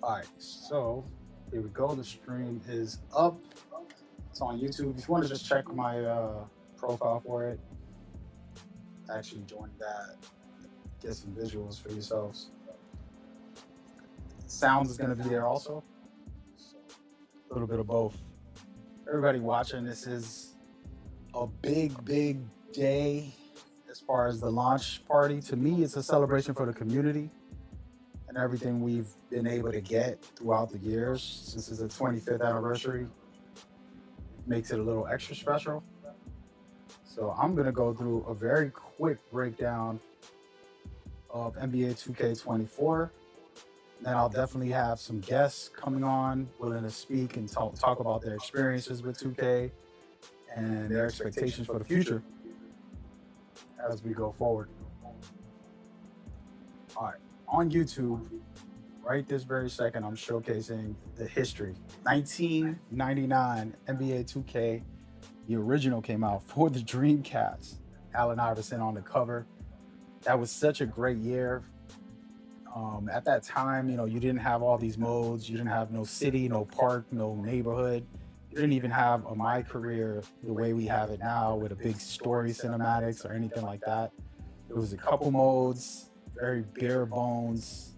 All right, so here we go. The stream is up. It's on YouTube. If you want to just check my profile for it, actually join that, get some visuals for yourselves. Sounds is going to be there also. So, a little bit of both. Everybody watching, this is a big day as far as the launch party. To me, it's a celebration for the community and everything we've been able to get throughout the years. Since it's the 25th anniversary, makes it a little extra special. So I'm going to go through a very quick breakdown of NBA 2k24. Then I'll definitely have some guests coming on, willing to speak and talk about their experiences with 2K and their expectations for the future as we go forward. All right, on YouTube, right this very second, I'm showcasing the history. 1999 NBA 2K, the original came out for the Dreamcast. Allen Iverson on the cover. That was such a great year. At that time, you didn't have all these modes. You didn't have no city, no park, no neighborhood. You didn't even have a My Career the way we have it now with a big story cinematics or anything like that. It was a couple modes, very bare bones,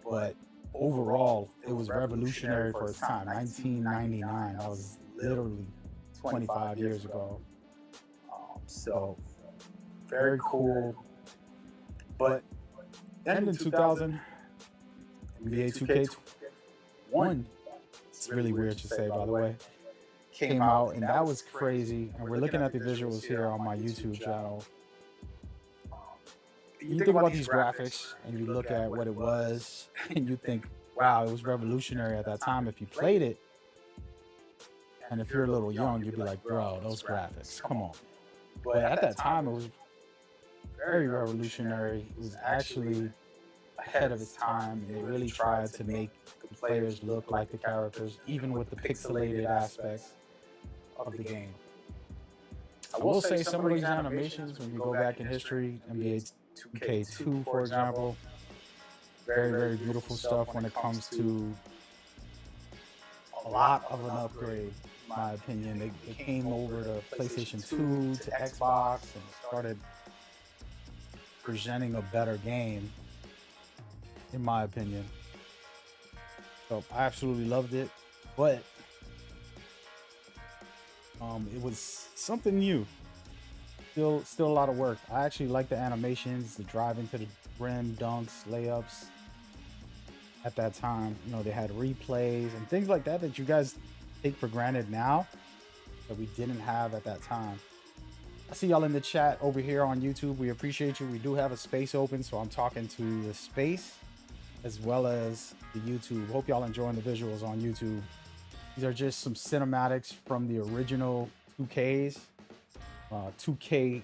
but overall, it was revolutionary for its time. 1999, that was literally 25 years ago. So, very cool. But then in 2000, NBA 2K1, it's really weird to say, by the way, came out, and that was crazy. And we're looking at the visuals here on my YouTube channel. You think about these graphics, and you look at what it was, and you think, wow, it was revolutionary at that time if you played it. And if you're a little young, you'd be like, bro, those graphics, come on. But at that time, it was very revolutionary. It was actually ahead of its time, and they really tried to make the players look like the characters, even with the pixelated aspects of the game. I will say some of these animations, when you go back in history, NBA 2K2, for example, very beautiful stuff when it comes to a lot of an upgrade, in my opinion. They came over to PlayStation 2, to Xbox, and started presenting a better game, in my opinion. So I absolutely loved it, but it was something new. Still a lot of work. I actually like the animations, the drive into the rim, dunks, layups. At that time, they had replays and things like that you guys take for granted now that we didn't have at that time. I see y'all in the chat over here on YouTube. We appreciate you. We do have a space open, so I'm talking to the space as well as the YouTube. Hope y'all enjoying the visuals on YouTube. These are just some cinematics from the original 2Ks, 2K3.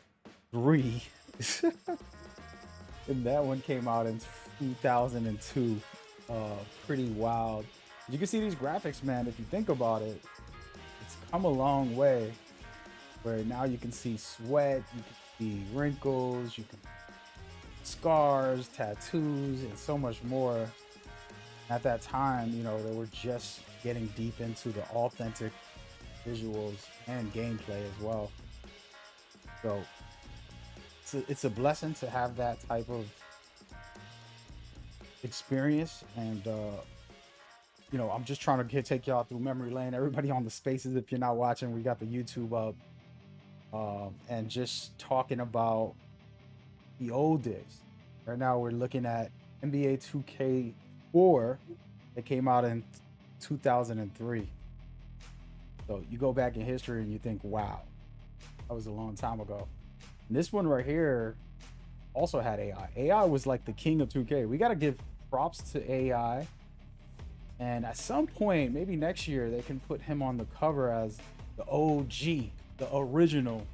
And that one came out in 2002. Pretty wild. You can see these graphics, man. If you think about it, it's come a long way. Where now you can see sweat, you can see wrinkles, you can scars, tattoos, and so much more. At that time, they were just getting deep into the authentic visuals and gameplay as well. So it's a blessing to have that type of experience, and I'm just trying to take y'all through memory lane. Everybody on the spaces, if you're not watching, we got the YouTube up. And just talking about the old days. Right now, we're looking at NBA 2K4 that came out in 2003. So you go back in history and you think, wow, that was a long time ago. And this one right here also had AI. AI was like the king of 2K. We got to give props to AI. And at some point, maybe next year, they can put him on the cover as the OG, the original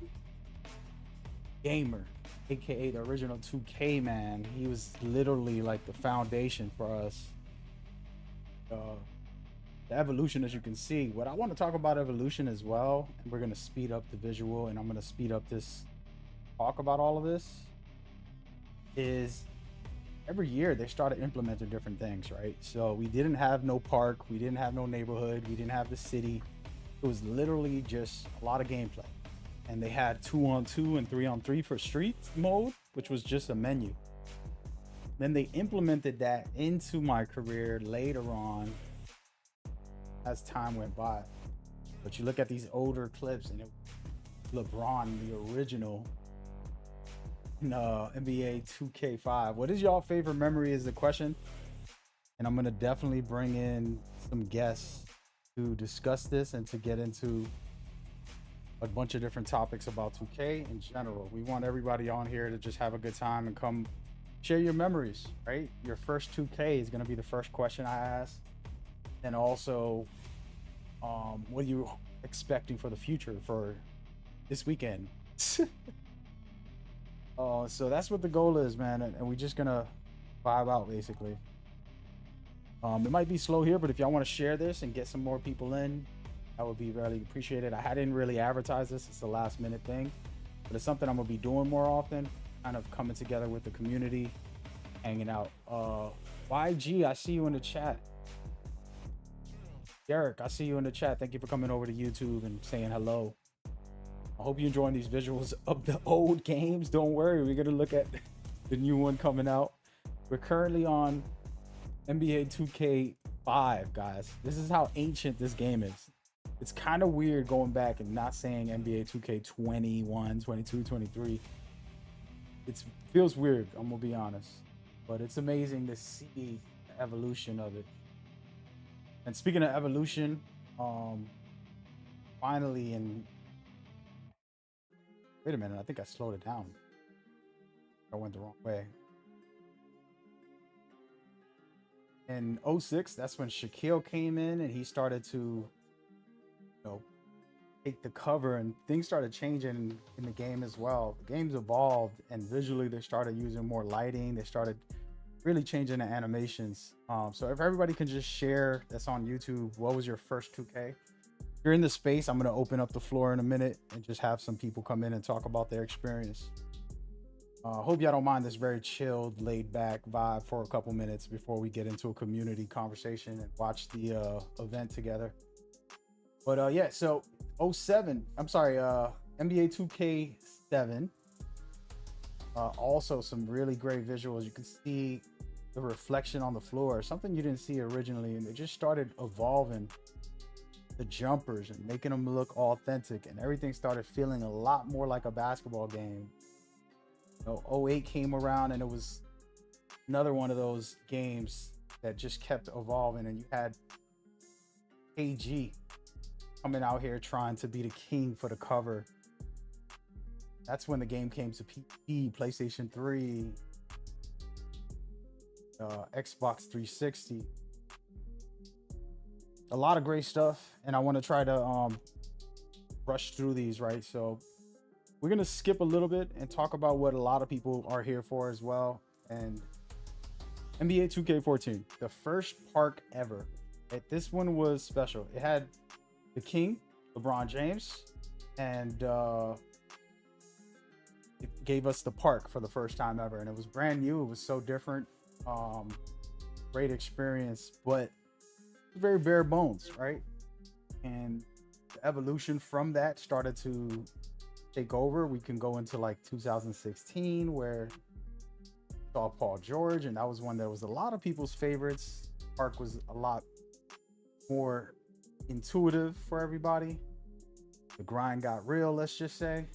gamer, aka the original 2K man. He was literally like the foundation for us. The evolution, as you can see. What I want to talk about evolution as well, and we're going to speed up the visual, and I'm going to speed up this talk about all of this, is every year they started implementing different things, right? So we didn't have no park, we didn't have no neighborhood, we didn't have the city. It was literally just a lot of gameplay. And they had 2-on-2 and 3-on-3 for street mode, which was just a menu. Then they implemented that into my career later on as time went by. But you look at these older clips and LeBron, the original, in NBA 2k5. What is y'all favorite memory is the question. And I'm gonna definitely bring in some guests to discuss this and to get into a bunch of different topics about 2K in general. We want everybody on here to just have a good time and come share your memories, right? Your first 2K is gonna be the first question I ask. And also, what are you expecting for the future for this weekend? So that's what the goal is, man. And we're just gonna vibe out basically. It might be slow here, but if y'all want to share this and get some more people in, that would be really appreciated. I hadn't really advertised this. It's a last minute thing, but it's something I'm gonna be doing more often, kind of coming together with the community, hanging out. YG, I see you in the chat. Derek, I see you in the chat. Thank you for coming over to YouTube and saying hello. I hope you're enjoying these visuals of the old games. Don't worry, we're gonna look at the new one coming out. We're currently on NBA 2k5, guys. This is how ancient this game is. It's kind of weird going back and not saying NBA 2k21, 22, 23. It feels weird, I'm gonna be honest. But it's amazing to see the evolution of it. And speaking of evolution, finally wait a minute, I think I slowed it down. I went the wrong way. In 06, that's when Shaquille came in and he started to, take the cover, and things started changing in the game as well. The game's evolved, and visually they started using more lighting. They started really changing the animations. So if everybody can just share that's on YouTube, what was your first 2K? If you're in the space, I'm gonna open up the floor in a minute and just have some people come in and talk about their experience. Hope y'all don't mind this very chilled, laid back vibe for a couple minutes before we get into a community conversation and watch the event together. But yeah, so NBA 2K7. Also some really great visuals. You can see the reflection on the floor, something you didn't see originally, and they just started evolving the jumpers and making them look authentic, and everything started feeling a lot more like a basketball game. 08 came around and it was another one of those games that just kept evolving, and you had KG coming out here trying to be the king for the cover. That's when the game came to PC, PlayStation 3, Xbox 360. A lot of great stuff, and I want to try to rush through these, right? So we're gonna skip a little bit and talk about what a lot of people are here for as well. And NBA 2K14, the first park ever. Right? This one was special. It had the king, LeBron James, and it gave us the park for the first time ever, and it was brand new. It was so different. Great experience, but very bare bones, right? And the evolution from that started to take over. We can go into like 2016 where saw Paul George, and that was one that was a lot of people's favorites. Park was a lot more intuitive for everybody. The grind got real, let's just say.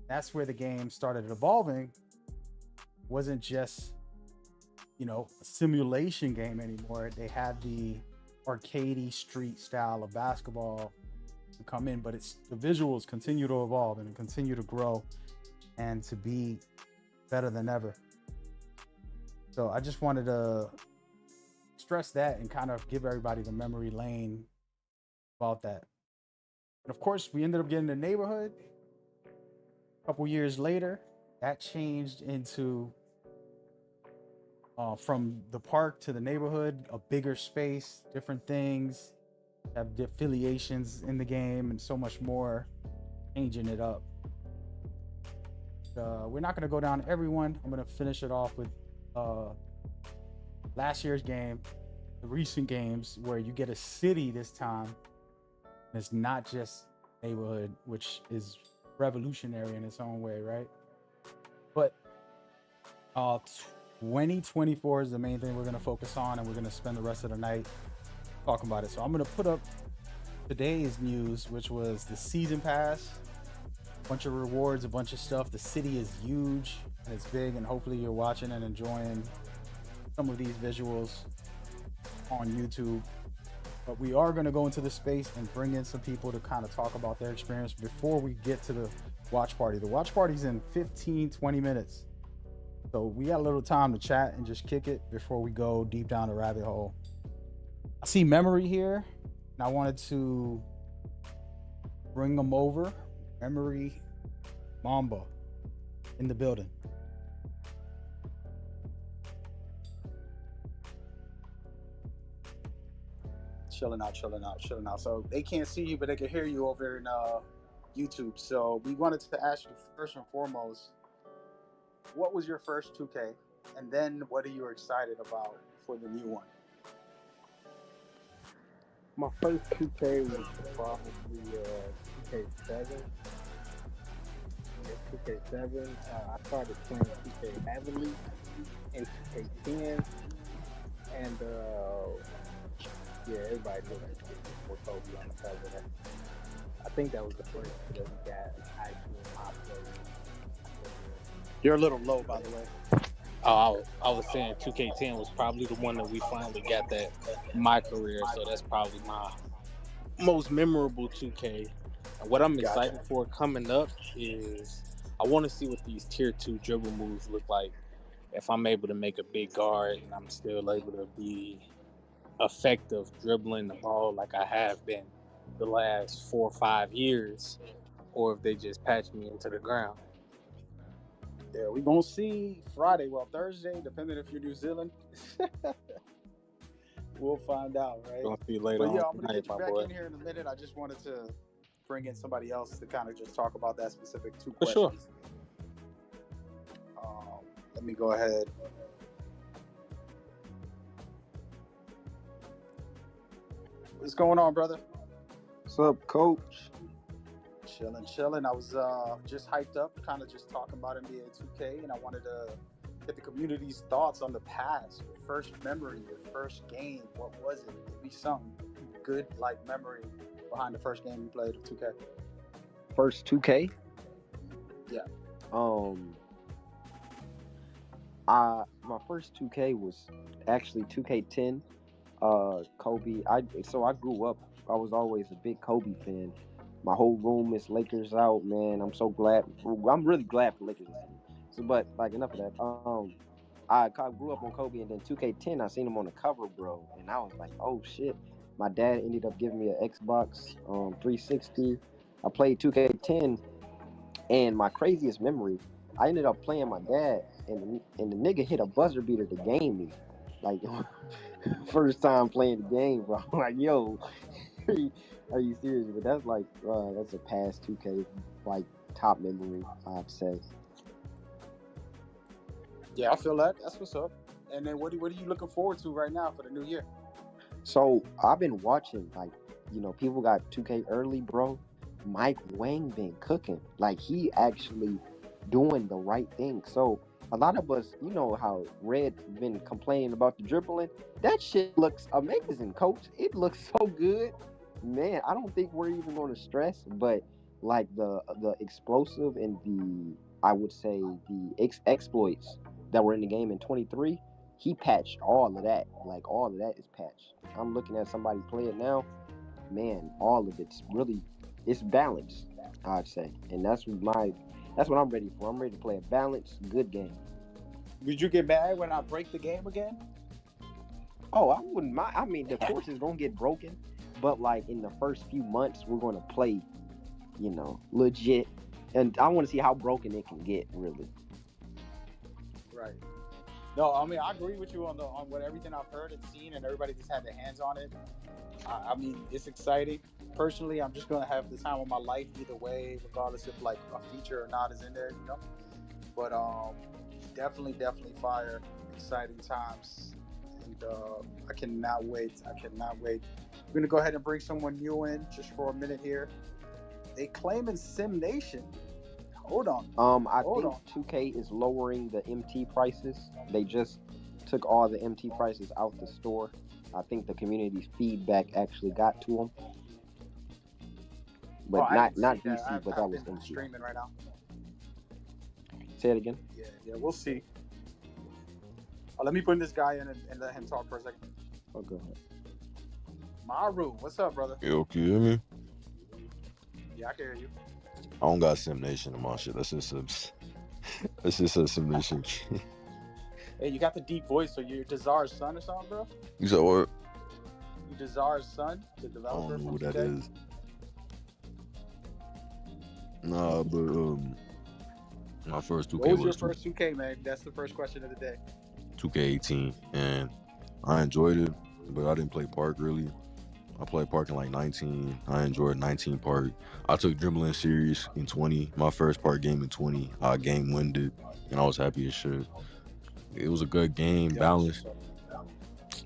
That's where the game started evolving. It wasn't just a simulation game anymore. They had the arcadey street style of basketball to come in, but the visuals continue to evolve and continue to grow and to be better than ever. So I just wanted to stress that and kind of give everybody the memory lane about that. And of course, we ended up getting the neighborhood. A couple years later, that changed into from the park to the neighborhood, a bigger space, different things, have the affiliations in the game, and so much more, changing it up. We're not going to go down everyone. I'm going to finish it off with uh, last year's game, the recent games, where you get a city this time. And it's not just neighborhood, which is revolutionary in its own way, right? But uh, 2024 is the main thing we're going to focus on, and we're going to spend the rest of the night talking about it. So I'm going to put up today's news, which was the season pass, a bunch of rewards, a bunch of stuff. The city is huge and it's big, and hopefully you're watching and enjoying some of these visuals on YouTube. But we are going to go into the space and bring in some people to kind of talk about their experience before we get to the watch party. The watch party's in 15, 20 minutes. So we got a little time to chat and just kick it before we go deep down the rabbit hole. I see Memory here, and I wanted to bring them over. Memory Mamba in the building. Chilling out. So they can't see you, but they can hear you over in YouTube. So we wanted to ask you first and foremost, what was your first 2K? And then what are you excited about for the new one? My first 2K was probably 2K7. Yeah, 2K7. I started playing 2K heavily in 2K10. And yeah, everybody knew that with Kobe on the cover. I think that was the first that we got actual hot players. You're a little low, by the way. I was saying 2K10 was probably the one that we finally got that in my career, so that's probably my most memorable 2K. And what I'm excited for coming up is I want to see what these tier 2 dribble moves look like. If I'm able to make a big guard and I'm still able to be effective dribbling the ball like I have been the last 4 or 5 years, or if they just patch me into the ground. Yeah, we're going to see Friday. Well, Thursday, depending if you're New Zealand. We'll find out, right? Gonna see you later But yeah, on I'm going to tonight, get you my back boy. in here in a minute. I just wanted to bring in somebody else to kind of just talk about that specific 2 For sure. questions. Let me go ahead. What's going on, brother? What's up, coach? Chilling. I was just hyped up, kind of just talking about NBA 2K, and I wanted to get the community's thoughts on the past, your first memory, your first game. What was it? Give me some good like memory behind the first game you played of 2K. First 2K? Yeah. My first 2K was actually 2K10. Kobe. I grew up. I was always a big Kobe fan. My whole room is Lakers out, man. I'm so glad. I'm really glad for Lakers. So, but like enough of that. I grew up on Kobe, and then 2K10. I seen him on the cover, bro, and I was like, oh shit. My dad ended up giving me an Xbox 360. I played 2K10, and my craziest memory, I ended up playing my dad, and the nigga hit a buzzer beater to game me, like first time playing the game, bro. I'm like, yo, are you serious? But that's like that's a past 2K like top memory, I'd say. Yeah, I feel that. That's what's up. And then what are you looking forward to right now for the new year? So I've been watching, like, people got 2K early, bro. Mike Wang been cooking. Like, he actually doing the right thing. So a lot of us, you know how Red been complaining about the dribbling. That shit looks amazing, coach. It looks so good. Man, I don't think we're even going to stress, but like the explosive and I would say the exploits that were in the game in 23, he patched all of that. Like, all of that is patched. I'm looking at somebody play it now. Man, all of it's balanced, I'd say. And that's what I'm ready for. I'm ready to play a balanced, good game. Did you get mad when I break the game again? Oh, I wouldn't mind. I mean, of course it's gonna get broken, but like in the first few months, we're gonna play, legit. And I want to see how broken it can get, really. Right. No, I mean I agree with you on what everything I've heard and seen, and everybody just had their hands on it. I mean, it's exciting. Personally, I'm just gonna have the time of my life either way, regardless if like a feature or not is in there, But Definitely fire. Exciting times, and I cannot wait. We're gonna go ahead and bring someone new in just for a minute here. They claim in Sim Nation. Hold on. I Hold think on. 2K is lowering the MT prices. They just took all the MT prices out the store. I think the community's feedback actually got to them, Oh, but I didn't see not that. DC. But that I've was been MT. streaming right now. Say it again. Yeah, we'll see. Let me bring this guy in and let him talk for a second. Oh, go ahead. Maru, what's up, brother? Yo, can you hear me? Yeah, I can hear you. I don't got Sim Nation in my shit. That's just a Sim Nation. Hey, you got the deep voice, so you're Dazar's son or something, bro? You said what? You Dazar's son, the I developer don't know from who that 2K? is. Nah, but my first 2K What was your was first 2K, man? That's the first question of the day. 2K18, and I enjoyed it, but I didn't play Park really. I played Park in like 19. I enjoyed 19 Park. I took dribbling serious in 20. My first Park game in 20, I game winded, and I was happy as shit. It was a good game, balanced.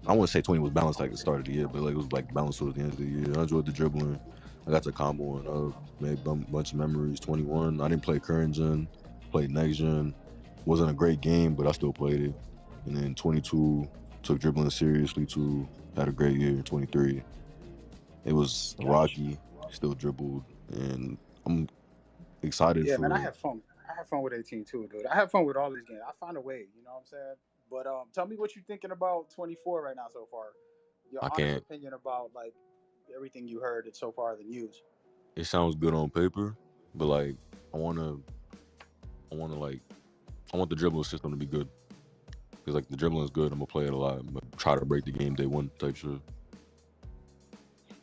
I wouldn't say 20 was balanced like the start of the year, but like it was like balanced towards the end of the year. I enjoyed the dribbling. I got to comboing up, made a bunch of memories. 21, I didn't play current gen, played next gen. Wasn't a great game, but I still played it. And then 22, took dribbling seriously too. Had a great year. 23, it was rocky, still dribbled, and I'm excited Yeah, man, I for. had fun. I had fun with 18 too, dude. I had fun with all these games. I found a way, you know what I'm saying? But tell me what you're thinking about 24 right now so far. Your I honest can't. opinion about like everything you heard so far, the news. It sounds good on paper, but like I wanna, like I want the dribbling system to be good. Because like the dribbling is good, I'm gonna play it a lot. I'm gonna try to break the game day one type shit.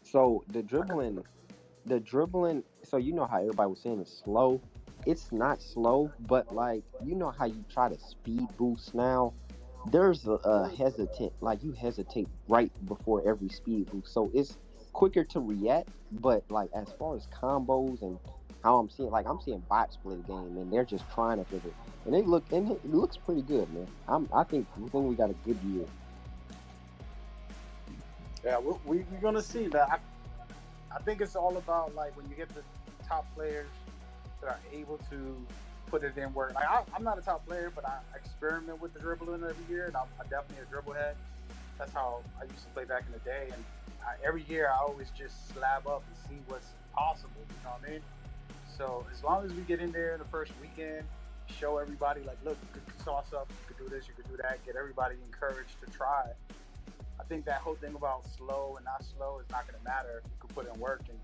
So the dribbling. So you know how everybody was saying it's slow. It's not slow, but like you know how you try to speed boost now. There's a hesitant, like you hesitate right before every speed boost, so it's quicker to react. But like as far as combos and how I'm seeing bots play the game, and they're just trying to pivot, and it looks pretty good, man. I think we got a good year. Yeah, we're gonna see that. I think it's all about like when you get the top players that are able to put it in work. Like I'm not a top player, but I experiment with the dribbling every year, and I'm definitely a dribble head. That's how I used to play back in the day, and every year I always just slab up and see what's possible. You know what I mean? So as long as we get in there in the first weekend, show everybody like, look, you could sauce up, you could do this, you could do that, get everybody encouraged to try. I think that whole thing about slow and not slow is not going to matter if you can put in work and,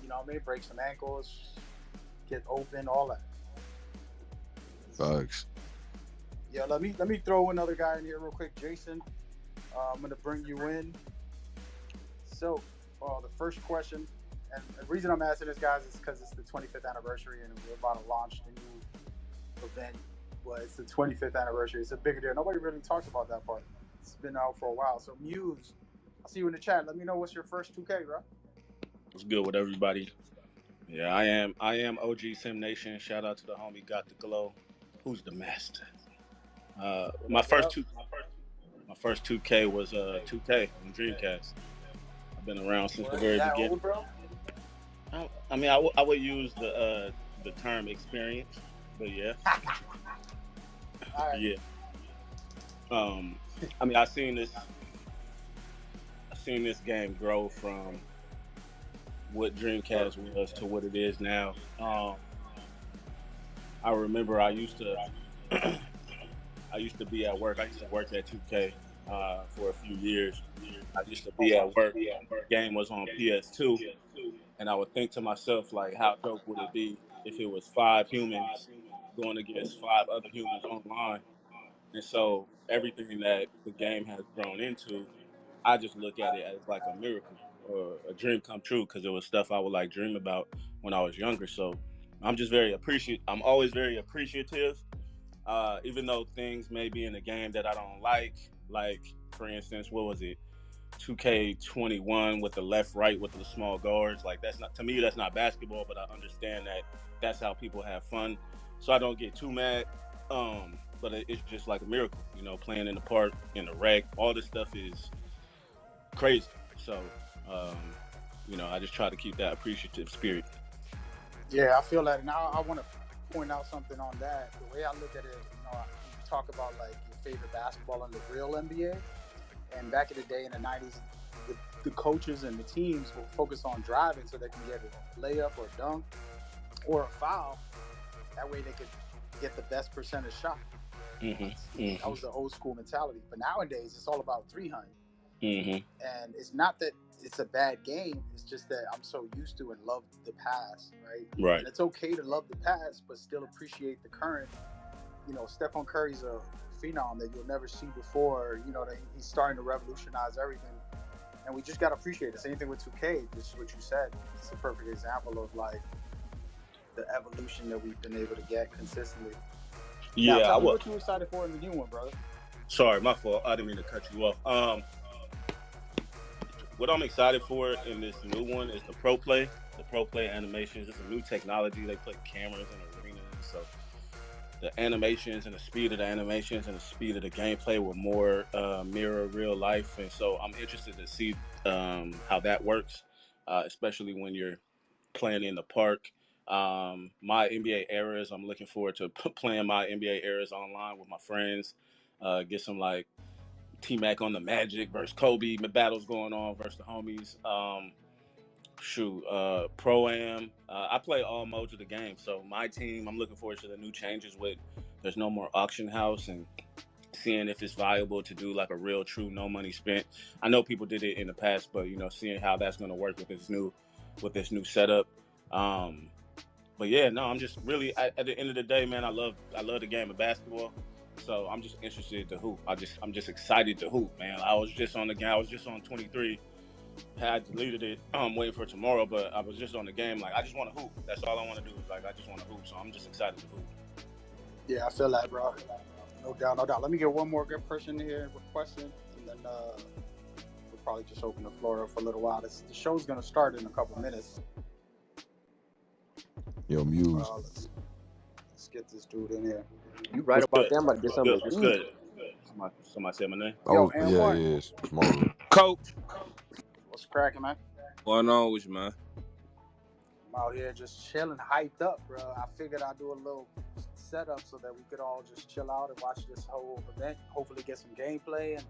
you know what I mean, break some ankles, get open, all that. Facts. Yeah, let me throw another guy in here real quick, Jason. I'm going to bring you in. So, the first question, and the reason I'm asking this, guys, is because it's the 25th anniversary and we're about to launch the new event. Well, it's the 25th anniversary. It's a bigger deal. Nobody really talks about that part. It's been out for a while. So, Muse, I see you in the chat. Let me know what's your first 2K, bro. What's good with everybody? Yeah, I am OG Sim Nation. Shout out to the homie Got the Glow. Who's the master? My first 2K was 2K on Dreamcast. I've been around since the very beginning. Old, bro? I mean, I would use the term experience, but yeah, All right. yeah. I mean, I seen this game grow from what Dreamcast was to what it is now. I remember I used to be at work. I used to work at 2K for a few years. I used to be at work. The game was on PS2, and I would think to myself, like, how dope would it be if it was 5 humans going against 5 other humans online? And so everything that the game has grown into, I just look at it as like a miracle or a dream come true because it was stuff I would like dream about when I was younger. So I'm just very appreciative. I'm always very appreciative, even though things may be in the game that I don't like. Like for instance, what was it? 2K21 with the left right with the small guards. Like that's not, to me, that's not basketball, but I understand that that's how people have fun. So I don't get too mad. but it's just like a miracle, you know, playing in the park, in the rec, all this stuff is crazy. So, you know, I just try to keep that appreciative spirit. Yeah, I feel that. And I want to point out something on that. The way I look at it, you talk about like your favorite basketball in the real NBA. And back in the day in the 90s, the coaches and the teams will focus on driving so they can get a layup or a dunk or a foul. That way they could get the best percentage shot. That was the old school mentality. But nowadays, it's all about 300. And it's not that it's a bad game. It's just that I'm so used to and love the past, right? Right. And it's okay to love the past, but still appreciate the current. You know, Stephen Curry's a phenom that you'll never see before. You know, that he's starting to revolutionize everything. And we just got to appreciate it. Same thing with 2K. This is what you said. It's a perfect example of like the evolution that we've been able to get consistently. Yeah, now, tell me what you're excited for in the new one, brother. Sorry, my fault. I didn't mean to cut you off. What I'm excited for in this new one is the pro play. The pro play animations. It's a new technology. They put cameras in arenas, so the animations and the speed of the animations and the speed of the gameplay will more mirror real life. And so I'm interested to see how that works, especially when you're playing in the park. My NBA eras, I'm looking forward to playing my NBA eras online with my friends. Get some like T-Mac on the Magic versus Kobe battles going on versus the homies. Pro-Am. I play all modes of the game. So MyTeam, I'm looking forward to the new changes with there's no more auction house and seeing if it's viable to do like a real true no money spent. I know people did it in the past, but you know, seeing how that's going to work with this new setup. But yeah, no, I'm just really at the end of the day, man, I love the game of basketball. So I'm just interested to hoop. I'm just excited to hoop, man. I was just on the game. I was just on 23. Had deleted it, waiting for tomorrow, but I was just on the game. Like, I just want to hoop. That's all I want to do is like, I just want to hoop. So I'm just excited to hoop. Yeah, I feel that, bro. No doubt, no doubt. Let me get one more good person here with a question, and then we'll probably just open the floor up for a little while. The show's gonna start in a couple minutes. Yo, Muse. Let's get this dude in here. You right What's about good? that? I'm about to get something What's to eat. good? Somebody said my name. Yo, Yeah, and1. it's small. Coach, What's cracking, man? what's going on with you, man? I'm out here just chilling, hyped up, bro. I figured I'd do a little setup so that we could all just chill out and watch this whole event. Hopefully get some gameplay and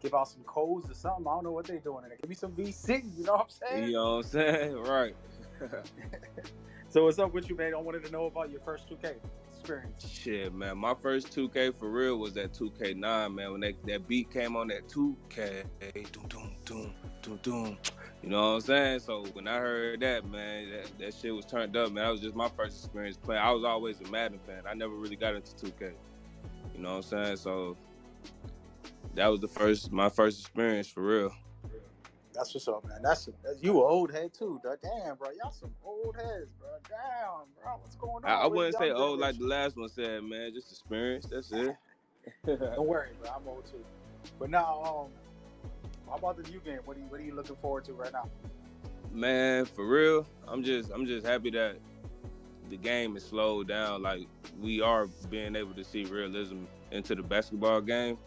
give out some codes or something. I don't know what they're doing. Give me some VC, you know what I'm saying? You know what I'm saying? Right. So what's up with you, man? I wanted to know about your first 2K experience. Shit, man. My first 2K for real was that 2K9, man. When that beat came on that 2K, doom, doom, doom, doom, doom. You know what I'm saying? So when I heard that, man, that shit was turned up, man. That was just my first experience playing. I was always a Madden fan. I never really got into 2K. You know what I'm saying? So that was my first experience for real. That's what's up, man. That's you an old head too, dog. Damn, bro. Y'all some old heads, bro. Damn, bro. What's going on? I wouldn't say old like the last one said, man. Just experience. That's it. Don't worry, bro. I'm old too. But now, how about the new game? What are you looking forward to right now? Man, for real, I'm just happy that the game is slowed down. Like, we are being able to see realism into the basketball game.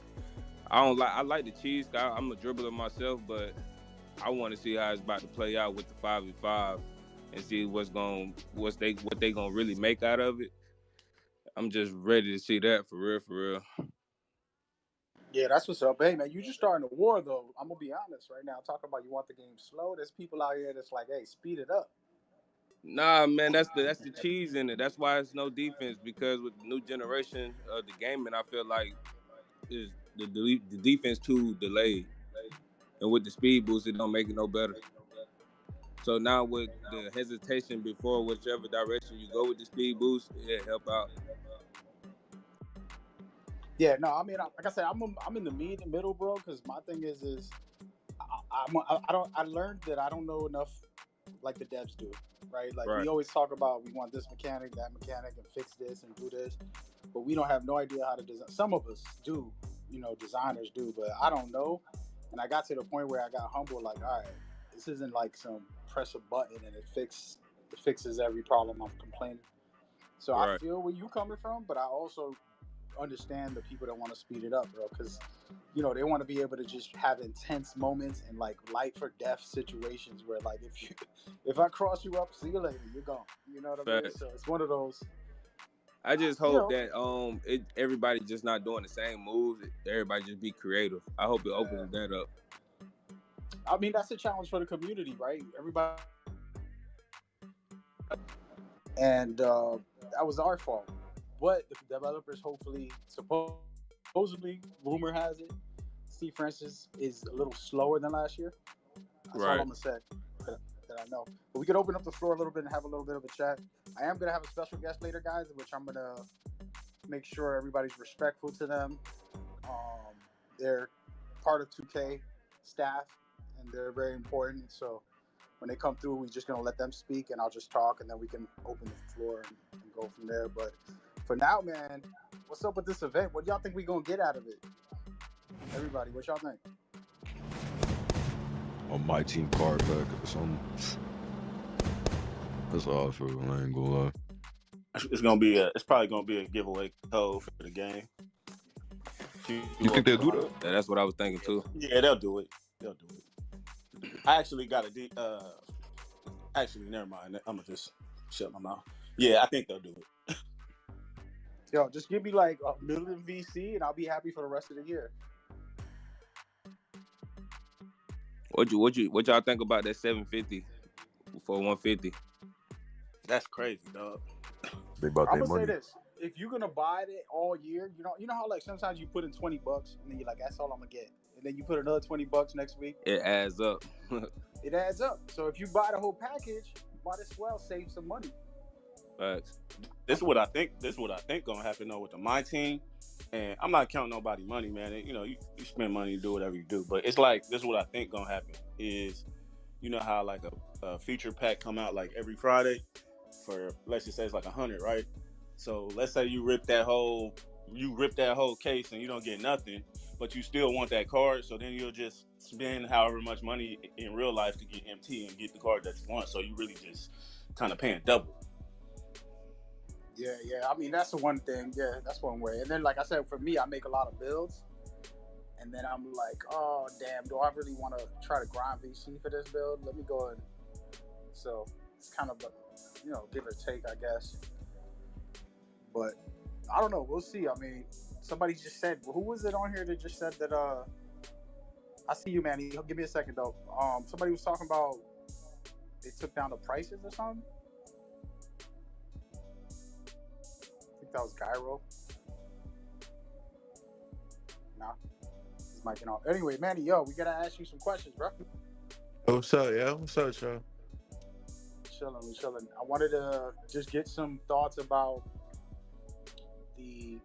I like the cheese. I'm a dribbler myself, but I want to see how it's about to play out with the 5v5 and see what they gonna really make out of it. I'm just ready to see that for real. Yeah, that's what's up. Hey, man, you just starting a war, though. I'm going to be honest right now. Talking about you want the game slow. There's people out here that's like, hey, speed it up. Nah, man, that's the cheese in it. That's why it's no defense, because with the new generation of the gaming, I feel like is the defense too delayed, and with the speed boost, it don't make it no better. So now with the hesitation before whichever direction you go with the speed boost, it help out. Yeah, no, I mean, like I said, I'm in the middle, bro. Because my thing is I learned that I don't know enough like the devs do, right? Like we always talk about we want this mechanic, that mechanic, and fix this and do this, but we don't have no idea how to design. Some of us do, you know, designers do, but I don't know. And I got to the point where I got humble, like, all right, this isn't like some press a button and it fixes every problem I'm complaining. So I feel where you coming from, but I also understand the people that want to speed it up, bro, because they want to be able to just have intense moments and like life or death situations where like if I cross you up, see you later, you're gone. You know what I mean? Facts. So it's one of those. I just You hope know, that everybody just not doing the same moves. Everybody just be creative. I hope it yeah. opens that up. I mean that's a challenge for the community, right? Everybody, and that was our fault. But the developers hopefully, supposedly, rumor has it, Steve Francis is a little slower than last year. That's all I'm Right. gonna say that I know. But we could open up the floor a little bit and have a little bit of a chat. I am gonna have a special guest later, guys, which I'm gonna make sure everybody's respectful to them. They're part of 2K staff, and they're very important. So when they come through, we're just gonna let them speak, and I'll just talk, and then we can open the floor and go from there. But for now, man, what's up with this event? What do y'all think we gonna get out of it? Everybody, what y'all think? On my team card back or something. That's all I feel. I ain't gonna lie. It's probably gonna be a giveaway code for the game. You think they'll do that? That's what I was thinking too. Yeah, they'll do it. They'll do it. I actually got actually, never mind. I'm gonna just shut my mouth. Yeah, I think they'll do it. Yo, just give me like a million VC, and I'll be happy for the rest of the year. What y'all think about that 750 for 150? That's crazy, dog. They bought I'm their gonna say money. this: if you're gonna buy it all year, you know how like sometimes you put in $20 and then you're like, that's all I'm gonna get, and then you put another $20 next week. It adds up. It adds up. So if you buy the whole package, you might as well save some money. Facts. This is what I think. This is what I think gonna happen though with the my team. And I'm not counting nobody money, man. You spend money to do whatever you do. But it's like this is what I think gonna happen is how like a feature pack come out like every Friday for let's just say it's like 100, right? So let's say you rip that whole case and you don't get nothing, but you still want that card. So then you'll just spend however much money in real life to get MT and get the card that you want. So you really just kind of paying double. Yeah. I mean, that's the one thing. Yeah, that's one way. And then, like I said, for me, I make a lot of builds, and then I'm like, oh damn, do I really want to try to grind VC for this build? Let me go and so it's kind of a give or take, I guess. But I don't know. We'll see. I mean, somebody just said, who was it on here that just said that? I see you, Manny. Give me a second though. Somebody was talking about they took down the prices or something. I think that was Gyro. Nah, he's micing off. Anyway, Manny, we gotta ask you some questions, bro. What's up, yeah? What's up, y'all? Chilling. I wanted to just get some thoughts about the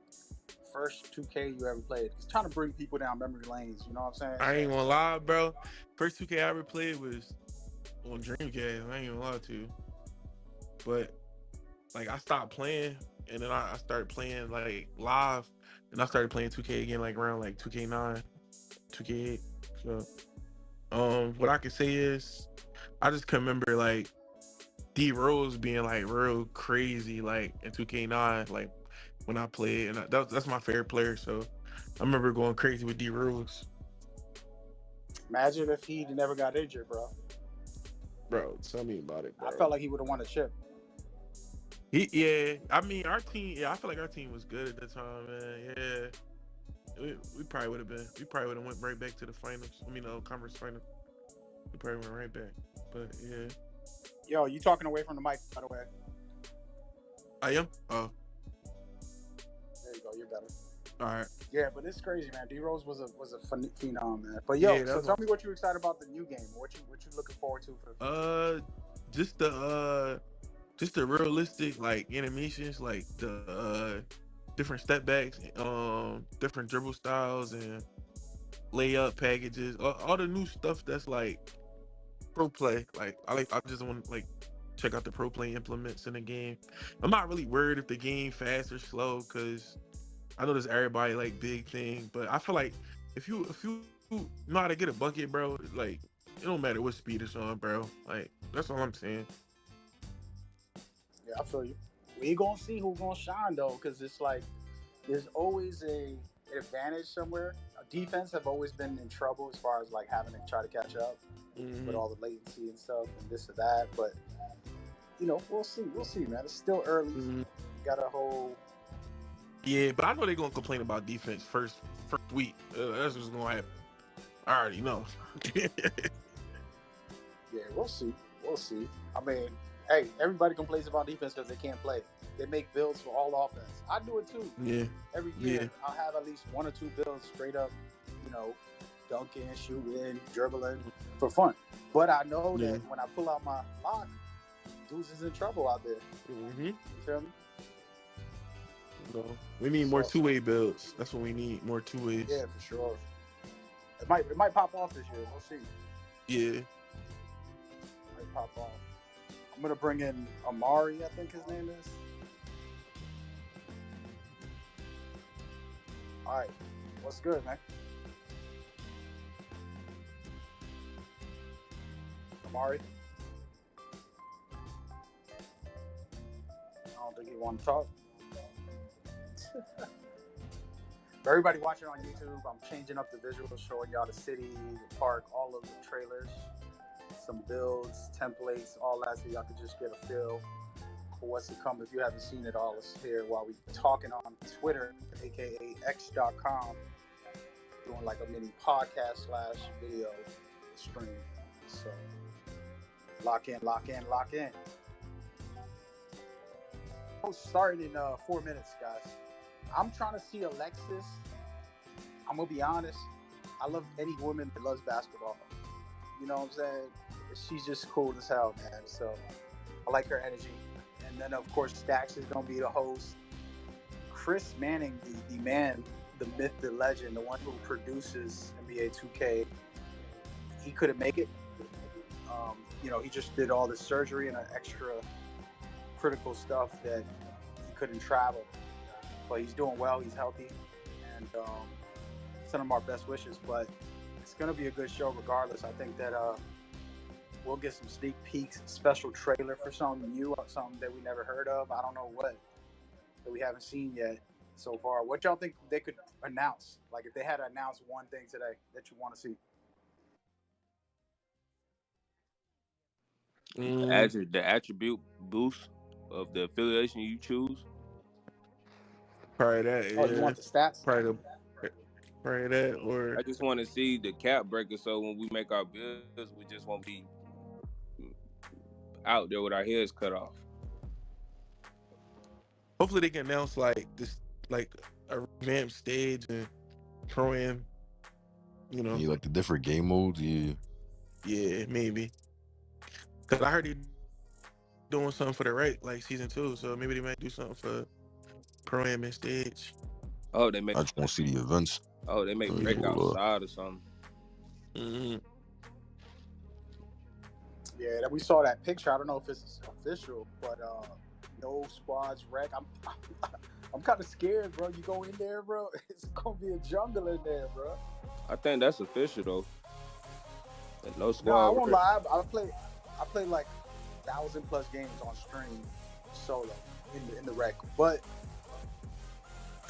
first 2K you ever played. Just trying to bring people down memory lanes. You know what I'm saying? I ain't gonna lie, bro. First 2K I ever played was on Dreamcast. I ain't gonna lie to you. But, like, I stopped playing, and then I started playing, like, live, and I started playing 2K again, like, around, like, 2K9, 2K8. So, what I can say is, I just can remember, like, D Rose being, like, real crazy, like, in 2K9, like, when I played, and that's my favorite player, so I remember going crazy with D Rose. Imagine if he never got injured, bro. Bro, tell me about it, I bro. felt like he would have won a chip. Yeah, I mean, our team, I feel like our team was good at the time, man. Yeah, we probably would have been, we probably would have went right back to the finals. I mean, the conference final. We probably went right back. But yeah, Yo, you talking away from the mic, by the way. I am. Oh, There you go. You're better. all right. Yeah, but it's crazy, man. D Rose was a phenom, man. But Yeah, so that's tell me what you're excited about the new game. What you looking forward to for the future? just the realistic like animations, like the different step backs, different dribble styles and layup packages, all the new stuff that's like pro play. Like I just want to like check out the pro play implements in the game. I'm not really worried if the game fast or slow because I know there's everybody like big thing, but I feel like if you know how to get a bucket, bro, like it don't matter what speed it's on, bro. Like that's all I'm saying. Yeah, I feel you. We gonna see who's gonna shine though, because it's like there's always an advantage somewhere. Defense have always been in trouble as far as like having to try to catch up with all the latency and stuff and this or that. But we'll see. We'll see, man. It's still early. Mhm. Got a whole Yeah, but I know they're gonna complain about defense first week. That's what's gonna happen. I already know. yeah. We'll see. We'll see. I mean, hey, everybody complains about defense because they can't play. They make builds for all offense. I do it too. Yeah, Every yeah. year, I'll have at least one or two builds straight up, you know, dunking, shooting, dribbling for fun. But I know Yeah. that when I pull out my lock, dudes is in trouble out there. Mm-hmm. You feel me? No, we need more So, two-way builds. That's what we need. More two-ways. yeah, for sure. It might pop off this year. We'll see. Yeah. It might pop off. I'm gonna bring in Amari. I think his name is. All right, what's good, man? Amari. I don't think he want to talk. For everybody watching on YouTube, I'm changing up the visuals, showing y'all the city, the park, all of the trailers, some builds, templates, all that, so y'all can just get a feel for what's to come. If you haven't seen it all, it's here while we talking on Twitter, aka x.com, doing like a mini podcast / video stream. So lock in, lock in, lock in. Starting in 4 minutes, guys. I'm trying to see Alexis. I'm gonna be honest. I love any woman that loves basketball. You know what I'm saying? She's just cool as hell, man. So I like her energy. And then of course Stax is gonna be the host. Chris Manning, the man, the myth, the legend, the one who produces NBA 2K. He couldn't make it. He just did all the surgery and extra critical stuff that he couldn't travel. But he's doing well. He's healthy, and send him our best wishes. But it's gonna be a good show regardless. I think that we'll get some sneak peeks, special trailer for something new, or something that we never heard of. I don't know what that we haven't seen yet so far. What y'all think they could announce? Like if they had to announce one thing today that you want to see. The attribute boost of the affiliation you choose. Probably that. Oh, you Yeah. want the stats? Probably that. Or I just want to see the cap breaker, so when we make our bills, we just won't be out there with our heads cut off. hopefully they can announce like this, like a revamped stage and pro-am. Yeah, like the different game modes. Yeah. Yeah, maybe. Cause I heard they doing something for the right, like season 2. So maybe they might do something for pro-am and stage. Oh, they make I just want to see the events. break outside or something. Mm-hmm. Yeah, we saw that picture. I don't know if it's official, but no squads rec. I'm kind of scared, bro. You go in there, bro. It's gonna be a jungle in there, bro. I think that's official though. And no No, squad. I won't lie. I play like 1,000+ games on stream solo in the rec, but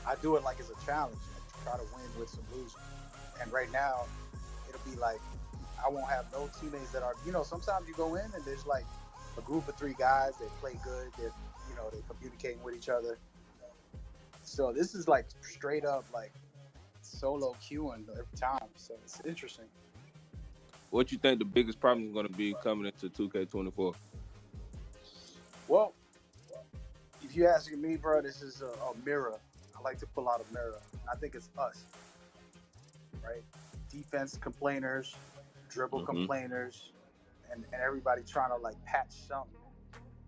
I do it like as a challenge. I try to win with some losing. And right now, it'll be like I won't have no teammates that are. Sometimes you go in and there's like a group of 3 guys. They play good. They're they communicating with each other. So this is like straight up like solo queuing every time. So it's interesting. What you think the biggest problem is going to be coming into 2K24? Well, if you're asking me, bro, this is a mirror. I like to pull out a mirror. And I think it's us, right? Defense complainers, dribble complainers, and everybody trying to like patch something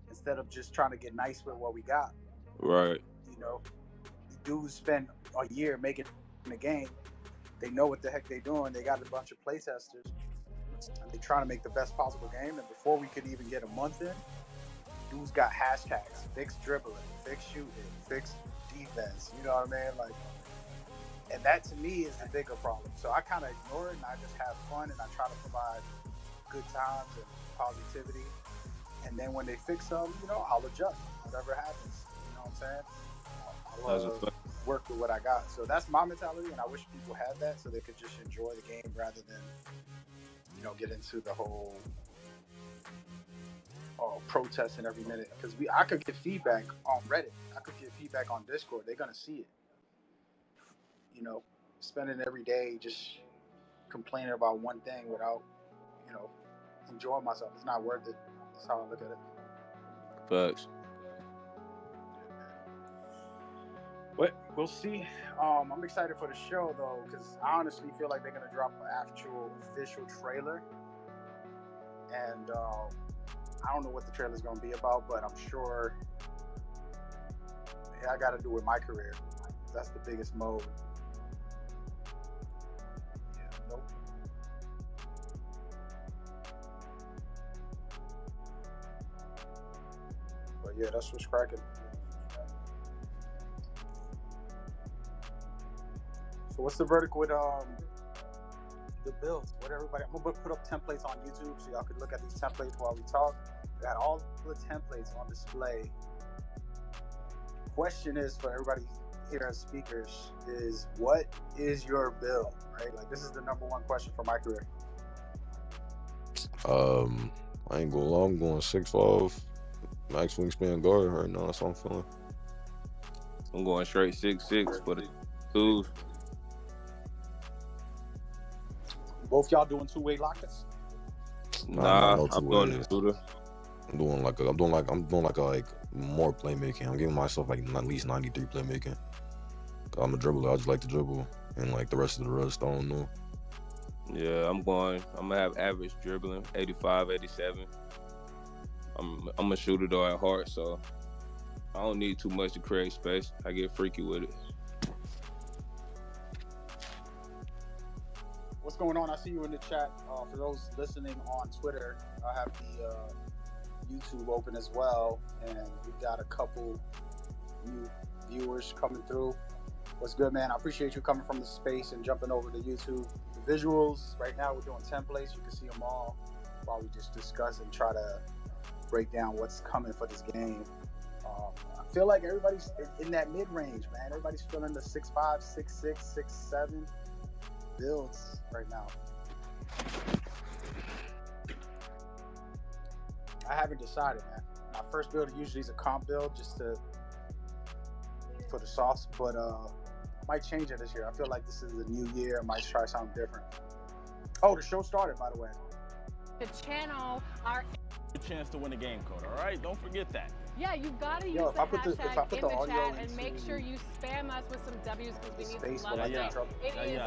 instead of just trying to get nice with what we got. Right. The dudes spend a year making the game. They know what the heck they're doing. They got a bunch of play testers. And they're trying to make the best possible game. And before we could even get a month in, dudes got hashtags: fix dribbling, fix shooting, fix defense. You know what I mean? Like, and that to me is the bigger problem. So I kind of ignore it and I just have fun and I try to provide good times and positivity. And then when they fix something, I'll adjust. Whatever happens. You know what I'm saying? work with what I got. So that's my mentality, and I wish people had that so they could just enjoy the game rather than, get into the whole protesting every minute. Because I could get feedback on Reddit, I could get feedback on Discord. They're gonna see it. Spending every day just complaining about one thing without, enjoying myself. It's not worth it. That's how I look at it. Facts. But we'll see. I'm excited for the show though, because I honestly feel like they're gonna drop an actual official trailer, and I don't know what the trailer's gonna be about, but I'm sure I got to do with my career. That's the biggest mode. Yeah, nope. But yeah, that's what's cracking. So what's the verdict with the builds? What everybody? I'm gonna put up templates on YouTube so y'all can look at these templates while we talk. We got all the templates on display. Question is for everybody here as speakers is, what is your build? Right? Like, this is the number one question for my career. I ain't gonna lie, I'm going 6'5", max wingspan guard right now. That's what I'm feeling. I'm going straight 6'6" for the twos. Both y'all doing two-way lockets? Nah, no I'm doing two-way. the shooter. I'm doing like more playmaking. I'm giving myself like at least 93 playmaking. I'm a dribbler. I just like to dribble, and like the rest, I don't know. Yeah, I'm gonna have average dribbling, 85, 87. I'm a shooter though at heart, so I don't need too much to create space. I get freaky with it. What's going on? I see you in the chat. For those listening on Twitter, I have the YouTube open as well, and we got a couple new viewers coming through. What's good, man? I appreciate you coming from the space and jumping over to YouTube. The visuals, right now we're doing templates. You can see them all while we just discuss and try to break down what's coming for this game. I feel like everybody's in that mid-range, man. Everybody's feeling the 6'5", 6'6", 6'7" builds right now. I haven't decided, man. My first build usually is a comp build just for the sauce, but I might change it this year. I feel like this is a new year. I might try something different. Oh, the show started, by the way. The channel, our chance to win a game code, all right? Don't forget that. Yeah, you've got to use Yo, the hashtag in the chat and make sure you spam us with some W's because we need some love tonight. It is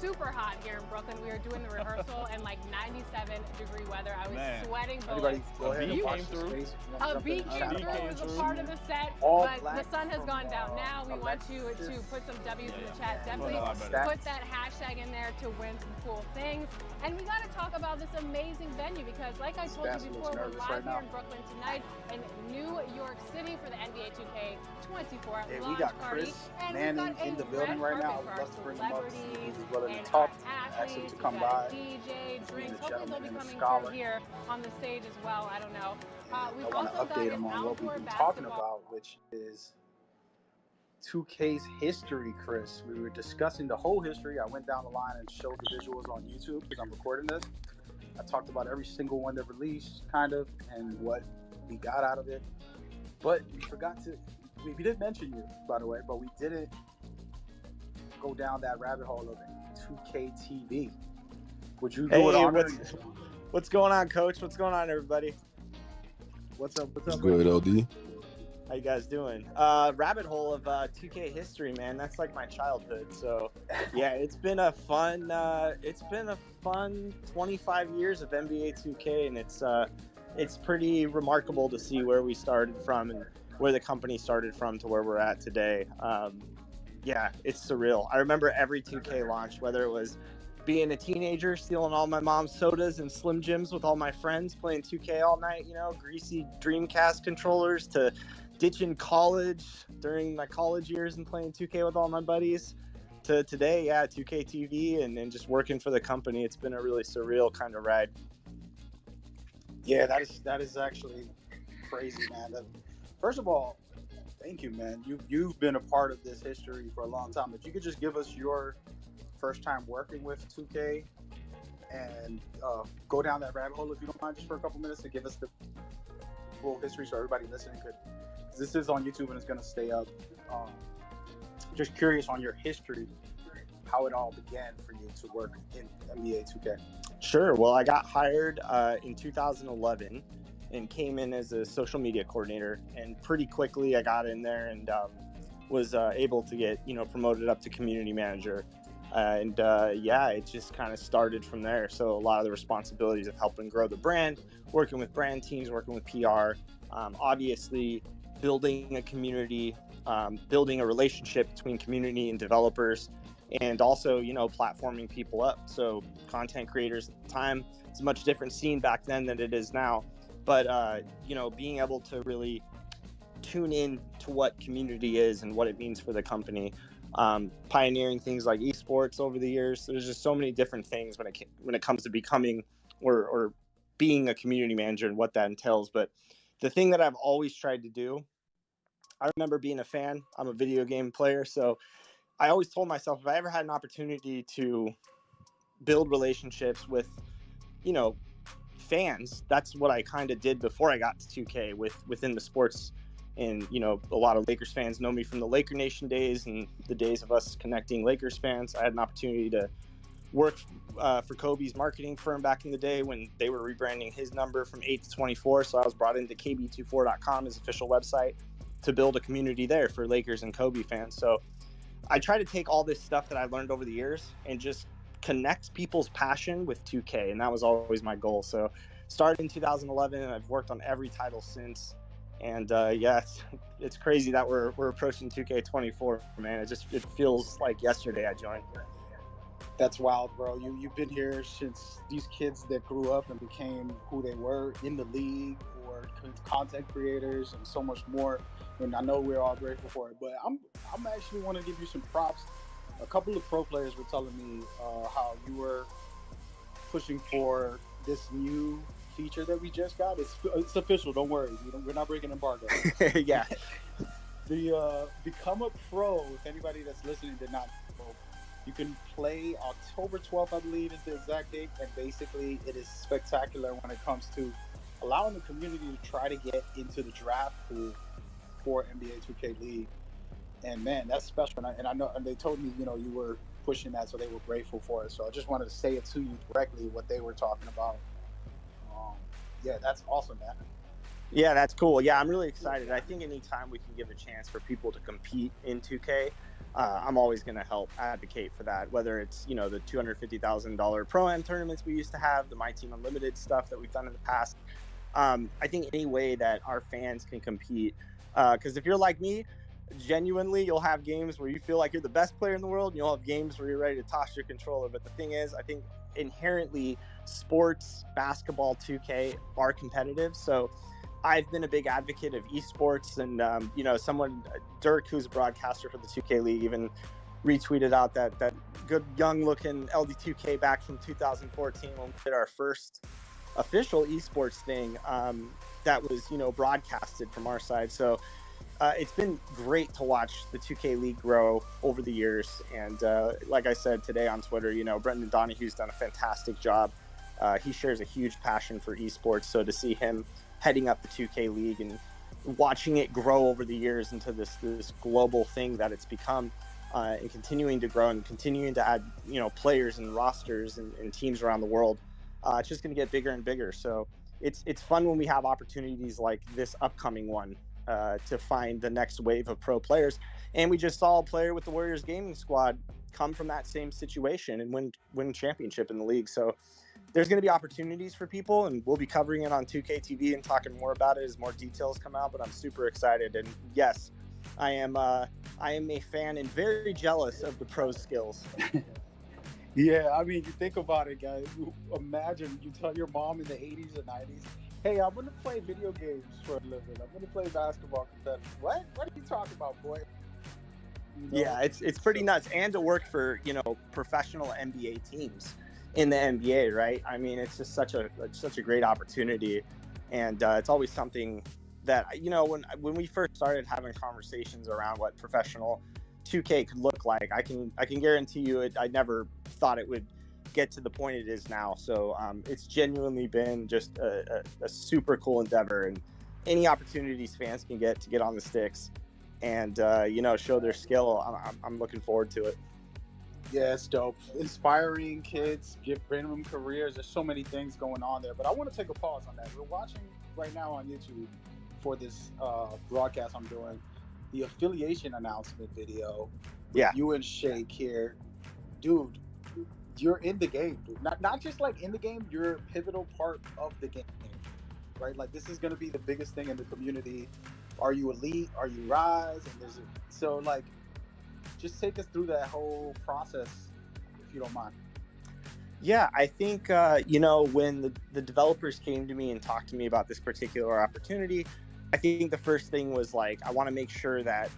super hot here in Brooklyn. We are doing the rehearsal in like 97-degree weather. I was sweating bullets. Go ahead and watch the space. A beat came through as a part of the set, but the sun has gone down now. We want you to put some W's in the chat. Definitely put that hashtag in there to win some cool things. And we got to talk about this amazing venue because, like I told you before, we're live here in Brooklyn tonight in New York City for the NBA 2k24 launch party. And we've got in the building right now. I would love to bring him up. Celebrities He's willing to and talk. athletes. Ask him to come by. DJ, drinks. Hopefully they'll be coming scholar. through here on the stage as well. I don't know. We've I want to also update got him an on what we've outdoor been talking basketball. about, which is 2K's history, Chris. We were discussing the whole history. I went down the line and showed the visuals on YouTube because I'm recording this. I talked about every single one that released, kind of, and what we got out of it. But we forgot to, we did mention you, by the way, but we didn't go down that rabbit hole of 2K TV. Would you do it on what's going on, Coach? What's going on, everybody? What's up? What's good, LD? How you guys doing? Rabbit hole of 2K history, man. That's like my childhood. So, yeah, it's been a fun 25 years of NBA 2K, and it's pretty remarkable to see where we started from and where the company started from to where we're at today. Yeah, it's surreal. I remember every 2K launch, whether it was being a teenager, stealing all my mom's sodas and Slim Jims with all my friends, playing 2K all night, greasy Dreamcast controllers, to ditching college during my college years and playing 2K with all my buddies, to today, 2K TV and just working for the company. It's been a really surreal kind of ride. Yeah, that is actually crazy, man. First of all, Thank you, man. You've been a part of this history for a long time. If you could just give us your first time working with 2K and go down that rabbit hole, if you don't mind, just for a couple minutes, to give us the full history so everybody listening could. This is on YouTube and it's going to stay up. Just curious on your history, how it all began for you to work in NBA 2K. Sure. Well, I got hired in 2011 and came in as a social media coordinator. And pretty quickly I got in there and was able to get, promoted up to community manager. It just kind of started from there. So a lot of the responsibilities of helping grow the brand, working with brand teams, working with PR, obviously building a community, building a relationship between community and developers, and also, platforming people up. So content creators at the time, it's a much different scene back then than it is now. But, being able to really tune in to what community is and what it means for the company, pioneering things like esports over the years. There's just so many different things when it comes to becoming or being a community manager and what that entails. But the thing that I've always tried to do, I remember being a fan. I'm a video game player, so I always told myself if I ever had an opportunity to build relationships with, fans, that's what I kind of did before I got to 2K within the sports. And, a lot of Lakers fans know me from the Laker Nation days and the days of us connecting Lakers fans. I had an opportunity to work for Kobe's marketing firm back in the day when they were rebranding his number from 8 to 24. So I was brought into KB24.com, his official website, to build a community there for Lakers and Kobe fans. So I try to take all this stuff that I learned over the years and just connect people's passion with 2K. And that was always my goal. So started in 2011 and I've worked on every title since. And it's crazy that we're approaching 2K24, man. It feels like yesterday I joined. That's wild, bro. You've been here since these kids that grew up and became who they were in the league, or content creators, and so much more. And I know we're all grateful for it. But I'm actually want to give you some props. A couple of pro players were telling me how you were pushing for this new feature that we just got. It's official. Don't worry. We're not breaking embargo. Yeah. The Become a Pro. If anybody that's listening did not know, you can play October 12th, I believe, is the exact date. And basically, it is spectacular when it comes to allowing the community to try to get into the draft pool for NBA 2K League. And man, that's special. And I know, and they told me, you were pushing that, so they were grateful for it. So I just wanted to say it to you directly, what they were talking about. That's awesome, man. Yeah, that's cool. Yeah, I'm really excited. I think anytime we can give a chance for people to compete in 2K, I'm always going to help advocate for that, whether it's, the $250,000 Pro-Am tournaments we used to have, the MyTeam Unlimited stuff that we've done in the past. I think any way that our fans can compete, because if you're like me, genuinely, you'll have games where you feel like you're the best player in the world, and you'll have games where you're ready to toss your controller. But the thing is, I think inherently sports, basketball, 2K are competitive. So I've been a big advocate of esports, and Dirk, who's a broadcaster for the 2K League, even retweeted out that good young looking LD2K back from 2014 when we did our first official esports thing that was broadcasted from our side. So it's been great to watch the 2K League grow over the years. And like I said today on Twitter, Brendan Donahue's done a fantastic job. He shares a huge passion for esports. So to see him heading up the 2K League and watching it grow over the years into this global thing that it's become, and continuing to grow and continuing to add, players and rosters and teams around the world, it's just going to get bigger and bigger. So it's fun when we have opportunities like this upcoming one. To find the next wave of pro players. And we just saw a player with the Warriors gaming squad come from that same situation and win championship in the league. So there's going to be opportunities for people, and we'll be covering it on 2K TV and talking more about it as more details come out. But I'm super excited. And yes, I am a fan and very jealous of the pro skills. Yeah, I mean, you think about it, guys. Imagine you tell your mom in the 80s and 90s, hey, I'm going to play video games for a living. I'm going to play basketball competitive. What are you talking about, boy? Yeah, it's pretty nuts. And to work for, professional NBA teams in the NBA, right? I mean, it's just such a great opportunity. And it's always something that, you know, when we first started having conversations around what professional 2K could look like, I can guarantee you I never thought it would get to the point it is now. So it's genuinely been just a super cool endeavor, and any opportunities fans can get to get on the sticks and you know, show their skill, I'm looking forward to it. Yeah, it's dope. Inspiring kids, bringing them careers. There's so many things going on there. But I want to take a pause on that. We're watching right now on YouTube for this broadcast I'm doing the affiliation announcement video with you and Shake here. Dude, you're in the game, dude. Not just like in the game, you're a pivotal part of the game, right? Like this is going to be the biggest thing in the community. Are you elite? Are you rise? And so like, just take us through that whole process, if you don't mind. Yeah, I think, you know, when the developers came to me and talked to me about this particular opportunity, I think the first thing was like, I want to make sure that,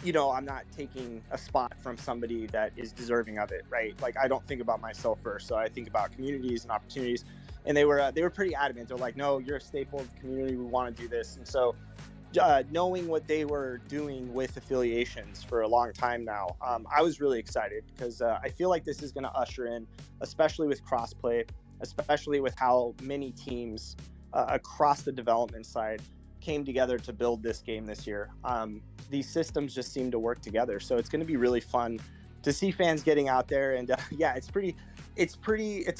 you know, I'm not taking a spot from somebody that is deserving of it, right? Like, I don't think about myself first. So I think about communities and opportunities. And they were pretty adamant. They're like, no, you're a staple of the community. We want to do this. And so knowing what they were doing with affiliations for a long time now, I was really excited because I feel like this is going to usher in, especially with crossplay, especially with how many teams across the development side came together to build this game this year. These systems just seem to work together. So it's going to be really fun to see fans getting out there. And yeah, it's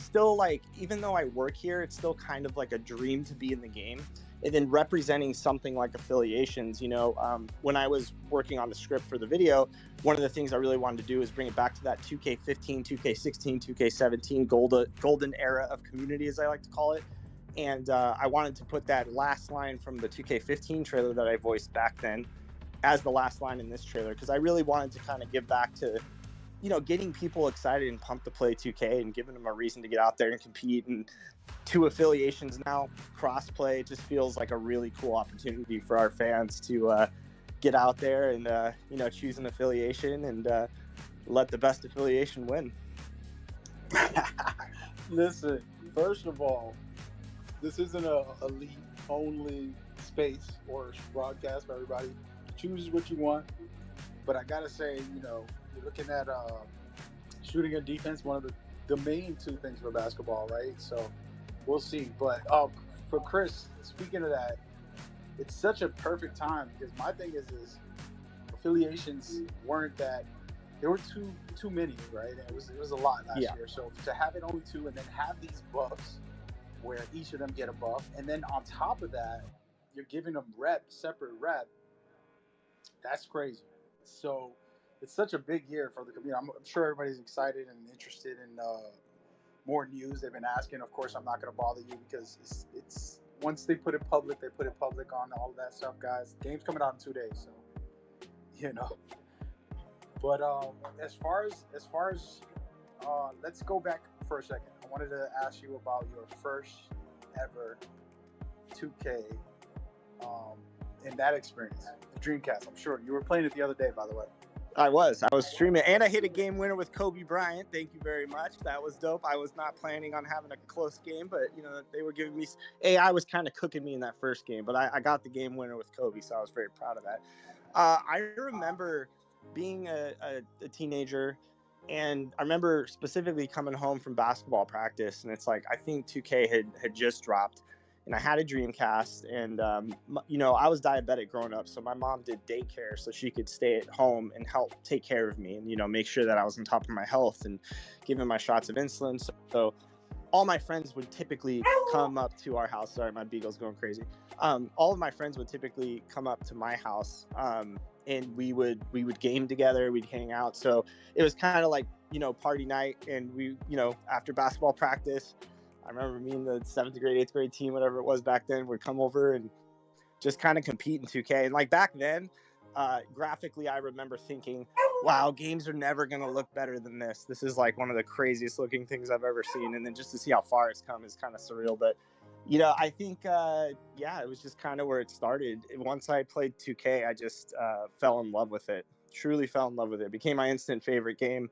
still like, even though I work here, it's still kind of like a dream to be in the game. And then representing something like affiliations, you know, when I was working on the script for the video, one of the things I really wanted to do is bring it back to that 2K15, 2K16, 2K17 golden era of community, as I like to call it. And I wanted to put that last line from the 2K15 trailer that I voiced back then as the last line in this trailer, because I really wanted to kind of give back to, you know, getting people excited and pumped to play 2K and giving them a reason to get out there and compete. And 2 affiliations now, cross-play, just feels like a really cool opportunity for our fans to get out there and, you know, choose an affiliation and let the best affiliation win. Listen, first of all, this isn't a elite-only space or broadcast for everybody. Choose what you want. But I got to say, you know, you're looking at shooting and defense, one of the main 2 things for basketball, right? So we'll see. But for Chris, speaking of that, it's such a perfect time because my thing is affiliations weren't that, there were too many, right? And it was a lot last year. So to have it only 2 and then have these buffs where each of them get a buff, and then on top of that, you're giving them separate rep. That's crazy. So it's such a big year for the community. I'm sure everybody's excited and interested in more news. They've been asking. Of course, I'm not going to bother you because it's once they put it public, they put it public on all of that stuff, guys. The game's coming out in 2 days, so you know. But as far as let's go back for a second. I wanted to ask you about your first ever 2K in that experience, the Dreamcast. I'm sure you were playing it the other day, by the way. I was streaming, and I hit a game winner with Kobe Bryant. Thank you very much. That was dope. I was not planning on having a close game, but you know, they were giving me AI was kind of cooking me in that first game, but I got the game winner with Kobe, so I was very proud of that. I remember being a teenager, and I remember specifically coming home from basketball practice, and it's like, I think 2K had just dropped, and I had a Dreamcast, and you know, I was diabetic growing up, so my mom did daycare so she could stay at home and help take care of me and, you know, make sure that I was on top of my health and giving my shots of insulin. So all my friends would typically come up to our house. Sorry, my beagle's going crazy. All of my friends would typically come up to my house, and we would game together. We'd hang out. So it was kind of like, you know, party night. And we, you know, after basketball practice, I remember me and the 7th grade, 8th grade team, whatever it was back then, would come over and just kind of compete in 2K. And like back then, graphically, I remember thinking, wow, games are never going to look better than this. This is like one of the craziest looking things I've ever seen. And then just to see how far it's come is kind of surreal. But, you know, I think, yeah, it was just kind of where it started. Once I played 2K, I just fell in love with it. Truly fell in love with it. It became my instant favorite game.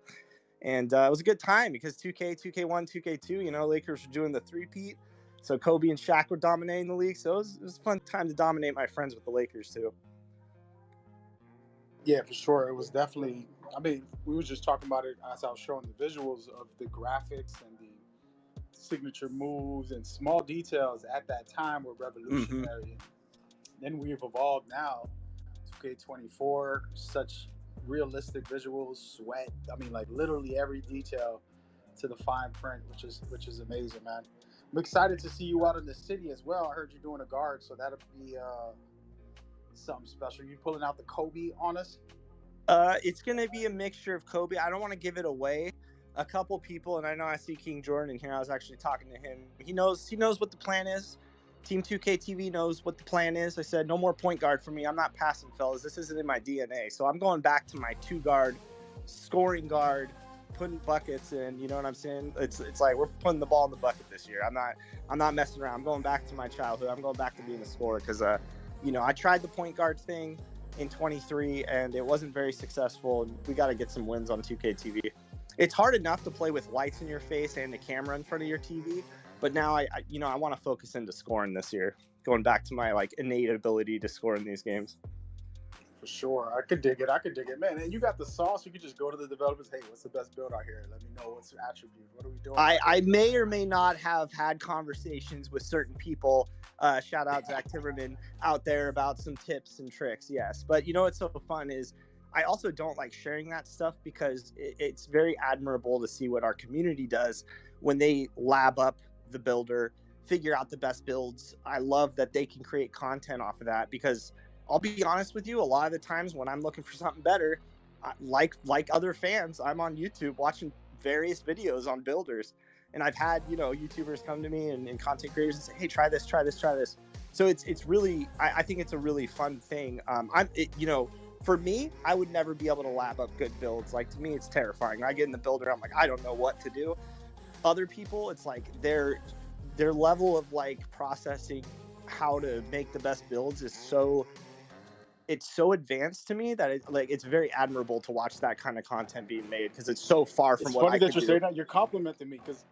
And it was a good time because 2K, 2K1, 2K2, you know, Lakers were doing the three-peat. So Kobe and Shaq were dominating the league. So it was a fun time to dominate my friends with the Lakers too. Yeah, for sure. It was definitely. I mean, we were just talking about it as I was showing the visuals of the graphics and the signature moves and small details at that time were revolutionary. Then we've evolved now. 2K24, such realistic visuals, sweat. I mean, like literally every detail to the fine print, which is amazing, man. I'm excited to see you out in the city as well. I heard you're doing a guard, so that'll be something special. You pulling out the Kobe on us? It's gonna be a mixture of Kobe. I don't want to give it away. A couple people, and I know I see King Jordan in here. I was actually talking to him. He knows what the plan is. Team 2K TV knows what the plan is. I said, no more point guard for me. I'm not passing, fellas. This isn't in my DNA. So I'm going back to my 2-guard, scoring guard, putting buckets in. You know what I'm saying? It's like we're putting the ball in the bucket this year. I'm not messing around. I'm going back to my childhood. I'm going back to being a scorer because I tried the point guard thing in 23 and it wasn't very successful. And we got to get some wins on 2K TV. It's hard enough to play with lights in your face and a camera in front of your TV. But now I want to focus into scoring this year, going back to my like innate ability to score in these games. For sure, I could dig it, man. And you got the sauce. You could just go to the developers. Hey, what's the best build out here? Let me know what's the attribute. What are we doing? I may or may not have had conversations with certain people. Shout out Zach Timmerman out there about some tips and tricks. Yes, but you know what's so fun is I also don't like sharing that stuff because it's very admirable to see what our community does when they lab up the builder, figure out the best builds. I love that they can create content off of that because I'll be honest with you, a lot of the times when I'm looking for something better, like other fans, I'm on YouTube watching various videos on builders. And I've had, YouTubers come to me and content creators and say, hey, try this. So it's really, I think it's a really fun thing. For me, I would never be able to lab up good builds. Like, to me, it's terrifying. I get in the builder, I'm like, I don't know what to do. Other people, it's like their level of like processing how to make the best builds is so advanced to me that it's very admirable to watch that kind of content being made because it's so far from what I could do. It's funny that you're saying that. You're complimenting me because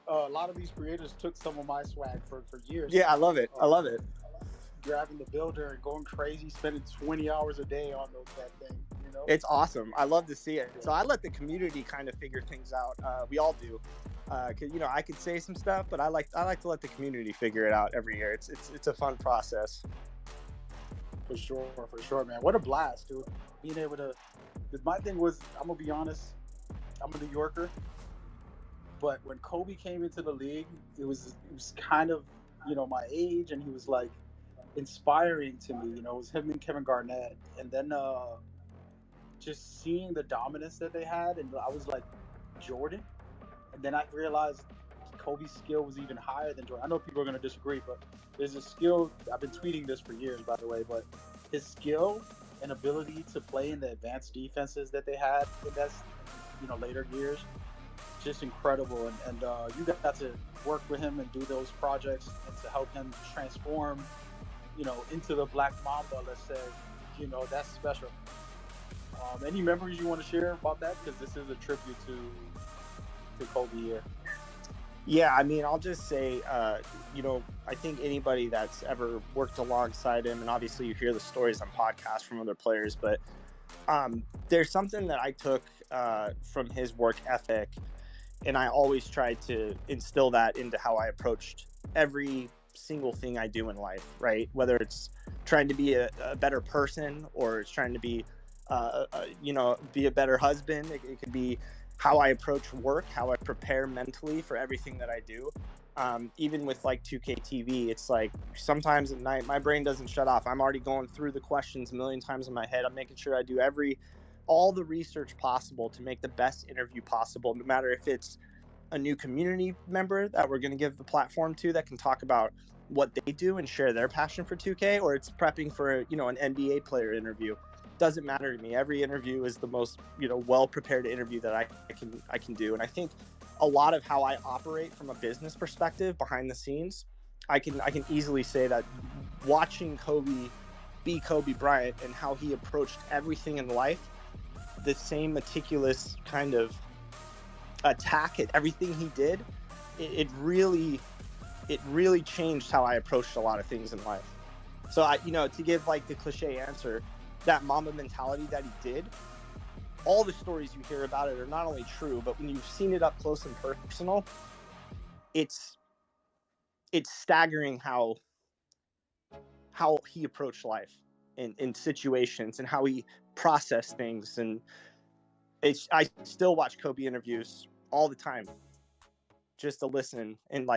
a lot of these creators took some of my swag for years. Yeah, I love it. Grabbing the builder and going crazy, spending 20 hours a day on that thing. It's awesome. I love to see it. So I let the community kind of figure things out. We all do. Because I could say some stuff, but I like to let the community figure it out every year. It's a fun process. For sure, man. What a blast, dude. Being able to. My thing was, I'm gonna be honest. I'm a New Yorker, but when Kobe came into the league, it was kind of my age, and he was like inspiring to me. It was him and Kevin Garnett, and then just seeing the dominance that they had, and I was like Jordan. And then I realized Kobe's skill was even higher than Jordan. I know people are going to disagree, but there's a skill. I've been tweeting this for years, by the way, but his skill and ability to play in the advanced defenses that they had in that, later years, just incredible. And you got to work with him and do those projects and to help him transform, into the Black Mamba, let's say, that's special. Any memories you want to share about that? Because this is a tribute to Kobe here. Yeah, I mean, I'll just say, I think anybody that's ever worked alongside him, and obviously you hear the stories on podcasts from other players, but there's something that I took from his work ethic, and I always tried to instill that into how I approached every single thing I do in life, right? Whether it's trying to be a better person or it's trying to be, be a better husband. It could be how I approach work, how I prepare mentally for everything that I do. Even with like 2K TV, it's like sometimes at night, my brain doesn't shut off. I'm already going through the questions a million times in my head. I'm making sure I do all the research possible to make the best interview possible, no matter if it's a new community member that we're going to give the platform to that can talk about what they do and share their passion for 2K, or it's prepping for, an NBA player interview. Doesn't matter to me. Every interview is the most, well-prepared interview that I can do. And I think a lot of how I operate from a business perspective behind the scenes, I can easily say that watching Kobe be Kobe Bryant and how he approached everything in life, the same meticulous kind of attack at everything he did, it really it really changed how I approached a lot of things in life. So to give like the cliche answer, that Mamba mentality that he did, all the stories you hear about it are not only true, but when you've seen it up close and personal, it's staggering how he approached life in situations and how he processed things. And I still watch Kobe interviews all the time just to listen and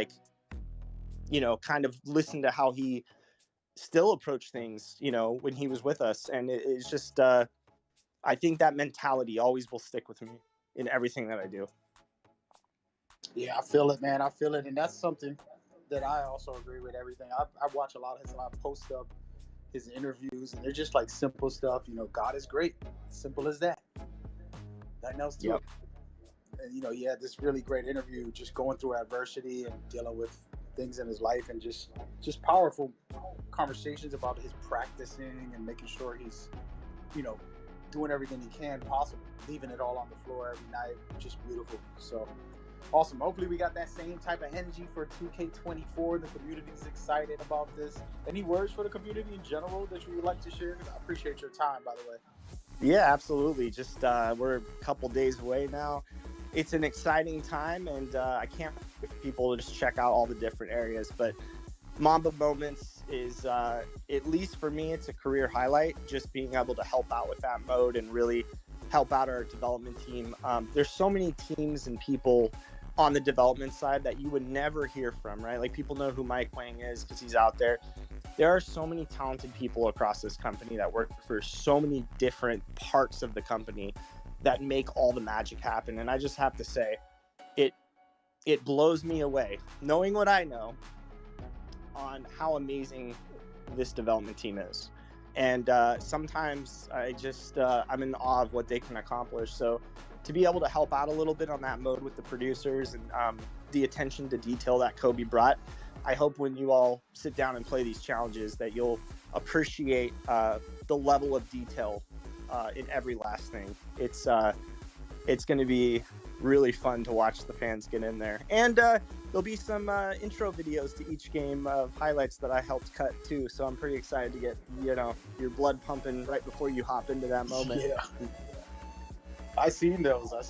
kind of listen to how he still approached things, when he was with us. And it's just, I think that mentality always will stick with me in everything that I do. Yeah, I feel it, man. I feel it. And that's something that I also agree with everything. I watch a lot of his post up his interviews, and they're just like simple stuff. God is great. Simple as that. Nothing else to it. And he had this really great interview, just going through adversity and dealing with things in his life, and just powerful conversations about his practicing and making sure he's, doing everything he can possible, leaving it all on the floor every night. Just beautiful. So awesome. Hopefully we got that same type of energy for 2K24. The community's excited about this. Any words for the community in general that you would like to share? I appreciate your time, by the way. Yeah, absolutely. Just we're a couple days away now. It's an exciting time, and I can't wait for people to just check out all the different areas. But Mamba Moments is, at least for me, it's a career highlight, just being able to help out with that mode and really help out our development team. There's so many teams and people on the development side that you would never hear from, right? Like, people know who Mike Wang is because he's out there. There are so many talented people across this company that work for so many different parts of the company that make all the magic happen. And I just have to say, it blows me away knowing what I know on how amazing this development team is. And sometimes I'm in awe of what they can accomplish. So to be able to help out a little bit on that mode with the producers and the attention to detail that Kobe brought, I hope when you all sit down and play these challenges that you'll appreciate the level of detail in every last thing. It's going to be really fun to watch the fans get in there. And there'll be some intro videos to each game of highlights that I helped cut too. So I'm pretty excited to get, your blood pumping right before you hop into that moment. Yeah. I seen those. When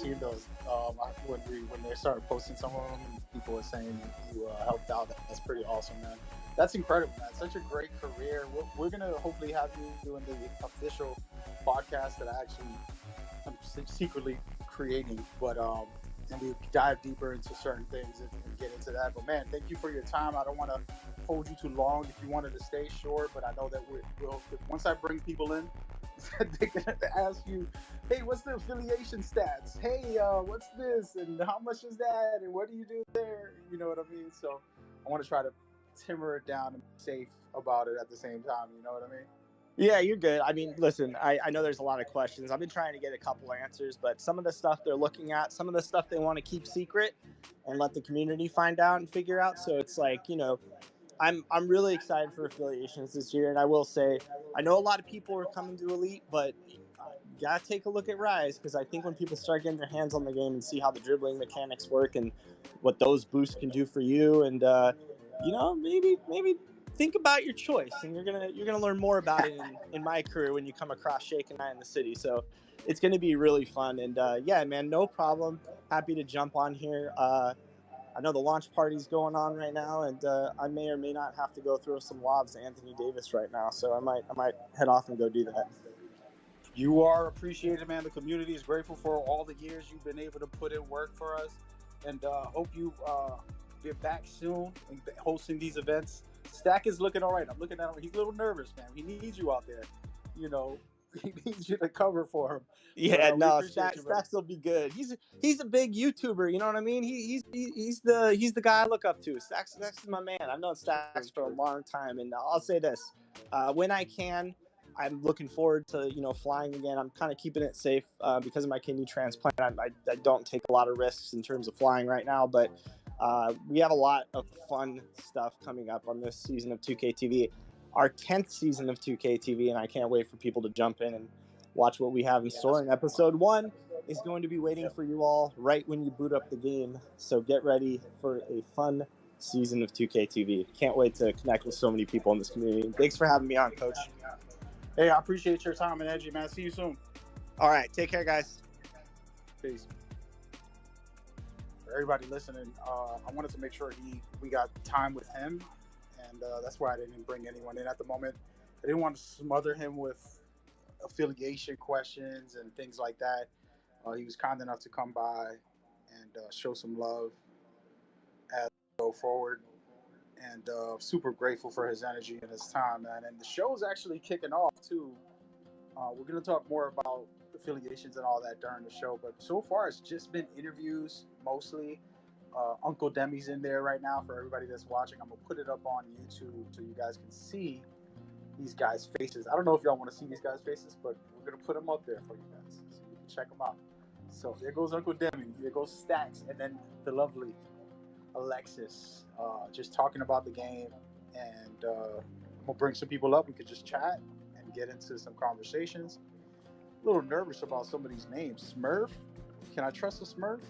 they started posting some of them, and people were saying you helped out. That's pretty awesome, man. That's incredible, man. Such a great career. We're gonna hopefully have you doing the official podcast that I'm secretly creating, but and we dive deeper into certain things and get into that. But man, thank you for your time. I don't want to hold you too long. If you wanted to stay short, but I know that once I bring people in, they're gonna ask you, hey, what's the affiliation stats? Hey, what's this? And how much is that? And what do you do there? You know what I mean? So I want to try to simmer it down and be safe about it at the same time. You know what I mean? Yeah, you're good. I mean, listen, I know there's a lot of questions. I've been trying to get a couple answers, but some of the stuff they're looking at, some of the stuff they want to keep secret and let the community find out and figure out. So it's like, I'm really excited for affiliations this year. And I will say, I know a lot of people are coming to Elite, but you gotta take a look at Rise, because I think when people start getting their hands on the game and see how the dribbling mechanics work and what those boosts can do for you, and maybe think about your choice, and you're gonna learn more about it in my career when you come across Shake and I in the city. So it's gonna be really fun. And yeah, man, no problem. Happy to jump on here. I know the launch party's going on right now, and I may or may not have to go throw some lobs to Anthony Davis right now. So I might head off and go do that. You are appreciated, man. The community is grateful for all the years you've been able to put in work for us, and hope you get back soon and hosting these events. Stack is looking all right. I'm looking at him. He's a little nervous, man. He needs you out there. He needs you to cover for him. Yeah, no, Stacks will be good. He's a big YouTuber. You know what I mean? He's the guy I look up to. Stacks is my man. I've known Stacks for a long time, and I'll say this: when I can, I'm looking forward to flying again. I'm kind of keeping it safe because of my kidney transplant. I don't take a lot of risks in terms of flying right now, but we have a lot of fun stuff coming up on this season of 2K TV. Our 10th season of 2K TV, and I can't wait for people to jump in and watch what we have in store. And episode 1 is going to be waiting for you all right when you boot up the game. So get ready for a fun season of 2K TV. Can't wait to connect with so many people in this community. Thanks for having me on, Coach. Hey, I appreciate your time and energy, man. See you soon. All right, take care, guys. Peace. For everybody listening, I wanted to make sure we got time with him, and that's why I didn't bring anyone in at the moment. I didn't want to smother him with affiliation questions and things like that. He was kind enough to come by and show some love as we go forward, and super grateful for his energy and his time, man. And the show is actually kicking off too. We're going to talk more about affiliations and all that during the show, but so far it's just been interviews mostly. Uncle Demi's in there right now for everybody that's watching. I'm going to put it up on YouTube so you guys can see these guys' faces. I don't know if y'all want to see these guys' faces, but we're going to put them up there for you guys so you can check them out. So there goes Uncle Demi, there goes Stacks, and then the lovely Alexis, just talking about the game. And I'm going to bring some people up. We could just chat and get into some conversations. A little nervous about some of these names. Smurf? Can I trust a Smurf?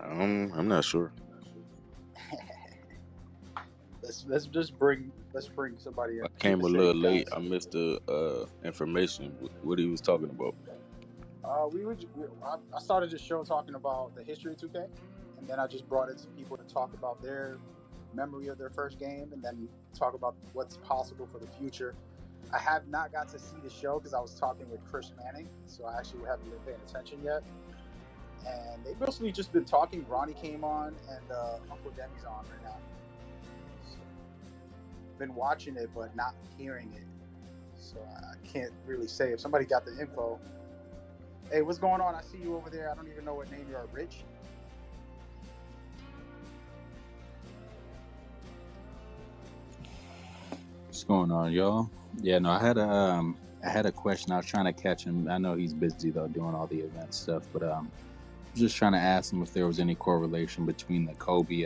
I'm not sure. let's just bring somebody in. I came a little late. I missed the information. What he was talking about. I started the show talking about the history of 2K, and then I just brought in some people to talk about their memory of their first game, and then talk about what's possible for the future. I have not got to see the show because I was talking with Chris Manning, so I actually haven't been paying attention yet. And they've mostly just been talking. Ronnie came on, and Uncle Demi's on right now. So, been watching it, but not hearing it. So I can't really say. If somebody got the info. Hey, what's going on? I see you over there. I don't even know what name you are. Rich? What's going on, y'all? Yeah, no, I had a question. I was trying to catch him. I know he's busy though, doing all the event stuff, but just trying to ask him if there was any correlation between the Kobe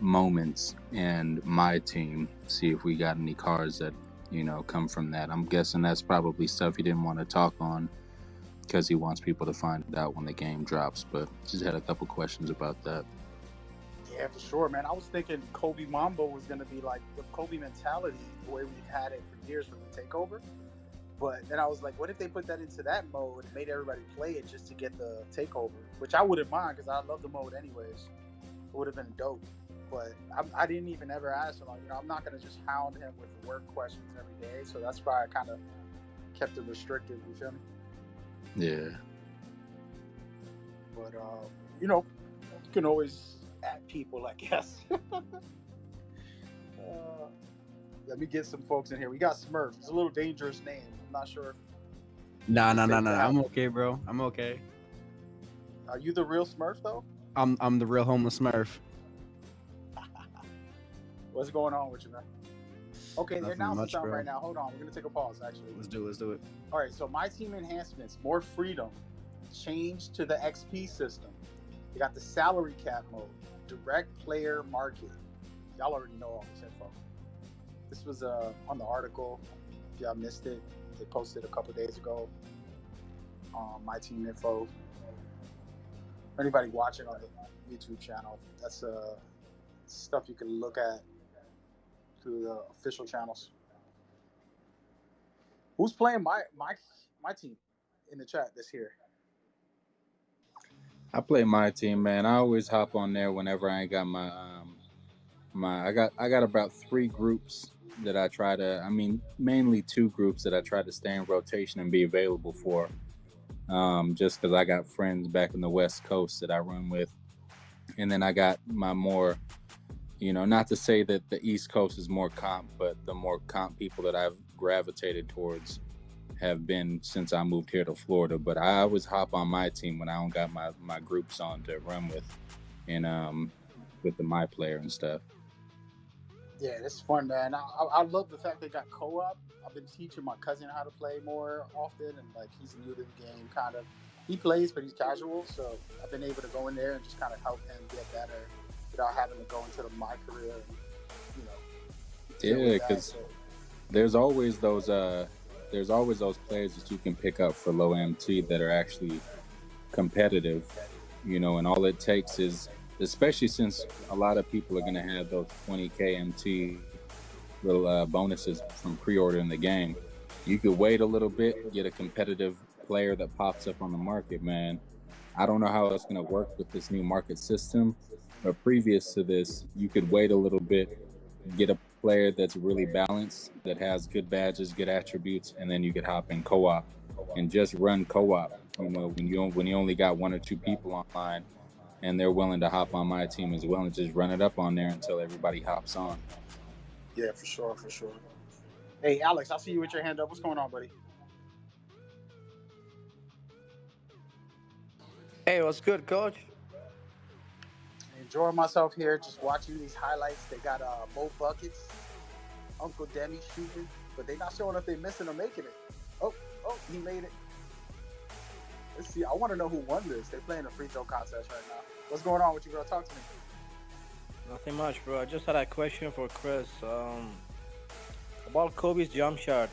moments and MyTeam. See if we got any cards that come from that. I'm guessing that's probably stuff he didn't want to talk on because he wants people to find out when the game drops. But just had a couple questions about that. Yeah, for sure, man. I was thinking Kobe Mambo was going to be like the Kobe mentality, the way we've had it for years from the takeover. But then I was like, what if they put that into that mode and made everybody play it just to get the takeover? Which I wouldn't mind because I love the mode anyways. It would have been dope. But I didn't even ever ask him. I'm not going to just hound him with work questions every day. So that's why I kind of kept it restricted. You feel me? Yeah. But, you can always at people, I guess. Let me get some folks in here. We got Smurf. It's a little dangerous name. I'm not sure if... No. I'm okay, bro. I'm okay. Are you the real Smurf, though? I'm the real homeless Smurf. What's going on with you, man? Okay, they're announcing much, something bro. right now. Hold on. We're going to take a pause, actually. Let's do it. All right, so MyTeam enhancements, more freedom, change to the XP system. You got the salary cap mode, direct player market. Y'all already know all this info. This was on the article. If y'all missed it, they posted a couple days ago on MyTeam info. For anybody watching on the YouTube channel, that's stuff you can look at through the official channels. Who's playing my team in the chat this year? I play MyTeam, man. I always hop on there whenever I ain't got my I got about 3 groups that I try to. I mean, mainly 2 groups that I try to stay in rotation and be available for. Just because I got friends back in the West Coast that I run with, and then I got my more, not to say that the East Coast is more comp, but the more comp people that I've gravitated towards have been since I moved here to Florida. But I always hop on MyTeam when I don't got my groups on to run with, and with the My Player and stuff. Yeah, it's fun, man. I love the fact they got co-op. I've been teaching my cousin how to play more often, and he's new to the game, kind of. He plays, but he's casual, so I've been able to go in there and just kind of help him get better without having to go into my career. Yeah, because there's always those players that you can pick up for low MT that are actually competitive, And all it takes is, especially since a lot of people are going to have those 20K MT little bonuses from pre-ordering the game, you could wait a little bit, get a competitive player that pops up on the market, man. I don't know how it's going to work with this new market system, but previous to this, you could wait a little bit, get a player that's really balanced, that has good badges, good attributes, and then you could hop in co-op and just run co-op. When you only got one or two people online, and they're willing to hop on my team as well, and just run it up on there until everybody hops on. Yeah, for sure. Hey, Alex, I see you with your hand up. What's going on, buddy? Hey, what's good, coach? Enjoying myself here, just watching these highlights. They got Mo Buckets, Uncle Demi shooting, but they're not showing if they're missing or making it. Oh, he made it. Let's see. I want to know who won this. They're playing a free throw contest right now. What's going on with you, bro? Talk to me. Nothing much, bro. I just had a question for Chris. About Kobe's jump shot.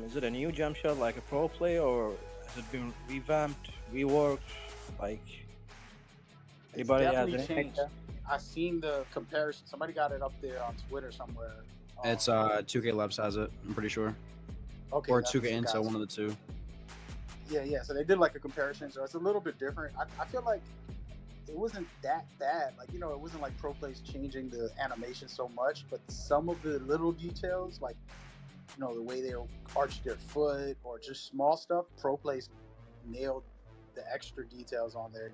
Is it a new jump shot, like a pro play, or has it been revamped, reworked? Like, anybody has It's definitely anything? changed. I seen the comparison. Somebody got it up there on Twitter somewhere. It's 2K Labs has it. I'm pretty sure. Okay, Or that's 2K what you Intel, guys- one of the two. Yeah. So they did like a comparison. So it's a little bit different. I feel like it wasn't that bad. Like, it wasn't like Pro Plays changing the animation so much, but some of the little details, like, the way they arch their foot or just small stuff, Pro Plays nailed the extra details on there,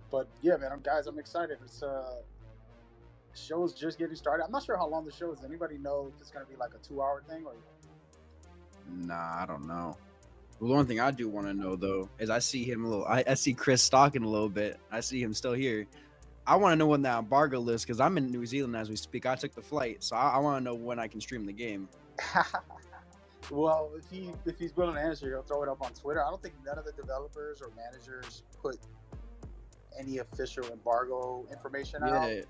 But yeah, man, I'm excited. It's show's just getting started. I'm not sure how long the show is. Anybody know if it's gonna be like a 2-hour thing or? Nah, I don't know. Well, the one thing I do want to know though is I see him a little. I see Chris stalking a little bit. I see him still here. I want to know when that embargo list, because I'm in New Zealand as we speak. I took the flight, so I want to know when I can stream the game. Well, if he's willing to answer, he'll throw it up on Twitter. I don't think none of the developers or managers put any official embargo information out. Yeah,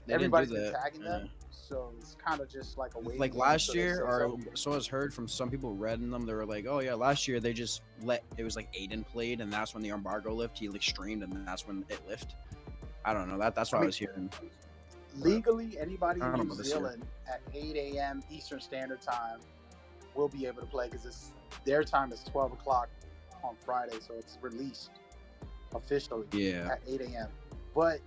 they Everybody's didn't do been that. tagging them, so it's kind of just like a waiting Like game last until they year, say or something. so I was heard from some people read in them. They were like, "Oh yeah, last year they just it was like Aiden played, and that's when the embargo lifted. He like streamed, and then that's when it lifted." I don't know. That's what I was hearing. Legally, anybody I don't know in New about this year. Zealand at 8 a.m. Eastern Standard Time will be able to play because their time is 12 o'clock on Friday, so it's released officially Yeah. at 8 a.m. But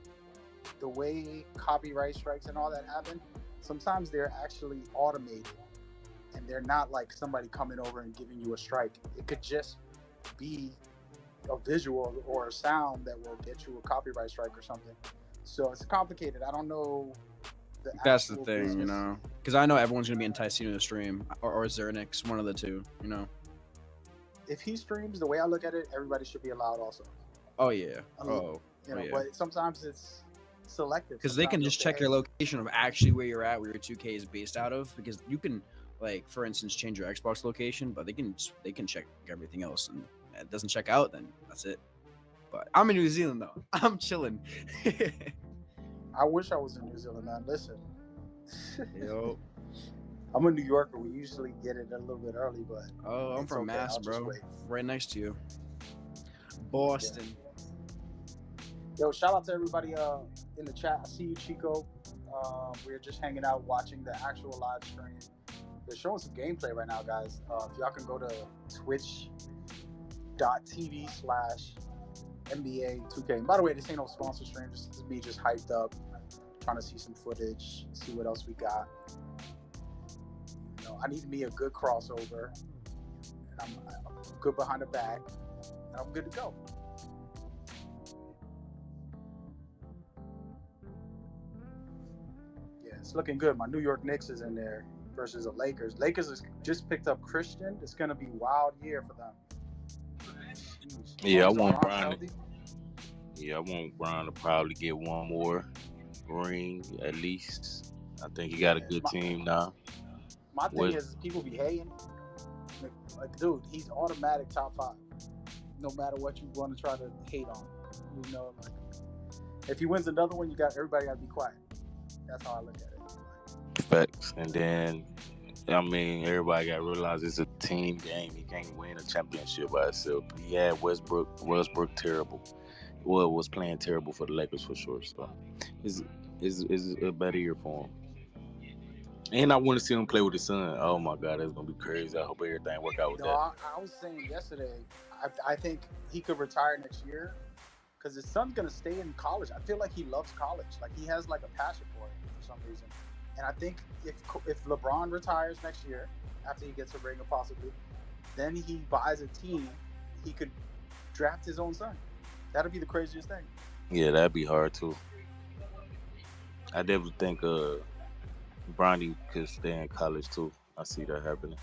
the way copyright strikes and all that happen, sometimes they're actually automated, and they're not like somebody coming over and giving you a strike. It could just be a visual or a sound that will get you a copyright strike or something. So it's complicated. I don't know. That's the actual thing, business. because I know everyone's gonna be enticed to the stream, or Zernix, one of the two, If he streams, the way I look at it, everybody should be allowed also. Oh yeah. Yeah. But sometimes it's selective. Because they can Sometimes just they'll check say, your location of actually where you're at, where your 2K is based out of. Because you can, like, for instance, change your Xbox location, but they can check everything else, and if it doesn't check out, then that's it. But I'm in New Zealand though. I'm chilling. I wish I was in New Zealand, man. Listen. Yo. I'm a New Yorker. We usually get it a little bit early, but Oh, I'm it's from okay. Mass, I'll just bro. wait. Right next to you. Boston. Yo, shout out to everybody in the chat. I see you, Chico. We're just hanging out, watching the actual live stream. They're showing some gameplay right now, guys. If y'all can go to twitch.tv/NBA2k. And by the way, this ain't no sponsor stream. This is me just hyped up, trying to see some footage, see what else we got. I need me a good crossover, and I'm good behind the back, and I'm good to go. Yeah, it's looking good. My New York Knicks is in there versus the Lakers. Lakers has just picked up Christian. It's gonna be a wild year for them. Jeez. Yeah, I As long want as LeBron's Brian. healthy, Yeah, I want Brian to probably get one more ring at least. I think he got a good team now. my thing is people be hating. Like, dude, he's automatic top 5. No matter what you want to try to hate on. Like, if he wins another one, everybody got to be quiet. That's how I look at it. Facts. And then I mean, everybody got to realize it's a team game. He can't win a championship by himself. He had Westbrook terrible. Well, was playing terrible for the Lakers for sure. So, it's, it's a better year for him. And I want to see him play with his son. Oh my God, that's gonna be crazy. I hope everything work out with No, that. I was saying yesterday, I think he could retire next year because his son's gonna stay in college. I feel like he loves college. Like he has like a passion for it for some reason. And I think if LeBron retires next year after he gets a ring, possibly, then he buys a team, he could draft his own son. That'd be the craziest thing. Yeah, that'd be hard too. I definitely think Bronny could stay in college too. I see that happening.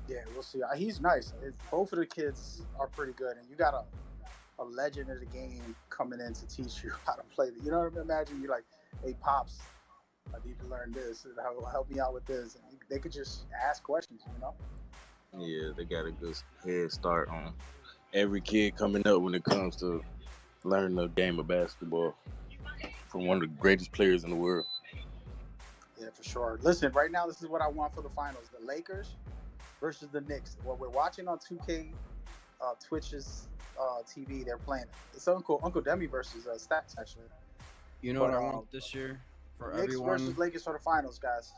Yeah, we'll see. He's nice. Both of the kids are pretty good, and you got a legend of the game coming in to teach you how to play. You know what I mean? Imagine you're like, hey, Pops, I need to learn this, and help me out with this. And they could just ask questions, you know? Yeah, they got a good head start on every kid coming up when it comes to learning the game of basketball from one of the greatest players in the world. Yeah, for sure. Listen, right now, this is what I want for the finals. The Lakers versus the Knicks. What we're watching on 2K Twitch's TV, they're playing it. It's Uncle Demi versus Stats, actually. You know what I want this year for Knicks everyone? versus Lakers for the finals, guys.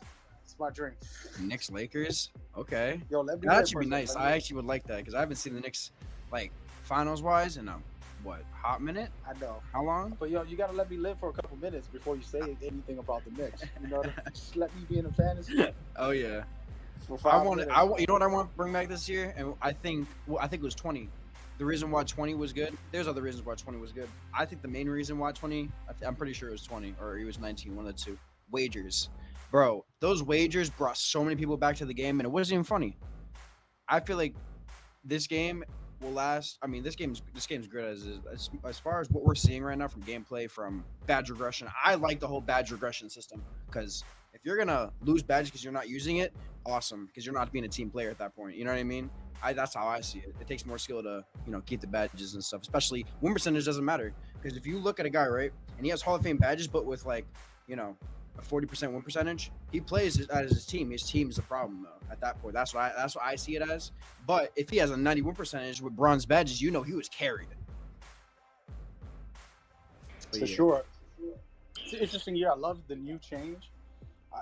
It's my dream. Knicks Lakers. Okay. Yo, let me That actually be nice. I actually would like that because I haven't seen the Knicks like finals wise in a hot minute. I know. How long? But yo, you gotta let me live for a couple minutes before you say anything about the Knicks. You know, just let me be in a fantasy. Oh yeah. For I 5 want. minutes. You know what I want to bring back this year, and I think it was 20. The reason why 20 was good. There's other reasons why 20 was good. I think the main reason why 20. I'm pretty sure it was 20 or it was 19. One of the two. Wagers, bro. Those wagers brought so many people back to the game, and it wasn't even funny. I feel like this game will last. I mean, this game's good as far as what we're seeing right now from gameplay, from badge regression. I like the whole badge regression system because if you're gonna lose badges because you're not using it, awesome, because you're not being a team player at that point. You know what I mean? That's how I see it. It takes more skill to keep the badges and stuff. Especially win percentage doesn't matter because if you look at a guy right and he has Hall of Fame badges, but with like a 40% win percentage, he plays as his team. His team is a problem though. At that point, that's what I see it as. But if he has a 91 percentage with bronze badges, he was carried. For sure. It's an interesting year. I love the new change.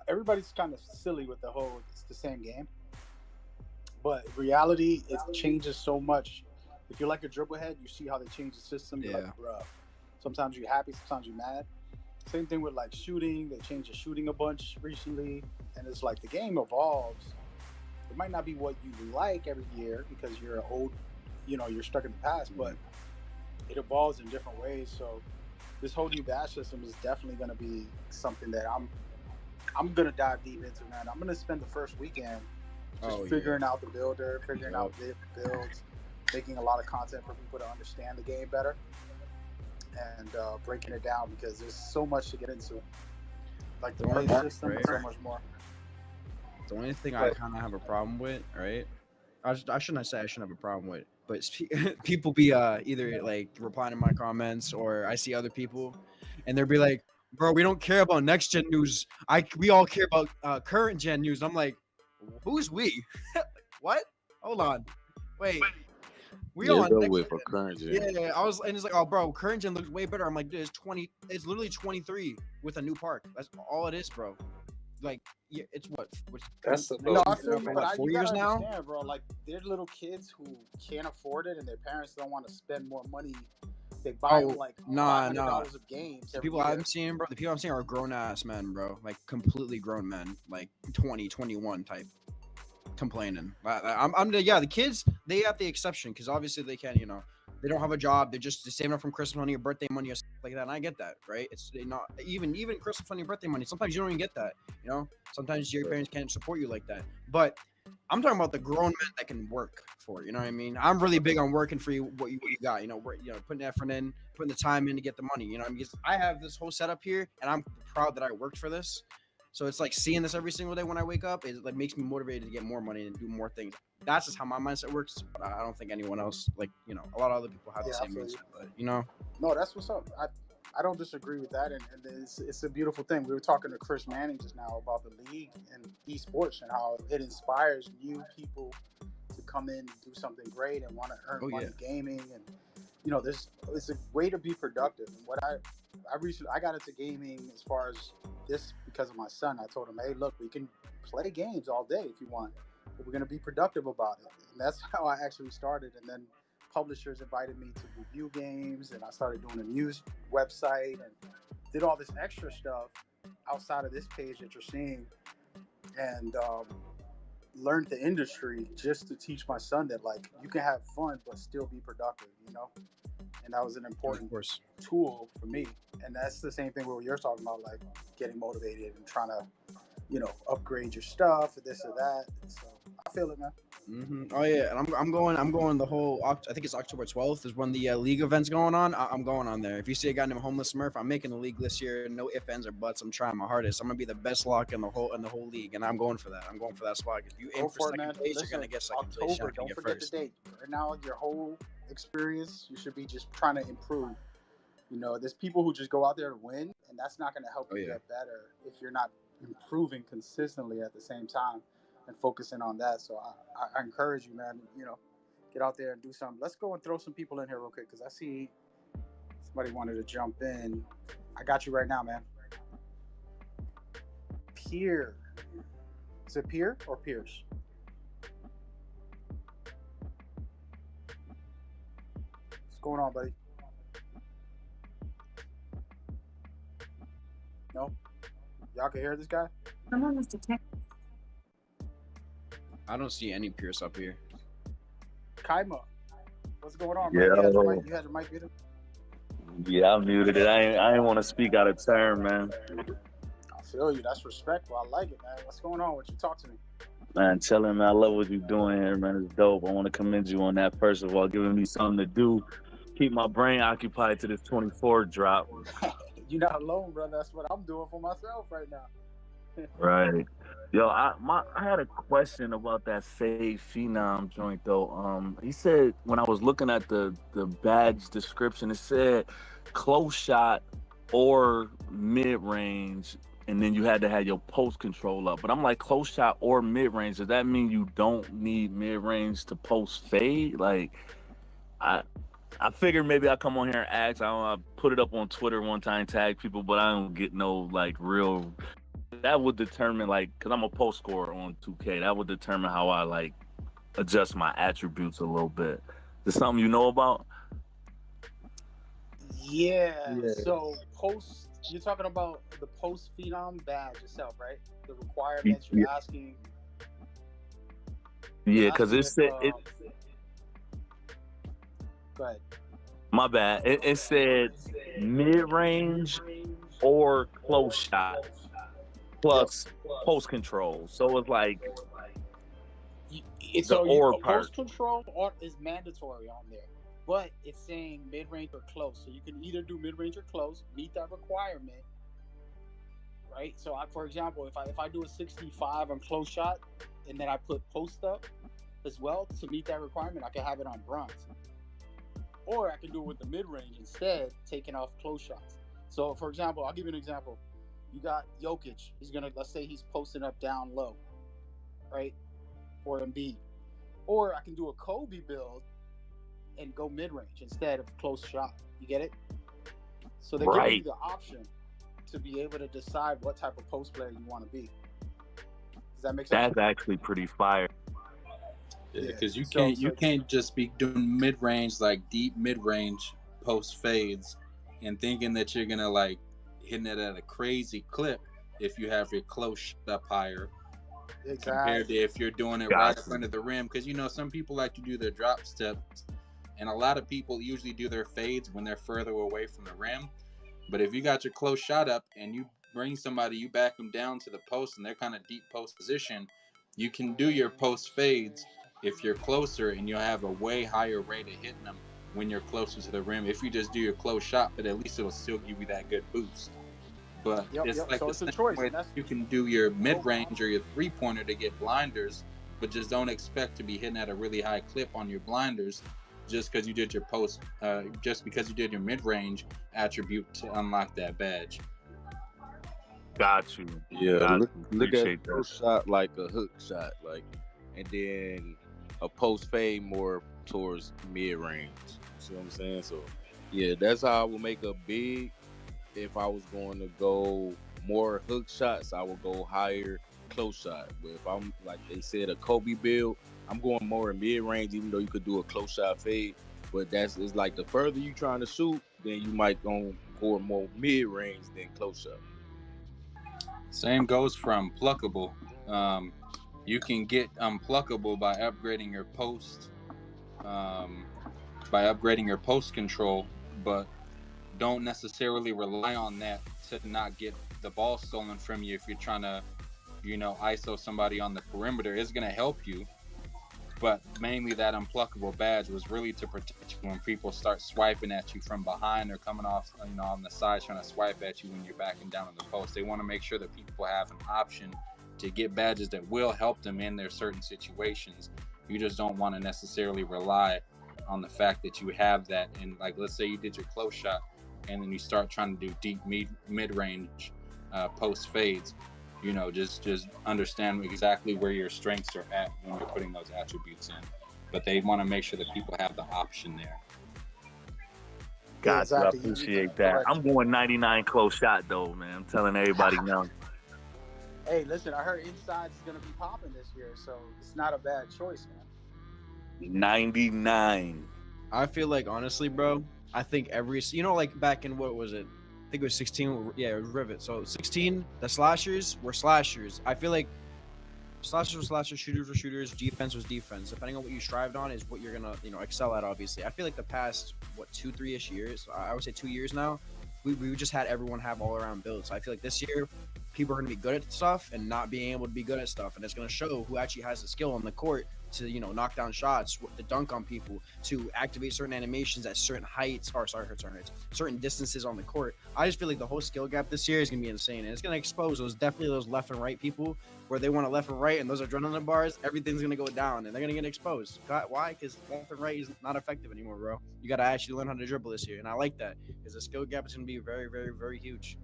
Everybody's kind of silly with the whole it's the same game. But in reality, it changes so much. If you're like a dribble head, you see how they change the system. You're like, bruh. Sometimes you're happy, sometimes you're mad. Same thing with like shooting. They changed the shooting a bunch recently. And it's like the game evolves. It might not be what you like every year because you're old, you're stuck in the past, but it evolves in different ways. So this whole new badge system is definitely going to be something that I'm going to dive deep into, man. I'm going to spend the first weekend just figuring out the builder, figuring out builds, making a lot of content for people to understand the game better, and breaking it down because there's so much to get into. Like the perk system and so much more. The only thing I kind of have a problem with, right? I shouldn't have a problem with, but people be either like replying to my comments or I see other people, and they'll be like, "Bro, we don't care about next gen news. We all care about current gen news." I'm like, "Who's we? What? Hold on, wait." We on next with for current gen. Yeah, I was, and it's like, "Oh, bro, current gen looks way better." I'm like, "Dude, it's 20. It's literally 23 with a new park. That's all it is, bro." Like, yeah, it's what? That's No, I feel you, but 4 you years gotta now? understand, bro. Like, they're little kids who can't afford it, and their parents don't want to spend more money. They buy them like $500 of games. The people I'm seeing, bro, are grown ass men, bro. Like completely grown men, like 20, 21 type, complaining. The kids, they have the exception because obviously they can, they don't have a job. They're saving up from Christmas money or birthday money or stuff like that. And I get that, right? It's not even Christmas money or birthday money. Sometimes you don't even get that, Sometimes your parents can't support you like that. But I'm talking about the grown men that can work for it. You know what I mean? I'm really big on working for you, what you got. Putting effort in, putting the time in to get the money. Because I have this whole setup here, and I'm proud that I worked for this. So it's like seeing this every single day when I wake up. It like makes me motivated to get more money and do more things. That's just how my mindset works. But I don't think anyone else, a lot of other people have the same mindset. But No, that's what's up. I don't disagree with that, and it's a beautiful thing. We were talking to Chris Manning just now about the league and esports and how it inspires new people to come in and do something great and want to earn money gaming, and it's a way to be productive. And what I got into gaming as far as this because of my son. I told him, hey, look, we can play games all day if you want, but we're going to be productive about it, and that's how I actually started. And then publishers invited me to review games, and I started doing a news website and did all this extra stuff outside of this page that you're seeing, and learned the industry just to teach my son that like you can have fun but still be productive, and that was an important tool for me. And that's the same thing where you're talking about, like getting motivated and trying to upgrade your stuff or this or that. So I feel it, man. Oh yeah, and I'm going the whole. I think it's October 12th is when the league event's going on. I'm going on there. If you see a guy named Homeless Smurf, I'm making the league this year. No ifs, ands, or buts. I'm trying my hardest. I'm gonna be the best lock in the whole league, and I'm going for that. I'm going for that spot. If you aim for second place, you're gonna get second place. October, don't forget the date. Right now, your whole experience, you should be just trying to improve. There's people who just go out there to win, and that's not going to help you get better if you're not improving consistently at the same time and focusing on that. So I encourage you, man, get out there and do something. Let's go and throw some people in here real quick because I see somebody wanted to jump in. I got you right now, man. Pierre. Is it Pierre or Pierce? What's going on, buddy? No? Y'all can hear this guy? Someone must detect. I don't see any Pierce up here. Kaima, what's going on, bro? You had your mic muted? Yeah, I muted it. I ain't want to speak out of turn, man. I feel you. That's respectful. I like it, man. What's going on with you? Talk to me. Man, tell him I love what you're doing here, man. It's dope. I want to commend you on that, first of all, giving me something to do. Keep my brain occupied to this 24 drop. You're not alone, brother. That's what I'm doing for myself right now. Right. Yo, I had a question about that Fade Phenom joint though. He said when I was looking at the badge description, it said close shot or mid range, and then you had to have your post control up. But I'm like, close shot or mid range, does that mean you don't need mid range to post fade? Like, I figured maybe I come on here and ask. I put it up on Twitter one time, tag people, but I don't get no like real. That would determine, like, because I'm a post scorer on 2K, that would determine how I like adjust my attributes a little bit. Is there something you know about? Yeah. So you're talking about the post Phenom badge itself, right? The requirements you're asking. Yeah, because it said Go ahead. My bad. It said mid range or close shot plus post control. So it's like post control is mandatory on there, but it's saying mid range or close. So you can either do mid range or close, meet that requirement, right? So for example, if I do a 65 on close shot and then I put post up as well to meet that requirement, I can have it on bronze. Or I can do it with the mid range instead, taking off close shots. So for example, I'll give you an example. You got Jokic. Let's say he's posting up down low, right? Or Embiid. Or I can do a Kobe build and go mid-range instead of close shot. You get it? So they're giving you the option to be able to decide what type of post player you want to be. Does that make sense? That's actually pretty fire. Yeah, because you can't just be doing mid-range, like deep mid-range post fades and thinking that you're gonna like hitting it at a crazy clip if you have your close up higher compared to if you're doing it right in front of the rim. Because some people like to do their drop steps, and a lot of people usually do their fades when they're further away from the rim. But if you got your close shot up and you bring somebody, you back them down to the post and they're kind of deep post position, you can do your post fades if you're closer, and you'll have a way higher rate of hitting them when you're closer to the rim. If you just do your close shot, but at least it'll still give you that good boost. But it's like the same way you can do your mid-range or your three-pointer to get blinders, but just don't expect to be hitting at a really high clip on your blinders. just because you did your post, just because you did your mid-range attribute to unlock that badge. Got you. Yeah, Got look you. look at Appreciate a that. shot like a hook shot, like, and then a post fade more towards mid range. See what I'm saying? So yeah, that's how I would make a big. If I was going to go more hook shots, I would go higher close shot. But if I'm like they said a Kobe build, I'm going more in mid range, even though you could do a close shot fade. But it's like the further you trying to shoot, then you might go more mid range than close shot. Same goes for unpluckable. You can get unpluckable by upgrading your post, control, but don't necessarily rely on that to not get the ball stolen from you if you're trying to, ISO somebody on the perimeter. It's going to help you, but mainly that unpluckable badge was really to protect you when people start swiping at you from behind or coming off, on the side trying to swipe at you when you're backing down on the post. They want to make sure that people have an option to get badges that will help them in their certain situations. You just don't want to necessarily rely on the fact that you have that. And like, let's say you did your close shot and then you start trying to do deep mid-range post fades. Just understand exactly where your strengths are at when you're putting those attributes in. But they want to make sure that people have the option there. Got you. I appreciate that. I'm going 99 close shot though, man. I'm telling everybody now. Hey, listen, I heard Insides is going to be popping this year, so it's not a bad choice, man. 99. I feel like, honestly, bro, I think like back in, what was it? I think it was 16. Yeah, it was Rivet. So 16, the slashers were slashers. I feel like slashers were slashers, shooters were shooters, defense was defense. Depending on what you strived on is what you're going to, excel at, obviously. I feel like the past, 2-3-ish years, I would say 2 years now, we just had everyone have all-around builds. So I feel like this year, people are going to be good at stuff and not being able to be good at stuff. And it's going to show who actually has the skill on the court to, knock down shots, to dunk on people, to activate certain animations at certain heights, certain distances on the court. I just feel like the whole skill gap this year is going to be insane. And it's going to expose those left and right people where they want to left and right, and those adrenaline bars, everything's going to go down, and they're going to get exposed. Why? Because left and right is not effective anymore, bro. You got to actually learn how to dribble this year. And I like that, because the skill gap is going to be very, very, very huge.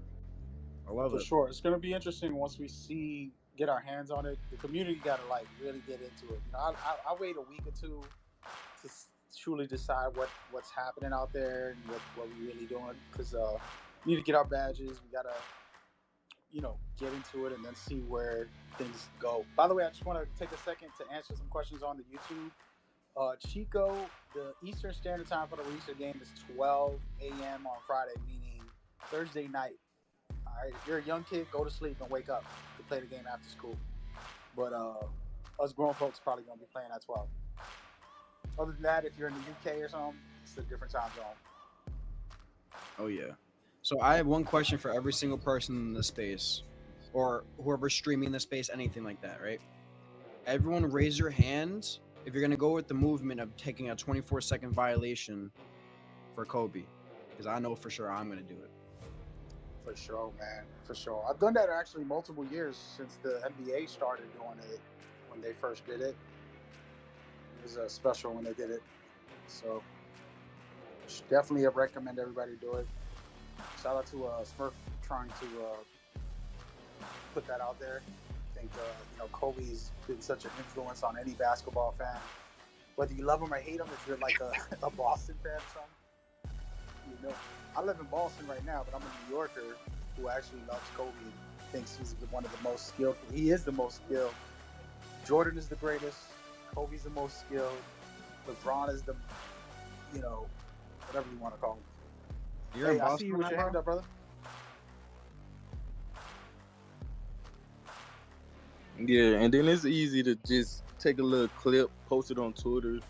I love it. For sure. It's going to be interesting once we get our hands on it. The community got to really get into it. I wait a week or two to truly decide what's happening out there and what we're really doing, because we need to get our badges. We got to, get into it and then see where things go. By the way, I just want to take a second to answer some questions on the YouTube. Chico, the Eastern Standard Time for the Research game is 12 a.m. on Friday, meaning Thursday night. All right, if you're a young kid, go to sleep and wake up to play the game after school. But us grown folks probably gonna be playing at 12. Other than that, if you're in the UK or something, it's a different time zone. Oh yeah. So I have one question for every single person in the space, or whoever's streaming the space, anything like that, right? Everyone raise your hands if you're gonna go with the movement of taking a 24-second violation for Kobe, because I know for sure I'm gonna do it. For sure, man. For sure. I've done that actually multiple years since the NBA started doing it. When they first did it, it was special when they did it. So definitely recommend everybody do it. Shout out to Smurf trying to put that out there. I think Kobe's been such an influence on any basketball fan. Whether you love him or hate him, if you're like a Boston fan or something. I live in Boston right now, but I'm a New Yorker who actually loves Kobe and thinks he's one of the most skilled. He is the most skilled. Jordan is the greatest. Kobe's the most skilled. LeBron is the, whatever you want to call him. You're in Boston, I see you with your hand up, brother. Yeah, and then it's easy to just take a little clip, post it on Twitter,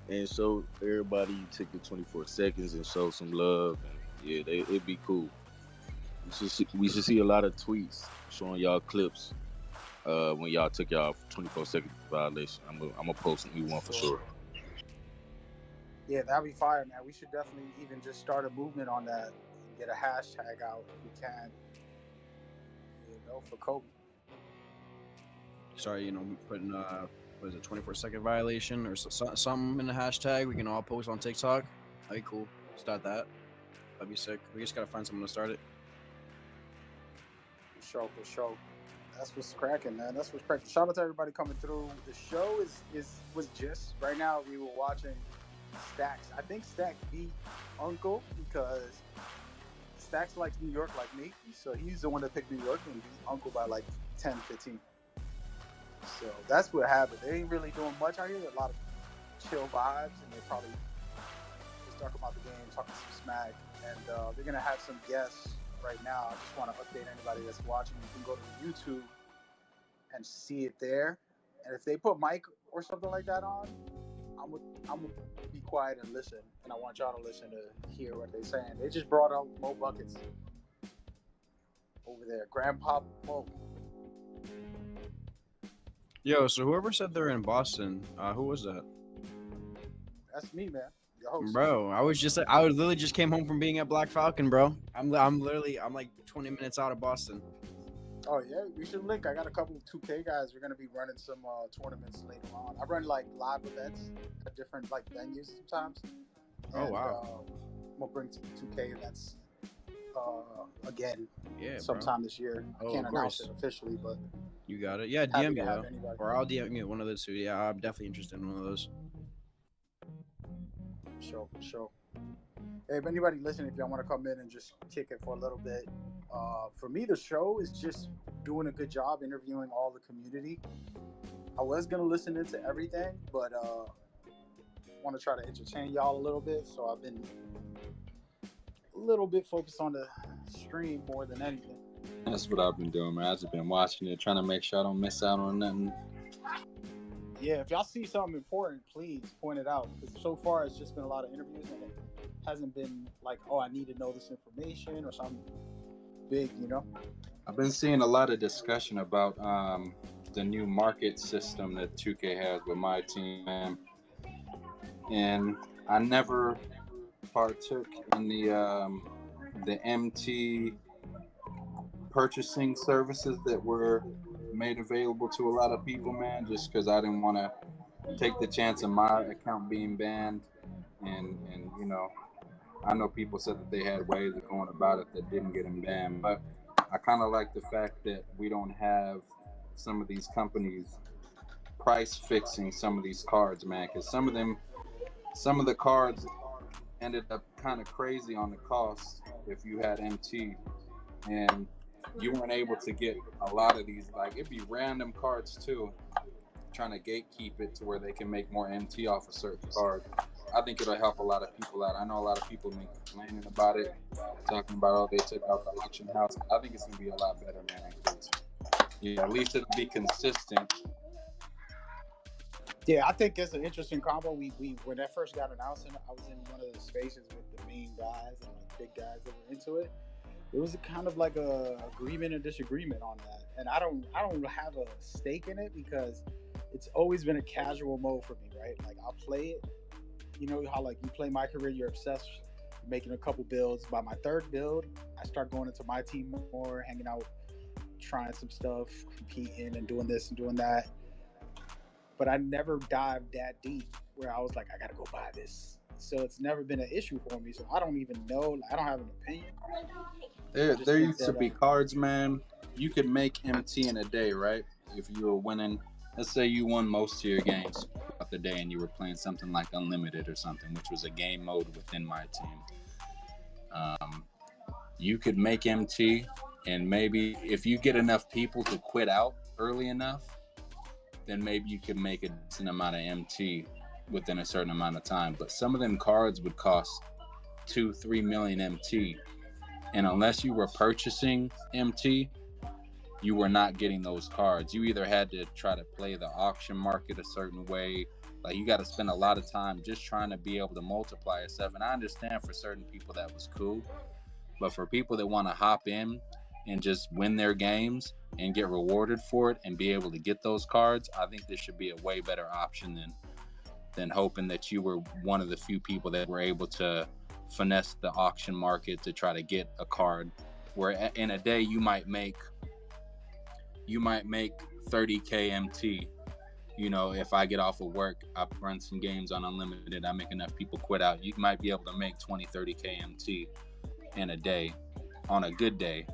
and show everybody you took your 24 seconds and show some love. And yeah, it'd be cool. We should see a lot of tweets showing y'all clips when y'all took y'all 24 second violation. I'm gonna post you one for sure. Yeah, that'd be fire, man. We should definitely even just start a movement on that and get a hashtag out if we can. For Kobe. Sorry, putting what is it, 24-second violation or something in the hashtag we can all post on TikTok. That'd be cool. Start that. That'd be sick. We just gotta find someone to start it. For sure. That's what's cracking, man. That's what's cracking. Shout out to everybody coming through. The show was just right now. We were watching Stacks. I think Stack beat Uncle because Stacks likes New York like me, so he's the one that picked New York and beat Uncle by like 10, 15. So that's what happened. They ain't really doing much out here. A lot of chill vibes, and they probably just talk about the game, talking some smack, and they're gonna have some guests right now. I just want to update anybody that's watching. You can go to YouTube and see it there. And if they put Mike or something like that on, I'm gonna be quiet and listen. And I want y'all to listen to hear what they're saying. They just brought out Mo Buckets over there. Grandpa Mo. Yo, so whoever said they're in Boston, who was that? That's me, man. Your host. Bro, I literally just came home from being at Black Falcon, bro. I'm like 20 minutes out of Boston. Oh yeah, we should link. I got a couple of 2K guys. We're gonna be running some tournaments later on. I run like live events at different like venues sometimes. Oh wow. We'll bring some 2K events again. Yeah, sometime this year. I can't announce it officially, but you got it. Yeah, DM me though, or I'll DM you one of those two. Yeah, I'm definitely interested in one of those. For sure. Hey, if anybody listening, if y'all want to come in and just kick it for a little bit, for me, the show is just doing a good job interviewing all the community. I was gonna listen into everything, but want to try to entertain y'all a little bit. So I've been a little bit focused on the stream more than anything. That's what I've been doing, man. I've just been watching it, trying to make sure I don't miss out on nothing. Yeah, if y'all see something important, please point it out. Because so far, it's just been a lot of interviews, and it hasn't been like, oh, I need to know this information or something big, you know? I've been seeing a lot of discussion about the new market system that 2K has with MyTeam, man. And I never partook in the MT purchasing services that were made available to a lot of people, man, just because I didn't want to take the chance of my account being banned. And you know, I know people said that they had ways of going about it that didn't get them banned, but I kind of like the fact that we don't have some of these companies price fixing some of these cards, man, because some of the cards ended up kind of crazy on the cost if you had MT, and you weren't able to get a lot of these. Like, it'd be random cards too, trying to gatekeep it to where they can make more MT off a certain card. I think it'll help a lot of people out. I know a lot of people been complaining about it, talking about, oh, they took out the auction house. I think it's gonna be a lot better, man, because at least it'll be consistent. Yeah, I think it's an interesting combo. We when that first got announced, I was in one of the spaces with the main guys and like big guys that were into it. It was kind of like a agreement and disagreement on that, and I don't have a stake in it because it's always been a casual mode for me, right? Like, I'll play it. You know how like you play My Career, you're obsessed, making a couple builds. By my third build, I start going into my team more, hanging out, trying some stuff, competing, and doing this and doing that. But I never dived that deep where I was like, I gotta go buy this. So it's never been an issue for me. So I don't even know. I don't have an opinion. There used to be cards, man. You could make MT in a day, right? If you were winning, let's say you won most of your games throughout the day and you were playing something like Unlimited or something, which was a game mode within MyTeam. You could make MT, and maybe if you get enough people to quit out early enough, then maybe you could make a decent amount of MT within a certain amount of time. But some of them cards would cost 2-3 million MT. And unless you were purchasing MT, you were not getting those cards. You either had to try to play the auction market a certain way. Like, you got to spend a lot of time just trying to be able to multiply yourself. And I understand for certain people that was cool. But for people that want to hop in and just win their games and get rewarded for it and be able to get those cards, I think this should be a way better option than hoping that you were one of the few people that were able to finesse the auction market to try to get a card where in a day you might make 30k MT, if I get off of work, I run some games on unlimited, I make enough people quit out. You might be able to make 20, 30 KMT in a day on a good day.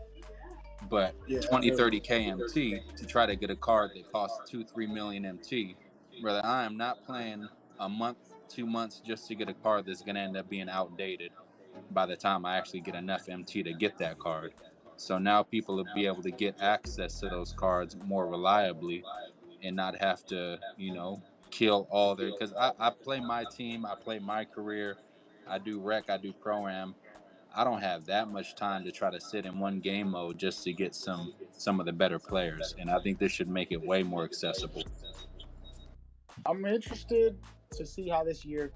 But 20, 30 KMT to try to get a card that costs 2-3 million MT, brother, I am not playing a month, 2 months just to get a card that's going to end up being outdated by the time I actually get enough MT to get that card. So now people will be able to get access to those cards more reliably and not have to, kill all their. Because I play my team, I play my career, I do rec, I do pro-am. I don't have that much time to try to sit in one game mode just to get some of the better players, and I think this should make it way more accessible. I'm interested to see how this year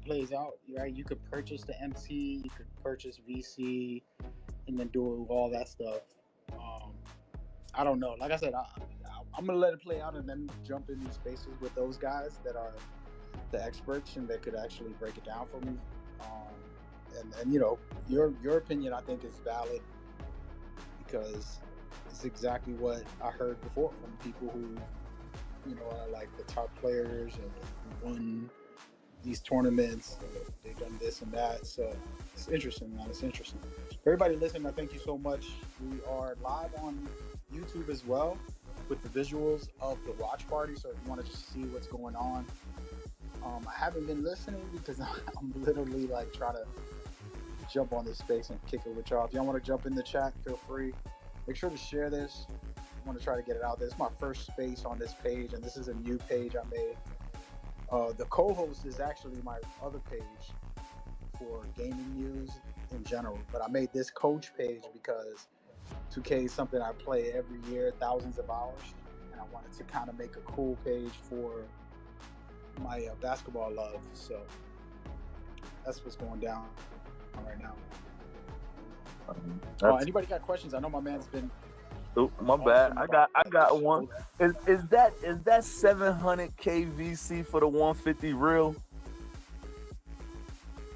plays out. Right, you could purchase the MT, you could purchase VC, and then do all that stuff. Um, I don't know. Like I said, I'm gonna let it play out and then jump in these spaces with those guys that are the experts and that could actually break it down for me. And your opinion I think is valid because it's exactly what I heard before from people who are like the top players and won these tournaments. They've done this and that. So it's interesting, man. It's interesting. For everybody listening, I thank you so much. We are live on YouTube as well with the visuals of the watch party. So if you want to just see what's going on, I haven't been listening because I'm literally like trying to jump on this space and kick it with y'all. If y'all want to jump in the chat, feel free. Make sure to share this. I want to try to get it out there. It's my first space on this page, and this is a new page I made. The co-host is actually my other page for gaming news in general, but I made this coach page because 2K is something I play every year, thousands of hours, and I wanted to kind of make a cool page for my basketball love. So that's what's going down right now. Anybody got questions? I know my man's been. Oh, my bad. I got one. Is that 700K VC for the 150 real?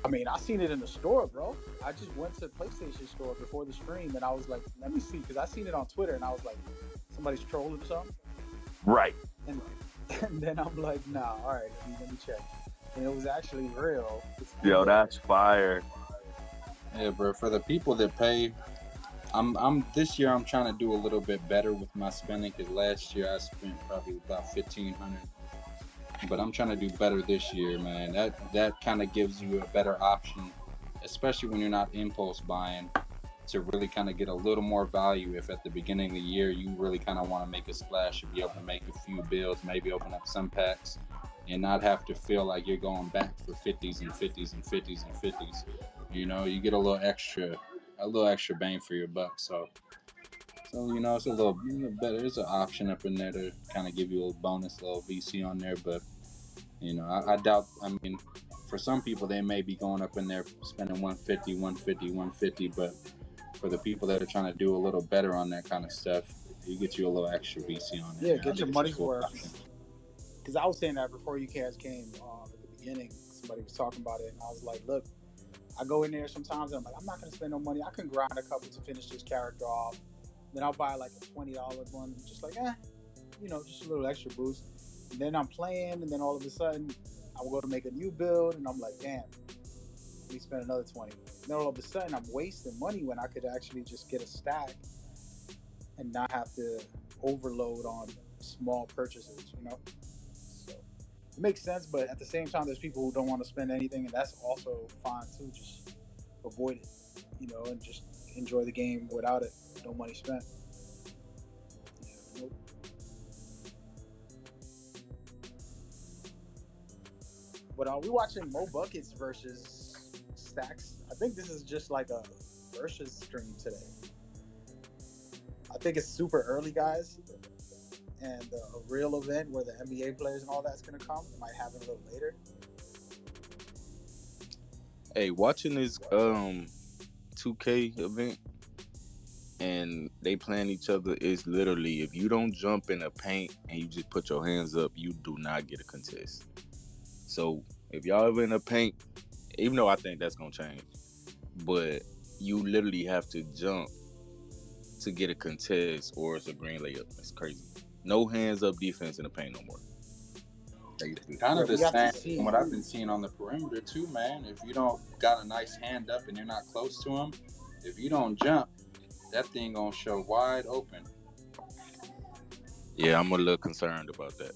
I mean, I seen it in the store, bro. I just went to the PlayStation store before the stream, and I was like, let me see, because I seen it on Twitter, and I was like, somebody's trolling or something. Right. And then I'm like, nah, all right, let me check. And it was actually real. Yo, that's fire. Yeah, bro. For the people that pay, I'm this year I'm trying to do a little bit better with my spending because last year I spent probably about $1,500. But I'm trying to do better this year, man. That kind of gives you a better option, especially when you're not impulse buying, to really kind of get a little more value. If at the beginning of the year you really kind of want to make a splash and be able to make a few builds, maybe open up some packs, and not have to feel like you're going back for 50s and 50s and 50s and 50s. You get a little extra bang for your buck. So it's a little better. There's an option up in there to kind of give you a little bonus, little VC on there. But I doubt. I mean, for some people they may be going up in there spending 150, 150, 150. But for the people that are trying to do a little better on that kind of stuff, you get you a little extra VC on there. Yeah, get your money's worth. Because I was saying that before you guys came at the beginning. Somebody was talking about it, and I was like, look. I go in there sometimes and I'm like, I'm not going to spend no money. I can grind a couple to finish this character off. Then I'll buy like a $20 one, just like, just a little extra boost. And then I'm playing, and then all of a sudden, I will go to make a new build, and I'm like, damn, let me spend another 20. And then all of a sudden, I'm wasting money when I could actually just get a stack and not have to overload on small purchases, So it makes sense, but at the same time, there's people who don't want to spend anything, and that's also fine too. Just avoid it, and just enjoy the game without it. No money spent. Yeah, nope. But are we watching Mo Buckets versus Stacks? I think this is just like a versus stream today. I think it's super early, guys. And a real event where the NBA players and all that's going to come might happen a little later. Hey, watching this 2K event and they playing each other is literally, if you don't jump in the paint and you just put your hands up, you do not get a contest. So if y'all ever in the paint, even though I think that's going to change, but you literally have to jump to get a contest or it's a green layup. It's crazy. No hands up defense in the paint no more. Basic. Kind Yeah, of the we have to same see. from what I've been seeing on the perimeter too, man. If you don't got a nice hand up and you're not close to him, if you don't jump, that thing gonna show wide open. Yeah, I'm a little concerned about that.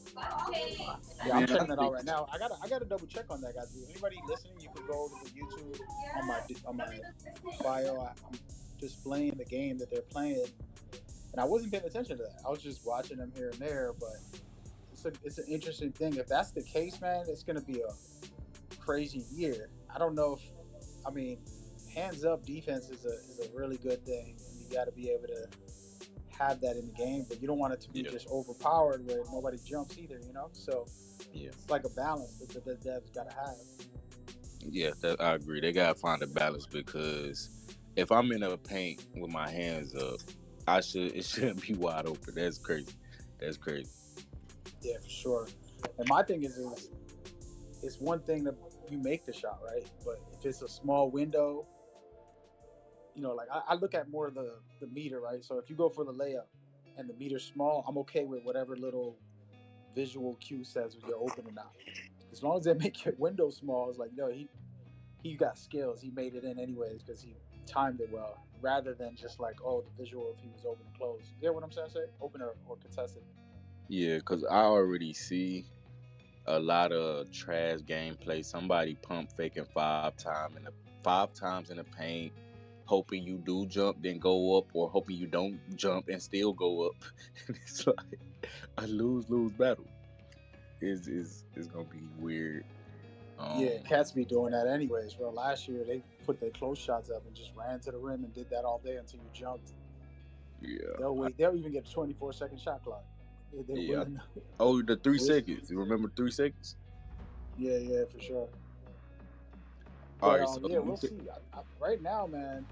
Yeah, I'm Man, I checking it out think right now. I gotta double check on that, guys. If anybody listening, you could go to the YouTube on my bio. I'm displaying the game that they're playing, and I wasn't paying attention to that. I was just watching them here and there, but it's an interesting thing. If that's the case, man, it's gonna be a crazy year. I don't know if I mean, hands up defense is a really good thing, and you got to be able to have that in the game, but you don't want it to be just overpowered where nobody jumps either, you know? So it's like a balance that the devs got to have. Yeah, I agree. They gotta find a balance because if I'm in a paint with my hands up, it shouldn't be wide open. That's crazy. That's crazy. Yeah, for sure. And my thing is it's one thing that you make the shot, right? But if it's a small window, you know, like I look at more the meter, right? So if you go for the layup and the meter's small, I'm okay with whatever little visual cue says if you're open or not. As long as they make your window small, it's like, no, he got skills. He made it in anyways because he timed it well, rather than just like, oh, the visual if he was open and closed. You get what I'm saying? Say open or contested. Yeah, because I already see a lot of trash gameplay. Somebody pump faking 5 times in the paint, hoping you do jump, then go up, or hoping you don't jump and still go up. It's like a lose battle. Is gonna be weird. Yeah, cats be doing that anyways, bro. Last year they put their close shots up and just ran to the rim and did that all day until you jumped. Yeah. They'll even get a 24-second shot clock. They're willing. Oh, the 3 seconds. You remember 3 seconds? Yeah, for sure. All But right, so yeah, we'll see. Right now, man,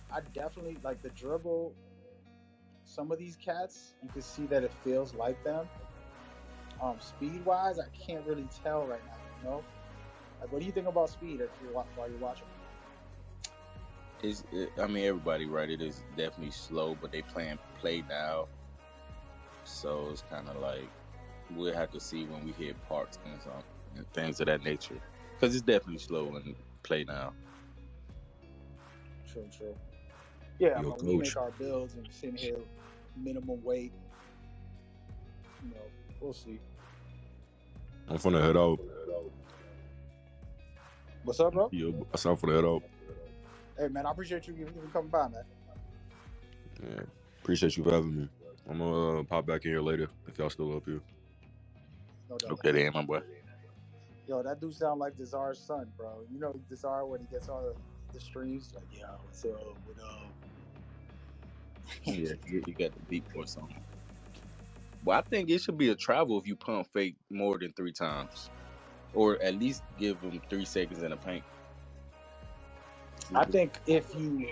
I definitely like the dribble. Some of these cats, you can see that it feels like them. Speed wise, I can't really tell right now. You know, like, what do you think about speed while you're watching? I mean, everybody, right? It is definitely slow, but they play now, so it's kind of like we'll have to see when we hit parks and things of that nature, because it's definitely slow and play now. True. Yeah, Yo, we coach. make our builds and sitting here minimum weight. You know, we'll see. I'm finna head out. What's up, bro? Yo, I said I'm finna head out. Hey, man, I appreciate you coming by, man. Yeah, appreciate you for having me. I'm gonna pop back in here later if y'all still up here. No doubt. Okay, then, my boy. Yo, that dude sound like Desar's son, bro. You know Desar when he gets all the streams, like, yo, what's up, what up? Yeah, you got the deep voice on. Well, I think it should be a travel if you pump fake more than 3 times, or at least give them 3 seconds in the paint. I think if you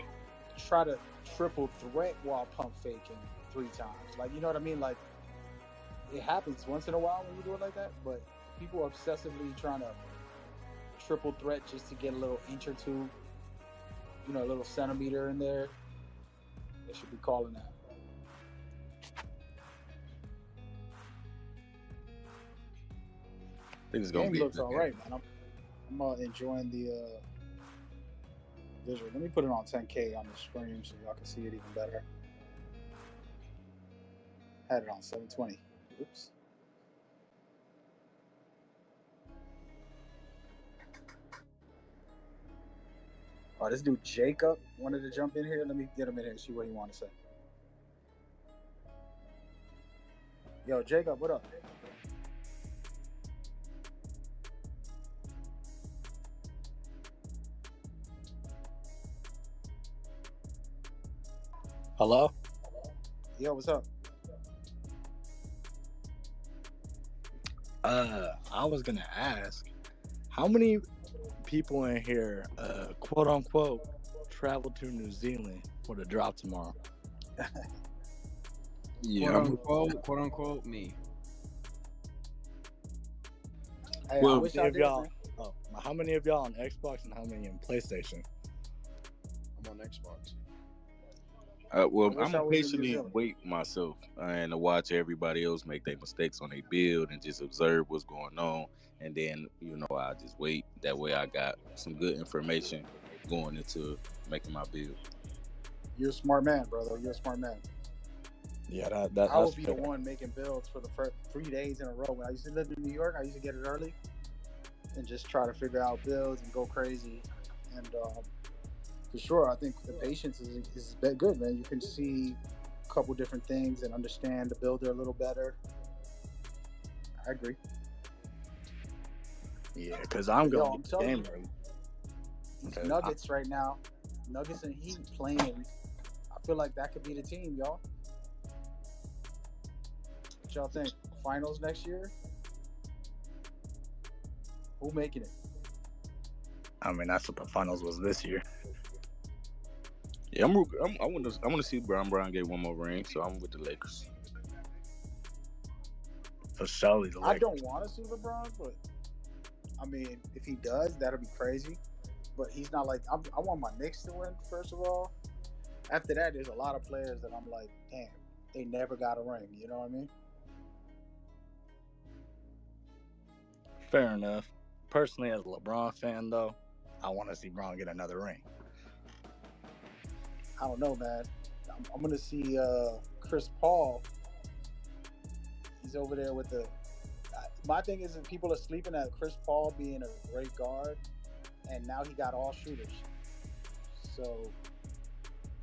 try to triple threat while pump faking 3 times, like, you know what I mean? Like, it happens once in a while when you do it like that, but people are obsessively trying to triple threat just to get a little inch or two, you know, a little centimeter in there. They should be calling that. I think it's gonna Game be looks all right, man. I'm enjoying the visual. Let me put it on 10K on the screen so y'all can see it even better. Had it on 720. Oops. Oh, this dude Jacob wanted to jump in here. Let me get him in here and see what he want to say. Yo, Jacob, what up? Hello? Yo, what's up? I was gonna ask, how many people in here, quote unquote, travel to New Zealand for the drop tomorrow? Yeah, quote unquote, me. Hey, Well, I wish I did, man. how many of y'all on Xbox and how many on PlayStation? I'm on Xbox. I Well, wish I'm I gonna was in New patiently Zealand. wait myself and to watch everybody else make their mistakes on their build and just observe what's going on, and then I just wait. That way, I got some good information going into making my build. You're a smart man, brother. You're a smart man. Yeah, I that's would be the fair. one making builds for the first 3 days in a row. When I used to live in New York, I used to get it early and just try to figure out builds and go crazy. And for sure, I think the patience is good, man. You can see a couple different things and understand the builder a little better. I agree. Yeah, because I'm But yo, gonna I'm get the telling game you, early. these 'Cause Nuggets right now, Nuggets and Heat playing. I feel like that could be the team, y'all. What y'all think? Finals next year? Who making it? I mean, that's what the finals was this year. Yeah, I want to see Brown get one more ring, so I'm with the Lakers. For surely the I Lakers. don't want to see LeBron, but I mean, if he does, that'll be crazy. But he's not like I want my Knicks to win first of all. After that, there's a lot of players that I'm like, damn, they never got a ring. You know what I mean? Fair enough. Personally, as a LeBron fan, though, I want to see Bron get another ring. I don't know, man. I'm gonna see Chris Paul. He's over there with the. My thing is that people are sleeping at Chris Paul being a great guard, and now he got all shooters. So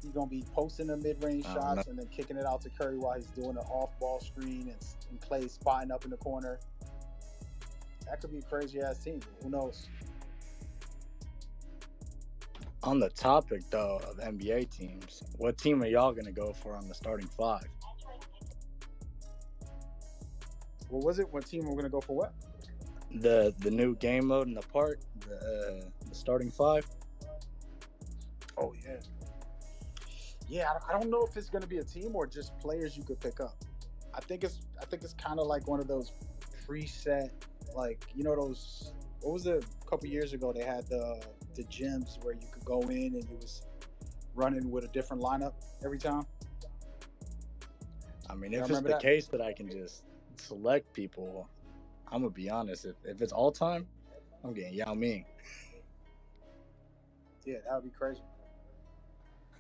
he's gonna be posting the mid-range shots and then kicking it out to Curry while he's doing an off-ball screen and Clay spotting up in the corner. That could be a crazy-ass team. Who knows? On the topic, though, of NBA teams, what team are y'all going to go for on the starting five? What was it? What team we're gonna go for? What? The new game mode in the part, the starting five. Oh yeah, yeah. I don't know if it's gonna be a team or just players you could pick up. I think it's kind of like one of those preset, like those. What was it? A couple years ago, they had the gyms where you could go in and you was running with a different lineup every time. I mean, if it's the case that I can just select people, I'm gonna be honest. If it's all time, I'm getting Yao Ming. Yeah, that would be crazy.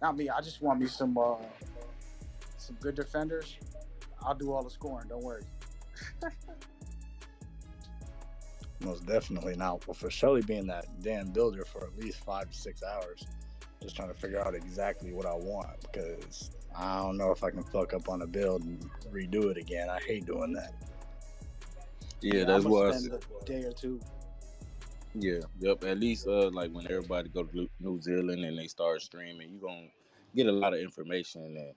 Not me. I just want me some good defenders. I'll do all the scoring. Don't worry. Most definitely not. Well, for Shelly being that damn builder for at least 5 to 6 hours, just trying to figure out exactly what I want, because I don't know if I can fuck up on a build and redo it again. I hate doing that. Yeah, that's what I spend a day or two. Yeah, yep. At least like when everybody go to New Zealand and they start streaming, you gonna get a lot of information and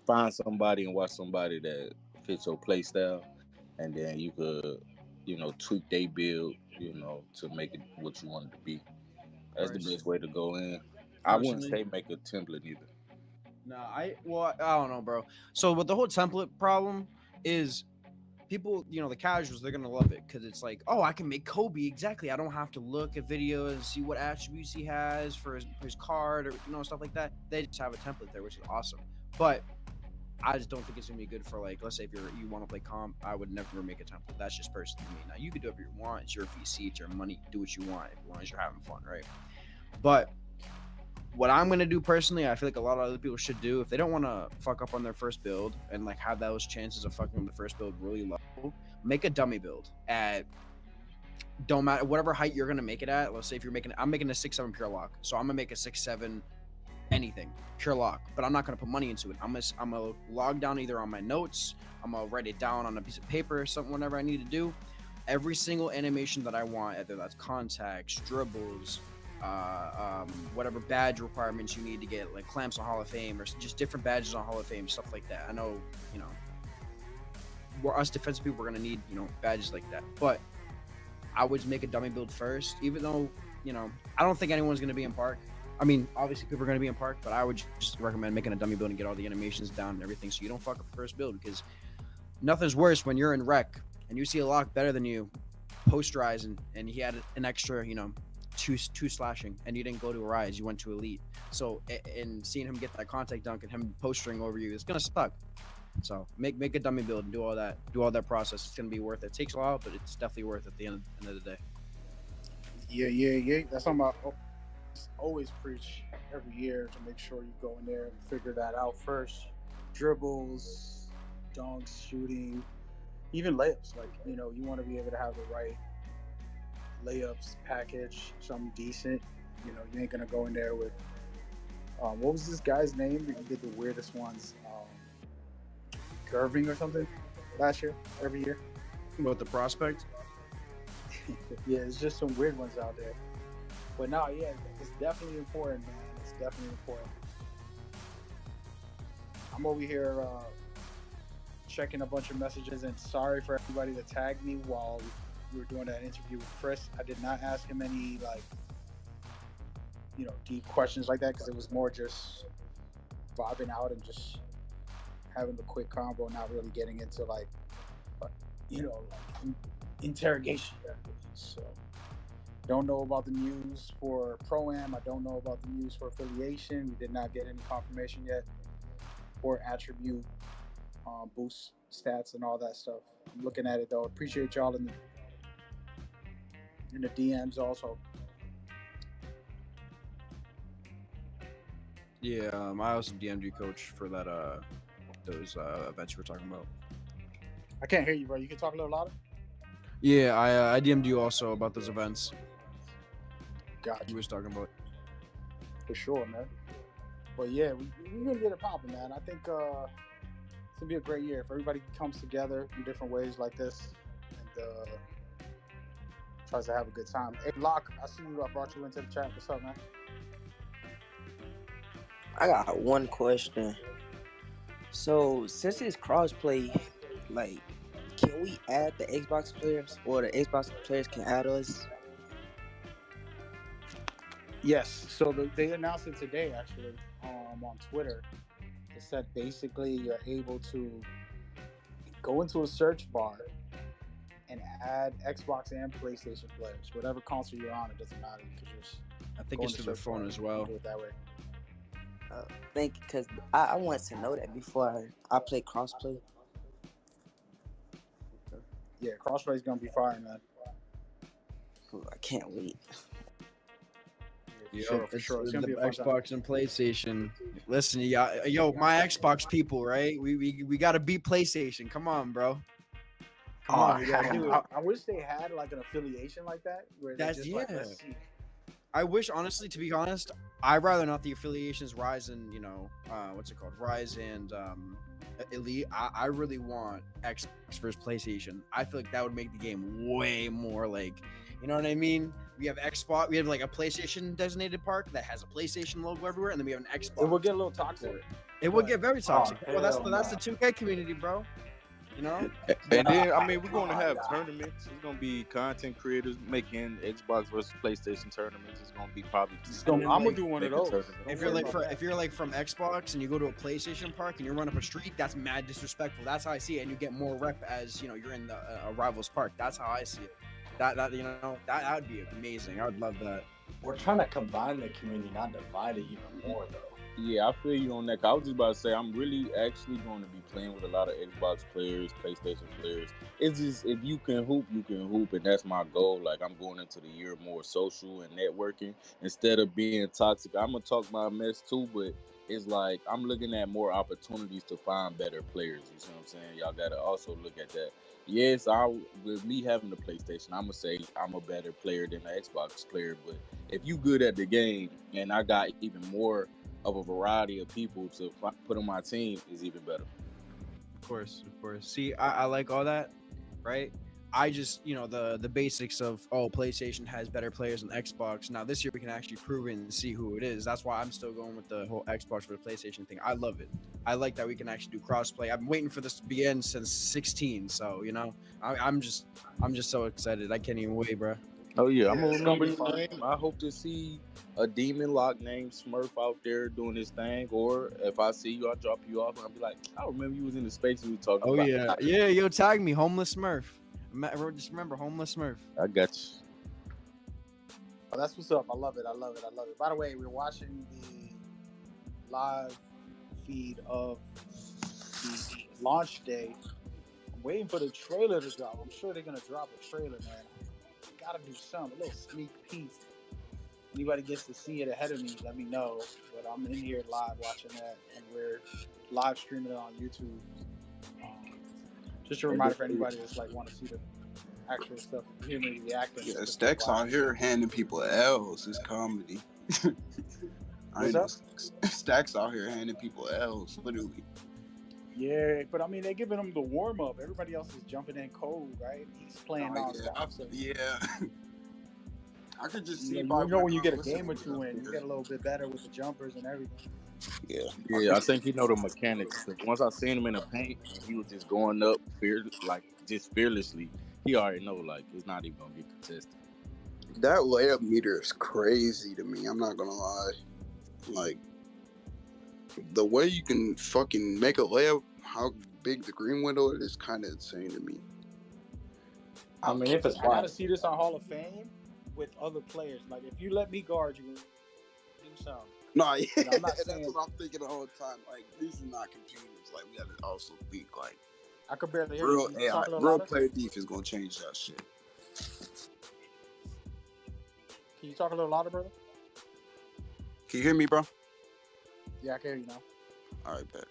find somebody and watch somebody that fits your play style, and then you could, tweak their build, to make it what you want it to be. That's the best way to go in. I wouldn't say make a template either. No, I don't know, bro. So with the whole template problem is people, the casuals, they're gonna love it because it's like, oh, I can make Kobe exactly. I don't have to look at videos and see what attributes he has for his card or stuff like that. They just have a template there, which is awesome. But I just don't think it's gonna be good for, like, let's say if you want to play comp. I would never make a template. That's just personally me. Now you can do whatever you want. It's your VC, it's your money. Do what you want as long as you're having fun, right? But what I'm gonna do personally, I feel like a lot of other people should do, if they don't want to fuck up on their first build and like have those chances of fucking the first build really low, make a dummy build at don't matter whatever height you're gonna make it at. Let's say if I'm making a 6'7" pure lock, so I'm gonna make a 6'7" anything pure lock, but I'm not gonna put money into it. I'm gonna log down either on my notes, I'm gonna write it down on a piece of paper or something, whatever I need to do. Every single animation that I want, whether that's contacts, dribbles, whatever badge requirements you need to get, like clamps on Hall of Fame or just different badges on Hall of Fame, stuff like that. I know, we're us defensive people, we're gonna need, badges like that. But I would make a dummy build first, even though, I don't think anyone's gonna be in park. I mean, obviously people are gonna be in park, but I would just recommend making a dummy build and get all the animations down and everything so you don't fuck up the first build, because nothing's worse when you're in rec and you see a lock better than you posterize and he had an extra, two slashing, and you didn't go to Rise, you went to Elite. So and seeing him get that contact dunk and him postering over you, it's gonna suck. So make a dummy build and do all that process. It's gonna be worth it. It takes a while, but it's definitely worth it at the end of the day. Yeah. That's something I always preach every year, to make sure you go in there and figure that out first. Dribbles, dunks, shooting, even layups. Like, you want to be able to have the right layups package, something decent. You ain't gonna go in there with what was this guy's name? He did the weirdest ones, Irving or something last year, every year. About the prospect? Yeah, it's just some weird ones out there. But no, yeah, it's definitely important, man. It's definitely important. I'm over here checking a bunch of messages, and sorry for everybody that tagged me while we were doing that interview with Chris. I did not ask him any deep questions like that, because it was more just vibing out and just having the quick combo, not really getting into interrogation. So, don't know about the news for Pro-Am. I don't know about the news for affiliation. We did not get any confirmation yet, or attribute boost stats and all that stuff. I'm looking at it though. Appreciate y'all in the DMs also. Yeah, I also DM'd you, Coach, for that those events you were talking about. I can't hear you, bro. You can talk a little louder? Yeah, I DM'd you also about those events. Gotcha. You was talking about. For sure, man. But yeah, we're gonna get it popping, man. I think it's gonna be a great year if everybody comes together in different ways like this and tries to have a good time. Hey, Locke, I see you. I brought you into the chat. What's up, man? I got one question. So since it's crossplay, like, can we add the Xbox players, or the Xbox players can add us? Yes. So they announced it today, actually, on Twitter. It said basically you're able to go into a search bar and add Xbox and PlayStation players. Whatever console you're on, it doesn't matter. You can just I think it's through the phone as well. Do it that way. Because I wanted to know that before I play crossplay. Yeah, crossplay is gonna be fire, man. Ooh, I can't wait. Yeah, for sure. It's gonna be a fun Xbox time. and PlayStation. Listen, yo, my Xbox people, right? We gotta beat PlayStation. Come on, bro. Come on. Yeah, I wish they had like an affiliation like that, where they That's just let's see. I wish, honestly, to be honest, I'd rather not the affiliations Rise and what's it called, Rise and Elite. I really want Xbox versus PlayStation. I feel like that would make the game way more like, you know what I mean? We have Xbox, we have like a PlayStation designated park that has a PlayStation logo everywhere, and then we have an Xbox. It will get a little toxic. It would get very toxic. Oh, Well, that's the 2K community, bro. You know? And then, I mean, we're going to have tournaments. It's going to be content creators making Xbox versus PlayStation tournaments. It's going to be probably. I'm gonna do one of those. If you're like from Xbox and you go to a PlayStation park and you run up a street, that's mad disrespectful. That's how I see it, and you get more rep as you're in a rival's park. That's how I see it. That would be amazing. I would love that. We're trying to combine the community, not divide it even more, though. Yeah, I feel you on that. I was just about to say, I'm really actually going to be playing with a lot of Xbox players, PlayStation players. It's just, if you can hoop, and that's my goal. Like, I'm going into the year more social and networking instead of being toxic. I'm gonna talk my mess too, but it's like I'm looking at more opportunities to find better players. You see what I'm saying? Y'all gotta also look at that. Yes, with me having the PlayStation, I'm gonna say I'm a better player than the Xbox player. But if you good at the game, and I got even more of a variety of people to put on my team, is even better. Of course. See, I like all that, right? I just, the basics of, PlayStation has better players than Xbox. Now, this year we can actually prove it and see who it is. That's why I'm still going with the whole Xbox for the PlayStation thing. I love it. I like that we can actually do crossplay. I've been waiting for this to begin since 16, so, I'm just so excited. I can't even wait, bro. Oh yeah, I'm gonna remember your name. I hope to see a demon lock named Smurf out there doing his thing, or if I see you, I'll drop you off and I'll be like, I remember you was in the space we were talking about. Yeah, yo, tag me, Homeless Smurf. Just remember, Homeless Smurf. I got you. Oh, that's what's up. I love it. I love it. I love it. By the way, we're watching the live feed of the launch day. I'm waiting for the trailer to drop. I'm sure they're gonna drop a trailer, man. Gotta do something. A little sneak peek. Anybody gets to see it ahead of me, let me know. But I'm in here live watching that, and we're live streaming it on YouTube. Just a reminder for anybody that's like want to see the actual stuff, hear me reacting. Yeah, Stacks out here handing people L's. It's comedy. What's up? Stacks out here handing people L's, literally. Yeah, but I mean, they're giving him the warm up. Everybody else is jumping in cold, right? He's playing nonstop. Yeah. I could just see. You know when you get a game or two in, you get a little bit better with the jumpers and everything. Yeah, I think he know the mechanics. Once I seen him in the paint, and he was just going up just fearlessly. He already know like it's not even gonna get contested. That layup meter is crazy to me. I'm not gonna lie. Like the way you can fucking make a layup, how big the green window is kind of insane to me. I mean, if it's I gotta see this on Hall of Fame with other players. Like if you let me guard you, do something. No, yeah, I'm not saying, that's what I'm thinking the whole time. Like these are not computers. Like we gotta also think like I could barely hear real you. AI, real player defense gonna change that shit. Can you talk a little louder, brother? Can you hear me, bro? Yeah, I can hear you now. All right, bet.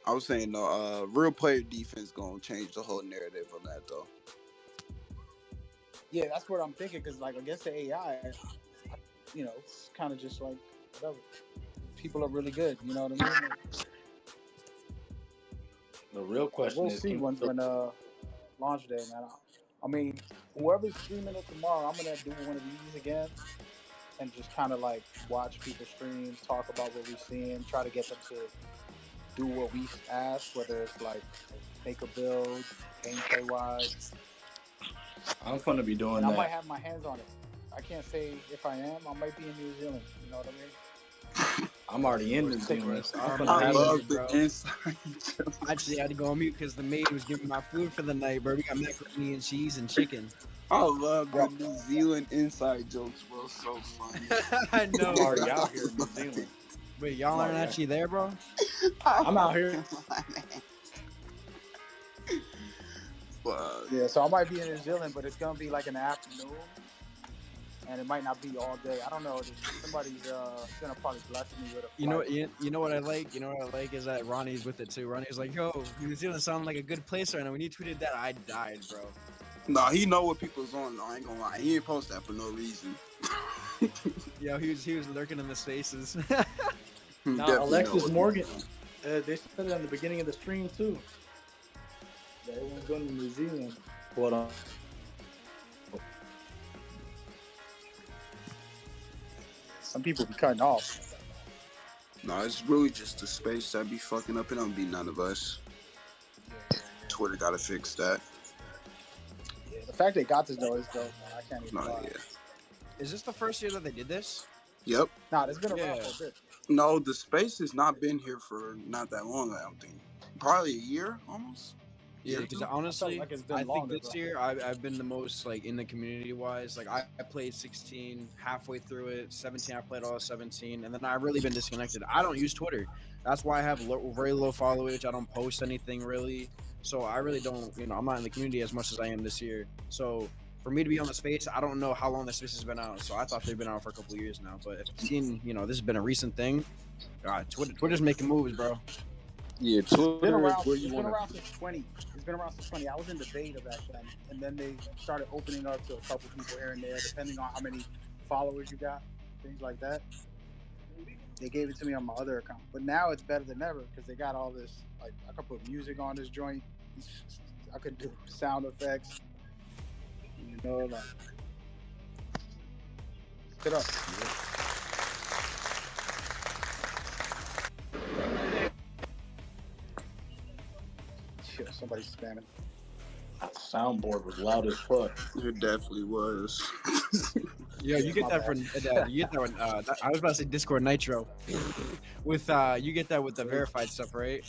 I was saying, real player defense gonna change the whole narrative on that, though. Yeah, that's what I'm thinking. Because like against the AI, it's kind of just like whatever. People are really good. You know what I mean? The real question we'll is, see when launch day, man. I mean, whoever's streaming it tomorrow, I'm gonna do one of these again and just kind of like watch people stream, talk about what we're seeing, try to get them to do what we ask, whether it's like make a build, gameplay wise. I'm gonna be doing and that. I might have my hands on it. I can't say if I am. I might be in New Zealand. You know what I mean? I'm already in New Zealand. So I love the inside. I actually had to go on mute because the maid was giving my food for the night, bro. We got macaroni and cheese and chicken. I love the New Zealand inside jokes, bro. So funny. I know. I'm already out here in New Zealand. Wait, y'all aren't actually there, bro? I'm out here. Yeah, so I might be in New Zealand, but it's gonna be like in the afternoon, and it might not be all day. I don't know. Somebody's gonna probably bless me with a. You know what I like? You know what I like is that Ronnie's with it too. Ronnie's like, "Yo, New Zealand sounded like a good place right now." When you tweeted that, I died, bro. Nah, he know what people's on. I ain't gonna lie. He didn't post that for no reason. Yo, he was lurking in the spaces. Now, Alexis Morgan, they said it in the beginning of the stream too. That everyone's going to New Zealand. Hold on. Some people be cutting off. No, it's really just the space that be fucking up. It don't be none of us. Twitter gotta fix that. Yeah, the fact they got this though is dope, man. I can't even lie. Yeah. Is this the first year that they did this? Yep. Nah, it's been around for a bit. No, the space has not been here for not that long, I don't think. Probably a year, almost. Yeah, because honestly, I think this year I've been the most like in the community wise. Like I played 16 halfway through it, 17 I played all 17, and then I've really been disconnected. I don't use Twitter. That's why I have very low followage. I don't post anything really, so I really don't. I'm not in the community as much as I am this year. So for me to be on the space, I don't know how long the space has been out. So I thought they've been out for a couple of years now. But if you've seen, this has been a recent thing. God, Twitter's making moves, bro. Yeah, Twitter It's been around, where it's you been want around since 20. It's been around since 20. I was in the beta back then, and then they started opening up to a couple people here and there, depending on how many followers you got, things like that. They gave it to me on my other account, but now it's better than ever because they got all this. Like I could put music on this joint. I could do sound effects. Like get up. Shit, somebody's spamming. The soundboard was loud as fuck. It definitely was. Yeah, you get that from you get that when I was about to say Discord Nitro. With you get that with the verified stuff, right?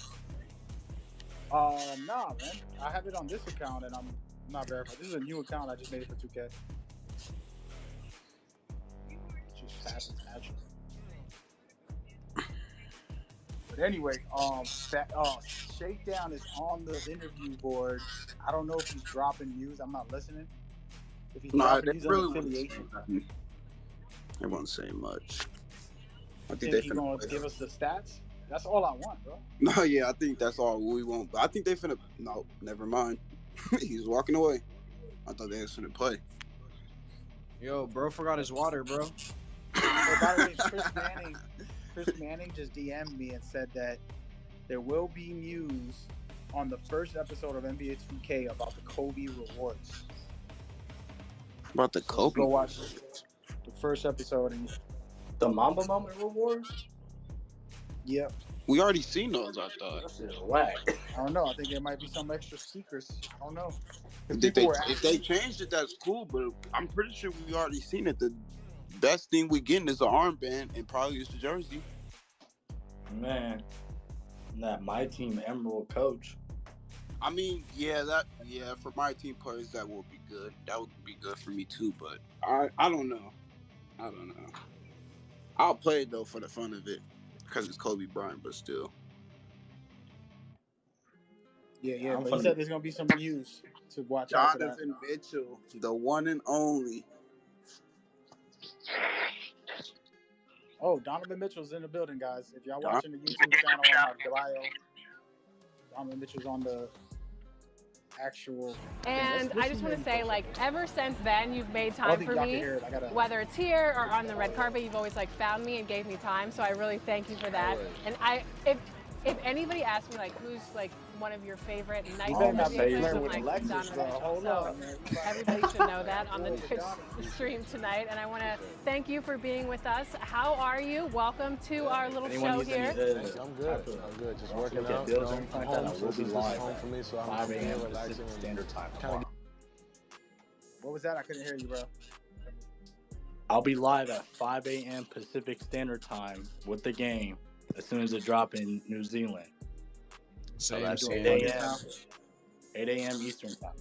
Nah, man. I have it on this account and I'm not verified. This is a new account I just made for 2K. as fast as natural. But anyway, Shakedown is on the interview board. I don't know if he's dropping news. I'm not listening. If he's Nah, dropping they news on really won't say affiliation, nothing. They won't say much. I think think they he's finna gonna play. give us the stats. That's all I want, bro. No, yeah, I think that's all we want. But I think they finna. No, never mind. He's walking away. I thought they was finna play. Yo, bro forgot his water, bro. Oh, by the way, Chris Manning just DM'd me and said that there will be news on the first episode of NBA 2K about the Kobe rewards. About the Kobe. Go watch the first episode. And The Mamba Moment rewards? Yep. We already seen those, I thought. That shit is whack. I don't know. I think there might be some extra secrets. I don't know. If they changed it, that's cool. But I'm pretty sure we already seen it. The best thing we getting is an armband and probably is the jersey. Man, that MyTeam Emerald coach. I mean, for my team players that will be good. That would be good for me too. But I don't know. I'll play it though for the fun of it because it's Kobe Bryant, but still. Yeah. But he said there's gonna be some news to watch out for that. Donovan Mitchell, the one and only. Oh, Donovan Mitchell's in the building, guys. If y'all watching the YouTube channel on my bio, Donovan Mitchell's on the actual. And I just want to say, like, ever since then, you've made time for me. Whether it's here or on the red carpet, you've always like found me and gave me time. So I really thank you for that. And if anybody asks me like who's like one of your favorite night players, I'm like Donovan Mitchell. So everybody should know that on the Twitch stream tonight. And I want to thank you for being with us. How are you? Welcome to our little show here. I'm good. Just working out. Bills or anything like that, I will This be is live home for me, so I'm 5 a.m. relaxing. Standard Time. What was that? I couldn't hear you, bro. I'll be live at 5 a.m. Pacific Standard Time with the game as soon as it drop in New Zealand. So that's 8 a.m. Eastern Time.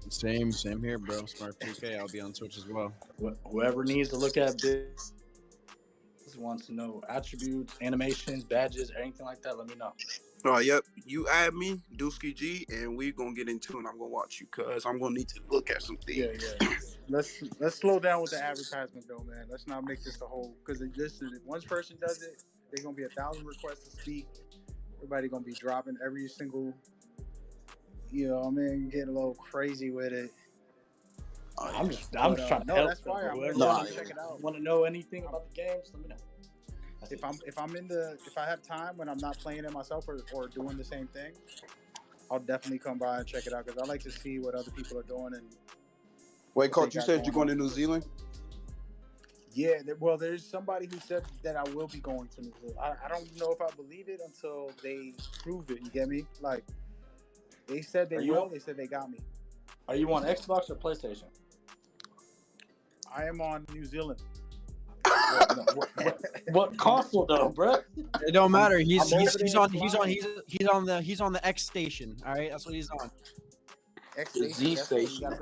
Same here, bro. Smart 2K. I'll be on Twitch as well. Whoever needs to look at this, wants to know attributes, animations, badges, anything like that, let me know. Oh, yep. You add me, Dusky G, and we're going to get into it. I'm going to watch you because I'm going to need to look at some things. Yeah. Let's slow down with the advertisement, though, man. Let's not make this the whole... Because if one person does it, there's going to be 1,000 requests to speak. Everybody going to be dropping every single... You know, I mean, getting a little crazy with it. I'm just trying to help. That's fire. I'm gonna check it out. Want to know anything about the games? Let me know. If I have time when I'm not playing it myself or doing the same thing, I'll definitely come by and check it out because I like to see what other people are doing. And wait, Coach, you said you're going to New Zealand? Yeah, there's somebody who said that I will be going to New Zealand. I don't know if I believe it until they prove it. You get me? Like they said they will. They said they got me. Are you on Xbox or PlayStation? I am on New Zealand. What console though, bro? It don't matter. He's on the X station. All right, that's what he's on. X station. Z station.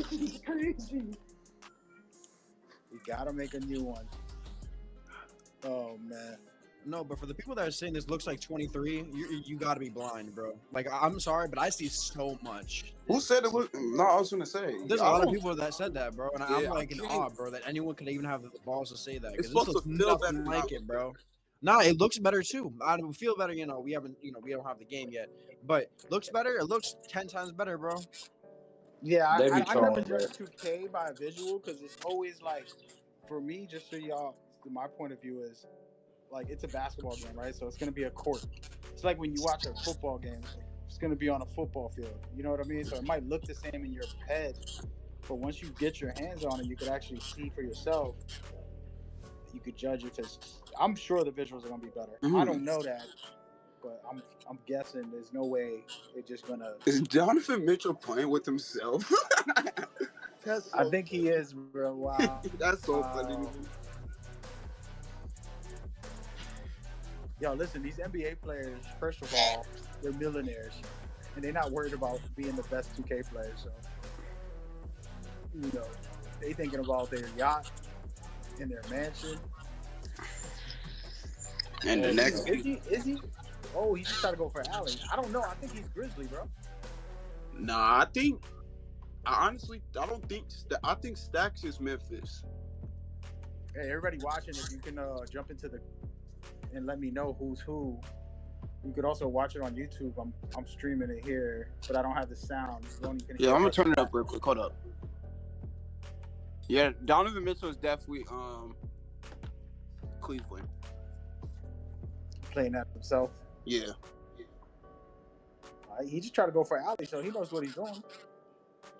He's crazy. We gotta make a new one. Oh man. No, but for the people that are saying this looks like 23, you gotta be blind, bro. Like, I'm sorry, but I see so much. Who said it look? No, I was gonna say. There's a lot of people that said that, bro, and I'm like in awe, bro, that anyone could even have the balls to say that. Because this looks nothing like it, bro. Nah, it looks better too. I don't feel better. You know, we don't have the game yet, but looks better. It looks 10 times better, bro. Yeah, I never judge 2K by a visual because it's always like, for me, just so y'all, my point of view is, like, it's a basketball game, right? So it's going to be a court. It's like when you watch a football game, it's going to be on a football field. You know what I mean? So it might look the same in your head, but once you get your hands on it, you could actually see for yourself. You could judge if it's... I'm sure the visuals are going to be better. I don't know that, but I'm guessing there's no way they're just going to... Is Donovan Mitchell playing with himself? I think he is, bro. Wow. That's so funny. Yo, listen, these NBA players, first of all, they're millionaires. And they're not worried about being the best 2K players. So, you know, they thinking about their yacht in their mansion. And the next Is he? Oh, he just tried to go for Allen. I don't know. I think he's Grizzly, bro. Nah, I don't think. I think Stacks is Memphis. Hey, everybody watching, if you can jump into and let me know who's who. You could also watch it on YouTube. I'm streaming it here, but I don't have the sound. I'm gonna turn it up real quick. Hold up. Yeah, Donovan Mitchell is definitely Cleveland. Playing that himself. Yeah. He just tried to go for Alley, so he knows what he's doing.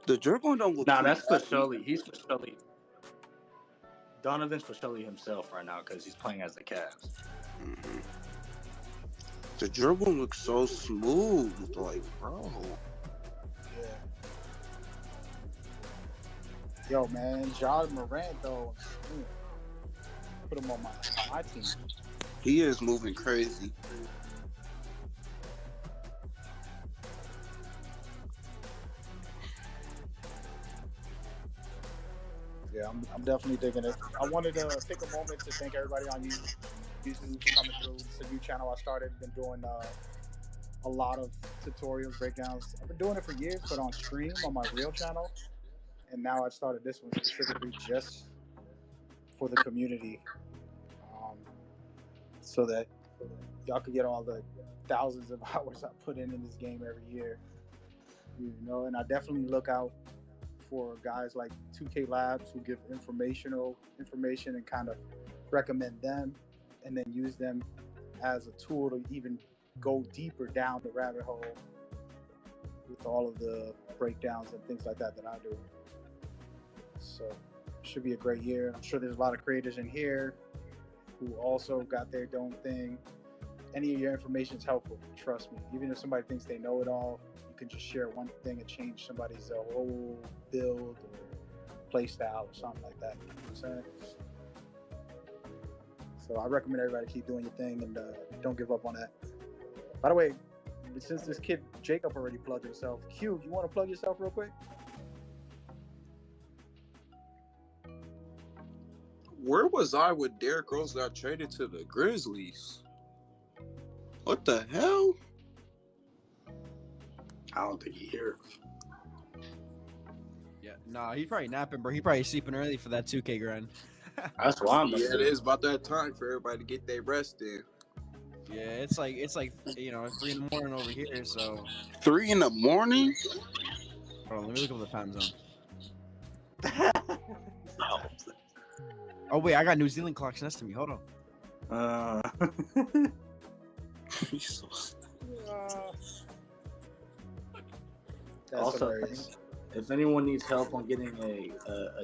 The dribbling don't look. Nah, that's for Shirley. He's for Shirley. Donovan's for Shirley himself right now because he's playing as the Cavs. Mm-hmm. The dribble looks so smooth, like, bro. Yeah. Yo, man, Ja Morant though, put him on my team. He is moving crazy. Yeah, I'm definitely digging it. I wanted to take a moment to thank everybody on YouTube for coming through. It's a new channel I started. Been doing a lot of tutorials, breakdowns. I've been doing it for years, but on stream on my real channel. And now I started this one specifically just for the community, so that y'all could get all the thousands of hours I put in this game every year. You know, and I definitely look out for guys like 2K Labs who give information and kind of recommend them, and then use them as a tool to even go deeper down the rabbit hole with all of the breakdowns and things like that I do. So it should be a great year. I'm sure there's a lot of creators in here who also got their own thing. Any of your information is helpful, trust me. Even if somebody thinks they know it all, you can just share one thing and change somebody's whole build or play style or something like that. You know what I'm saying? So I recommend everybody keep doing your thing and don't give up on that. By the way, since this kid Jacob already plugged himself, Q, you want to plug yourself real quick? Where was I when Derrick Rose got traded to the Grizzlies? What the hell? I don't think he here. Yeah, nah, he's probably napping, bro. He probably sleeping early for that 2K grind. That's why I'm. Yeah, it is about that time for everybody to get their rest in. Yeah, it's like 3 in the morning over here. So 3 in the morning? Hold on, let me look up the time zone. Oh wait, I got New Zealand clocks next to me. Hold on. Also, if anyone needs help on getting a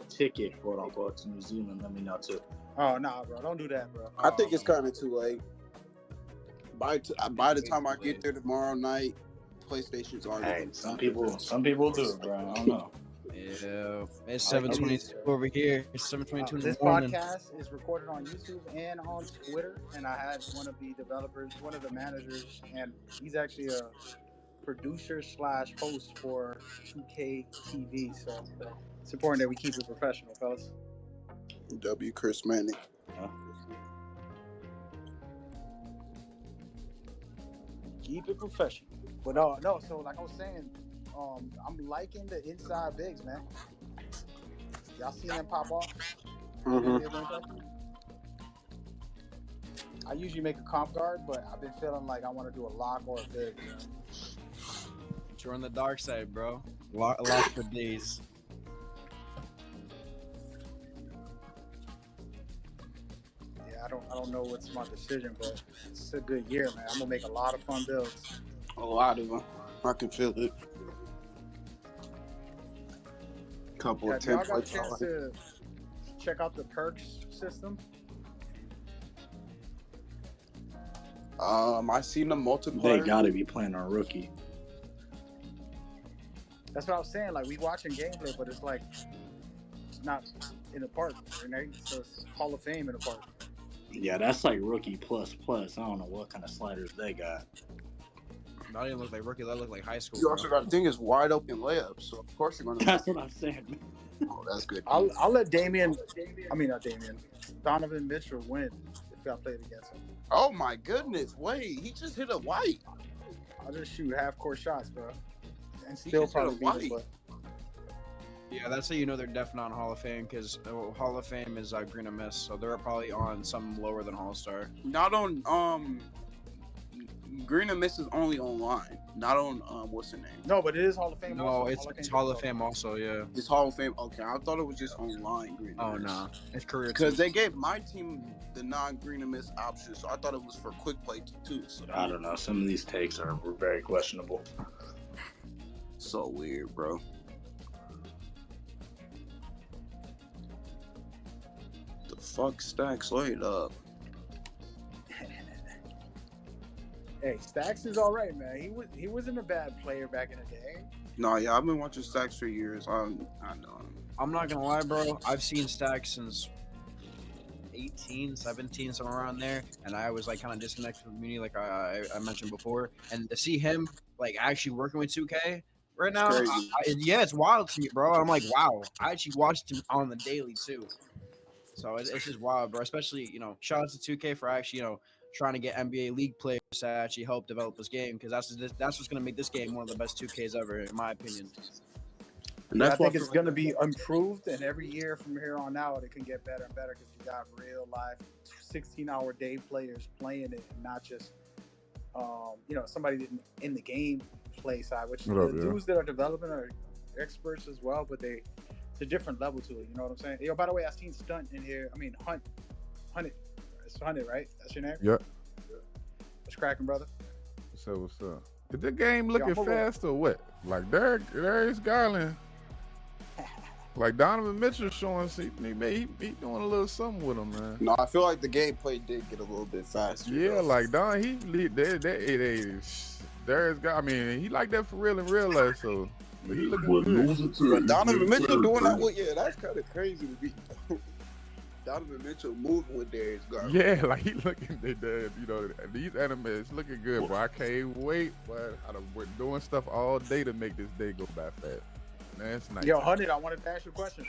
ticket, quote unquote, to New Zealand, let me know too. Oh nah, bro, don't do that, bro. I think it's kind of too late. By the time I get there tomorrow night, PlayStation's already. Hey, some people do, bro. I don't know. Yeah, it's 7:22 over here. It's 7:22 in the This morning. podcast is recorded on YouTube and on Twitter, and I had one of the developers, one of the managers, and he's actually a producer / host for 2K TV. So it's important that we keep it professional, fellas. W. Chris Manning. Keep it professional. But no. So like I was saying, I'm liking the inside bigs, man. Y'all seen them pop off? Mm-hmm. I usually make a comp guard, but I've been feeling like I want to do a lock or a big. You know? You're on the dark side, bro. Lock for days. Yeah, I don't know what's my decision, but it's a good year, man. I'm gonna make a lot of fun builds. A lot of them. I can feel it. Couple of Y'all got a templates. chance to check out the perks system? I seen the multiplayer. They gotta be playing on rookie. That's what I was saying. Like, we watching gameplay, but it's like it's not in the park, right? So it's Hall of Fame in the park. Yeah, that's like rookie plus. I don't know what kind of sliders they got. Not even look like rookie. That look like high school. You also got to think it's wide open layups, so of course you're gonna. That's what I'm saying. Oh, that's good. I'll let Donovan Mitchell win if I played against him. Oh my goodness! Wait, he just hit a white. I'll just shoot half court shots, bro, and He still just hit a probably beat him. white. Yeah, that's how you know they're definitely not in Hall of Fame because Hall of Fame is green and miss, so they're probably on something lower than All Star. Not on Green and Miss is only online, not on what's the name? No, but it is Hall of Fame. No, also. it's Hall of Fame also. Yeah. It's Hall of Fame. Okay, I thought it was just online Green and Miss. No, it's career. Because they gave my team the non-Green and Miss option, so I thought it was for quick play too. So I don't know. Some of these takes were very questionable. So weird, bro. The fuck Stacks laid up. Hey, Stacks is all right, man. He wasn't a bad player back in the day. No, yeah, I've been watching Stacks for years. I know him. I'm not gonna lie, bro. I've seen Stacks since 18, 17, somewhere around there, and I was like kind of disconnected from the community, like I mentioned before. And to see him like actually working with 2K right now, yeah, it's wild to me, bro. I'm like, wow. I actually watched him on the daily too. So it's just wild, bro. Especially, shout out to 2K for actually, trying to get NBA League players to actually help develop this game, because that's what's going to make this game one of the best 2Ks ever, in my opinion. And I think it's going to be improved, and every year from here on out, it can get better and better because you got real life 16-hour day players playing it, and not just somebody in the game play side, which the dudes that are developing are experts as well, but it's a different level to it. You know what I'm saying? Yo, by the way, I seen Stunt in here. I mean, Hunt. It's Hunt, right? That's your name? Yep. What's cracking, brother? What's up? Is the game looking fast or what? Like there's Garland. Like Donovan Mitchell showing, he doing a little something with him, man. No, I feel like the gameplay did get a little bit faster. Yeah, like Don, there's guy. I mean, he like that for real in real life, so he looking good. But Donovan Mitchell doing that, that's kind of crazy to be. Donovan Mitchell moving with Darius Garland. Yeah, like he looking, these animes looking good, bro. I can't wait, but I've been doing stuff all day to make this day go by fast. Man, it's nice. Yo, Hunted, I wanted to ask you a question.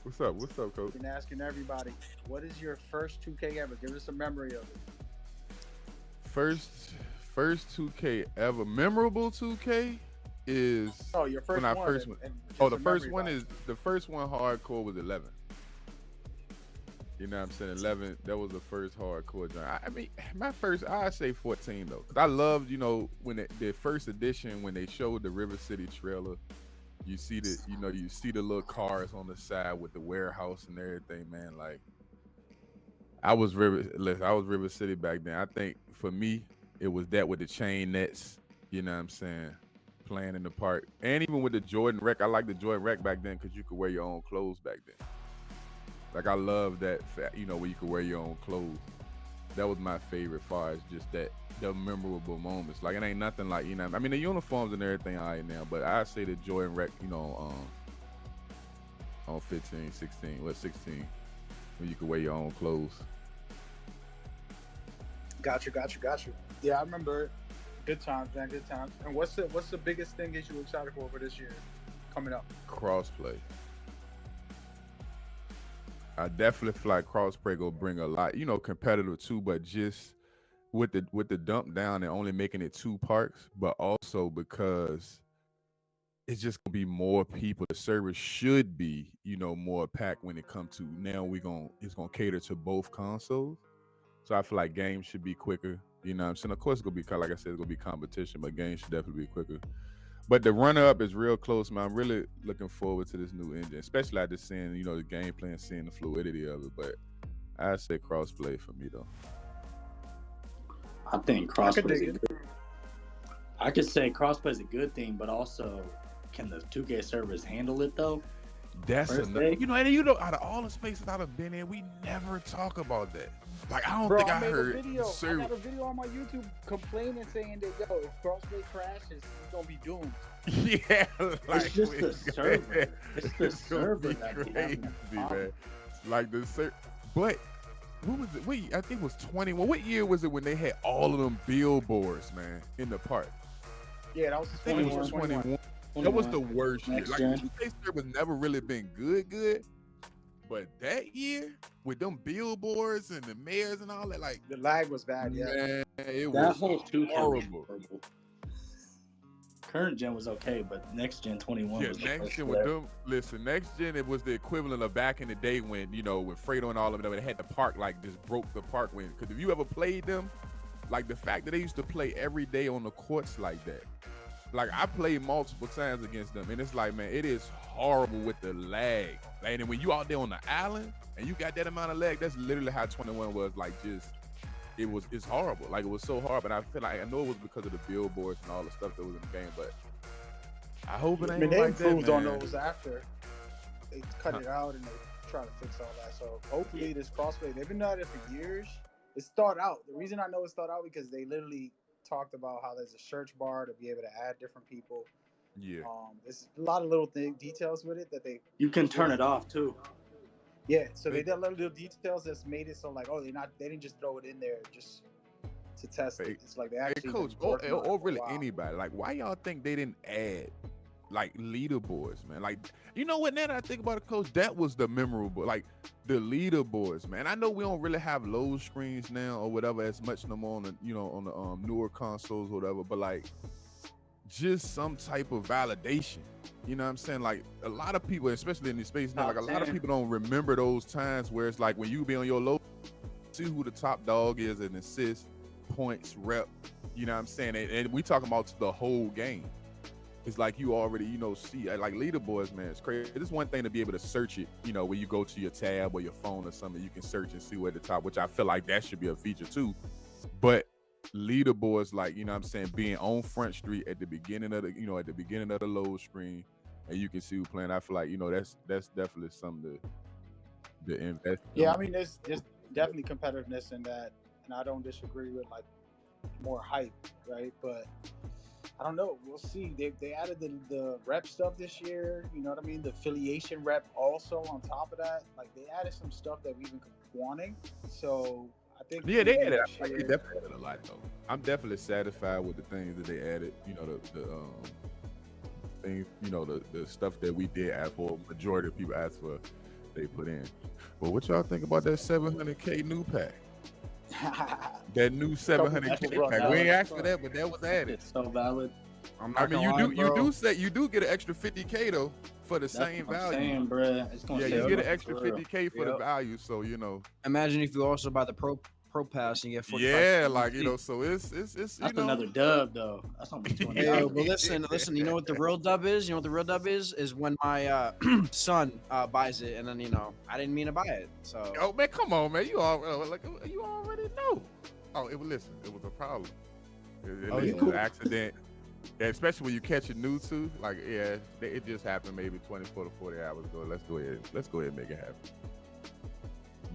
What's up, Coach? I've been asking everybody, what is your first 2K ever? Give us a memory of it. First 2K ever. Memorable 2K is your first when one. I first went. The first one is the first one hardcore was 11. You know what I'm saying? 11, that was the first hardcore joint. I mean, my first, I'd say 14 though. Cause I loved, when the first edition, when they showed the River City trailer, you see the little cars on the side with the warehouse and everything, man. Like, I was River City back then. I think for me, it was that with the chain nets, you know what I'm saying? Playing in the park. And even with the Jordan Rec, I liked the Jordan Rec back then because you could wear your own clothes back then. Like, I love that, where you could wear your own clothes. That was my favorite far as just the memorable moments. Like, it ain't nothing like, I mean, the uniforms and everything all right now, but I say the Jordan Rec, on 15, 16, 16, when you could wear your own clothes. Got you. Yeah, I remember it. Good times, man, good times. And what's the biggest thing that you excited for this year coming up? Crossplay. I definitely feel like crossplay will bring a lot, competitive too, but just with the dump down and only making it 2 parks, but also because it's just gonna be more people. The service should be, more packed when it comes to now. It's gonna cater to both consoles, so I feel like games should be quicker. You know what I'm saying? Of course, it's gonna be, like I said, it's gonna be competition, but games should definitely be quicker. But the runner-up is real close, man. I'm really looking forward to this new engine, especially after seeing, the gameplay and seeing the fluidity of it. But I'd say crossplay for me, though. I think crossplay is good. I could say crossplay is a good thing, but also, can the 2K servers handle it, though? That's enough. Out of all the spaces I've been in, we never talk about that. Like, I don't think I heard. I got a video on my YouTube complaining, saying that, if crossplay crashes, it's gonna be doomed. Yeah, like, it's just the server. It's the server that's crazy, man. Like the server, but what was it? Wait, I think it was 21. What year was it when they had all of them billboards, man, in the park? Yeah, that was 21. That was the 21. worst year. Next Like gen. 2K was never really been good. But that year, with them billboards and the mayors and all that, like The lag was bad. Yeah. man, it That was whole 2K was horrible. horrible. Current gen was okay, but next gen 21 Yeah, was the next first gen with flare. them. Listen, next gen it was the equivalent of back in the day when with Fredo and all of them, they had the park like just broke the park when. Because if you ever played them, like the fact that they used to play every day on the courts like that. Like I played multiple times against them, and it's like, man, it is horrible with the lag. And then when you out there on the island and you got that amount of lag, that's literally how 21 was. Like it's horrible. Like it was so horrible. And I feel like I know it was because of the billboards and all the stuff that was in the game, but I hope it ain't They like that, improved on man. those after they cut it out and they try to fix all that. So hopefully this crossplay, they've been at it for years. It's thought out. The reason I know it's thought out because they literally talked about how there's a search bar to be able to add different people. Yeah. There's a lot of little details with it that you can turn it off too. Yeah, so they did a lot of little details that's made it so like, they didn't just throw it in there just to test it. It's like they actually Coach, or really anybody, like why y'all think they didn't add like leaderboards, man? Like, you know what, now that I think about it, Coach, that was the memorable, like the leaderboards, man. I know we don't really have load screens now or whatever as much no more on the on the newer consoles or whatever, but like just some type of validation. You know what I'm saying? Like a lot of people, especially in this space now, like a lot of people don't remember those times where it's like when you be on your low, see who the top dog is in assists, points, rep. You know what I'm saying? And we talking about the whole game. It's like you already, see, like leaderboards, man, it's crazy. It's one thing to be able to search it, when you go to your tab or your phone or something, you can search and see where at the top, which I feel like that should be a feature too. But leaderboards, like, what I'm saying, being on Front Street at the beginning of the, at the beginning of the load screen, and you can see who playing. I feel like, that's definitely something to invest in. Yeah, I mean, there's definitely competitiveness in that, and I don't disagree with like more hype, right? But I don't know. We'll see. They added the rep stuff this year. You know what I mean? The affiliation rep also on top of that. Like they added some stuff that we've been wanting. So I think they added. They definitely added a lot though. I'm definitely satisfied with the things that they added. The things. The stuff that we did ask for. Majority of people asked for. They put in. But what y'all think about that 700K new pack? That new 700K pack. We ain't asked for that, but that was added. It's so valid. You do get an extra 50K though for the same value. Saying, bruh. It's gonna you get an extra 50K for the value. So Imagine if you also buy the pro pass and you get 45. Yeah, like so it's that's another dub though. That's not $20. Yeah, but listen. You know what the real dub is? You know what the real dub is when my son buys it, and then I didn't mean to buy it. So. Oh man, come on, man. You already know. Oh, it was a problem. It was an accident. Yeah, especially when you catch it new too. Like, yeah, it just happened maybe 24 to 40 hours ago. Let's go ahead and make it happen.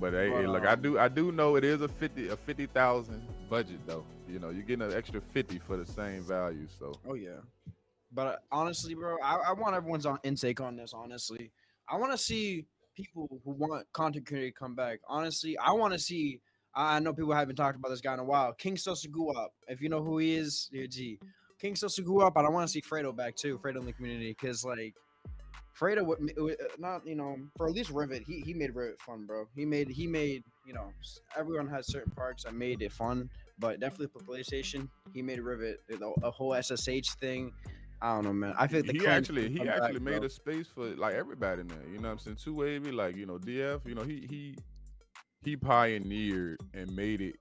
But hey, look, I do know it is a 50,000 budget though. You're getting an extra 50 for the same value. So. Oh yeah. But honestly, bro, I want everyone's intake on this. Honestly, I want to see people who want content creator to come back. Honestly, I want to see. I know people haven't talked about this guy in a while. King Sosuguap. If you know who he is, G. King Sosuguap, but I want to see Fredo back too. Fredo in the community, because like Fredo, not for at least Rivet, he made Rivet fun, bro. He made everyone has certain parts that made it fun, but definitely for PlayStation, he made Rivet a whole SSH thing. I don't know, man. I feel like he actually made a space for like everybody in there. You know what I'm saying? Two Wavy, like DF. He pioneered and made it.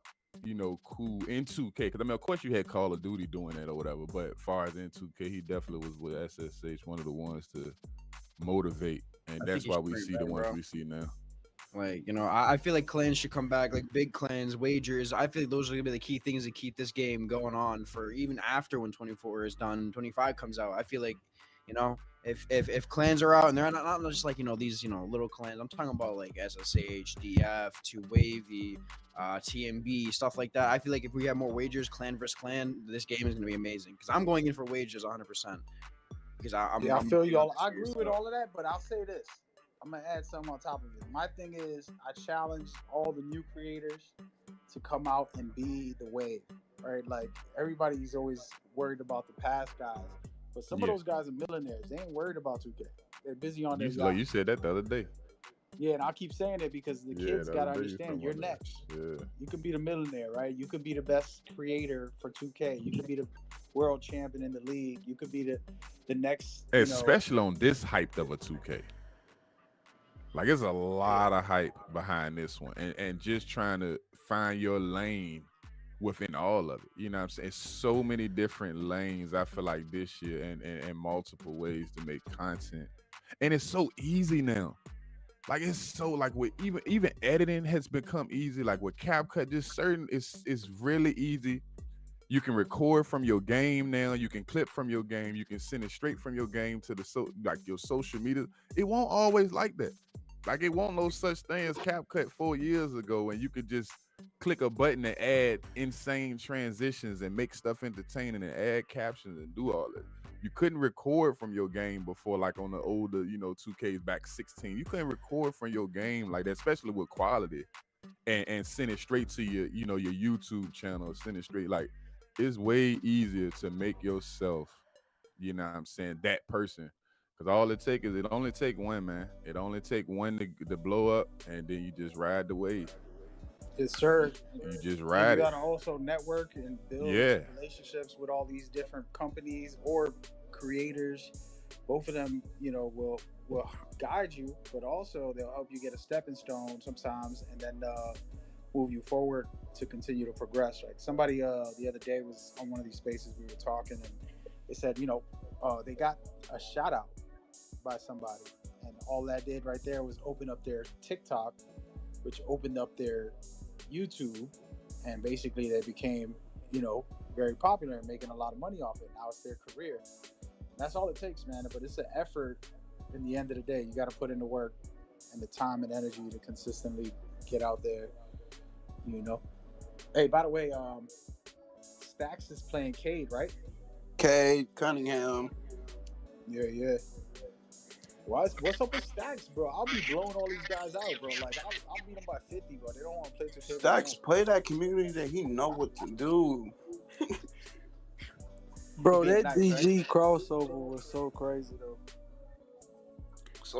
Cool in 2K. Because I mean, of course, you had Call of Duty doing that or whatever. But as far as in 2K, he definitely was with SSH, one of the ones to motivate, and that's why we see the ones we see now. Like, I feel like clans should come back, like big clans, wagers. I feel like those are gonna be the key things to keep this game going on for even after when 24 is done, 25 comes out. I feel like, if clans are out and they're not just like these little clans. I'm talking about like SSH, DF, 2Wavy, TMB, stuff like that. I feel like if we have more wagers, clan versus clan, this game is gonna be amazing. Because I'm going in for wagers 100%. Because I feel you all. I agree with all of that, but I'll say this. I'm gonna add something on top of it. My thing is, I challenge all the new creators to come out and be the wave, right? Like everybody's always worried about the past guys. But some of those guys are millionaires. They ain't worried about 2K. They're busy on their Like yacht. you said that the other day. Yeah, and I keep saying it because the kids the gotta other day you understand talking you're about that. next. Yeah. You could be the millionaire, right? You could be the best creator for 2K. You could be the world champion in the league. You could be the next, Especially on this hype of a 2K. Like it's a lot of hype behind this one. And just trying to find your lane within all of it. You know what I'm saying? It's so many different lanes, I feel like, this year and multiple ways to make content. And it's so easy now. Like it's so like with even editing has become easy. Like with CapCut, just certain it's really easy. You can record from your game now. You can clip from your game. You can send it straight from your game to like your social media. It won't always like that. Like it won't no such thing as CapCut 4 years ago, and you could just click a button and add insane transitions and make stuff entertaining and add captions and do all that. You couldn't record from your game before, like on the older, 2Ks back 16. You couldn't record from your game like that, especially with quality, and send it straight to your YouTube channel. Send it straight. Like it's way easier to make yourself, you know what I'm saying, that person. Because all it only take one, man. It only take one to blow up, and then you just ride the wave. Yes, sir. You just And ride you it. gotta also network and build relationships with all these different companies or creators. Both of them, will guide you, but also they'll help you get a stepping stone sometimes, and then move you forward to continue to progress. Like somebody the other day was on one of these spaces, we were talking, and they said, they got a shout out by somebody, and all that did right there was open up their TikTok, which opened up their YouTube, and basically they became, very popular and making a lot of money off it. Now it's their career. That's all it takes, man. But it's an effort. In the end of the day, you got to put in the work and the time and energy to consistently get out there. Hey, by the way, Stacks is playing Cade, right? Cade Cunningham. Yeah. What's up with Stacks, bro? I'll be blowing all these guys out, bro. Like I'll beat them by 50, but they don't want to play 2K. Stacks play that community that he know what to do. Bro, that DG crossover was so crazy though.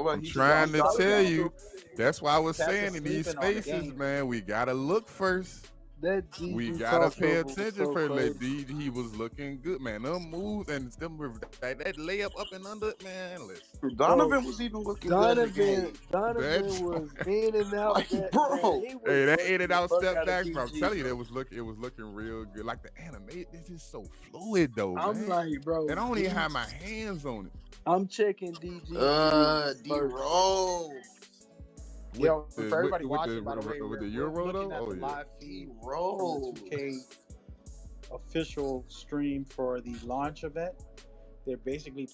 I'm trying to tell you. That's why I was saying in these spaces, man, we gotta look first. That DG we gotta pay crossover was attention so for crazy. He was looking good, man. Them moves and them that layup up and under, man. Listen. Donovan was even looking good. Donovan was in and out. Like, that, bro. Man, Hey, that in and out step back, DG, bro. I'm telling you, it was looking real good. Like the anime, this is so fluid though. I'm man. like, bro. And I don't even have my hands on it. I'm checking DG. D-Rose. Yo, for everybody watching, by the way, with the we're Euro looking though, at the live feed from the 2K official stream for the launch event. They're basically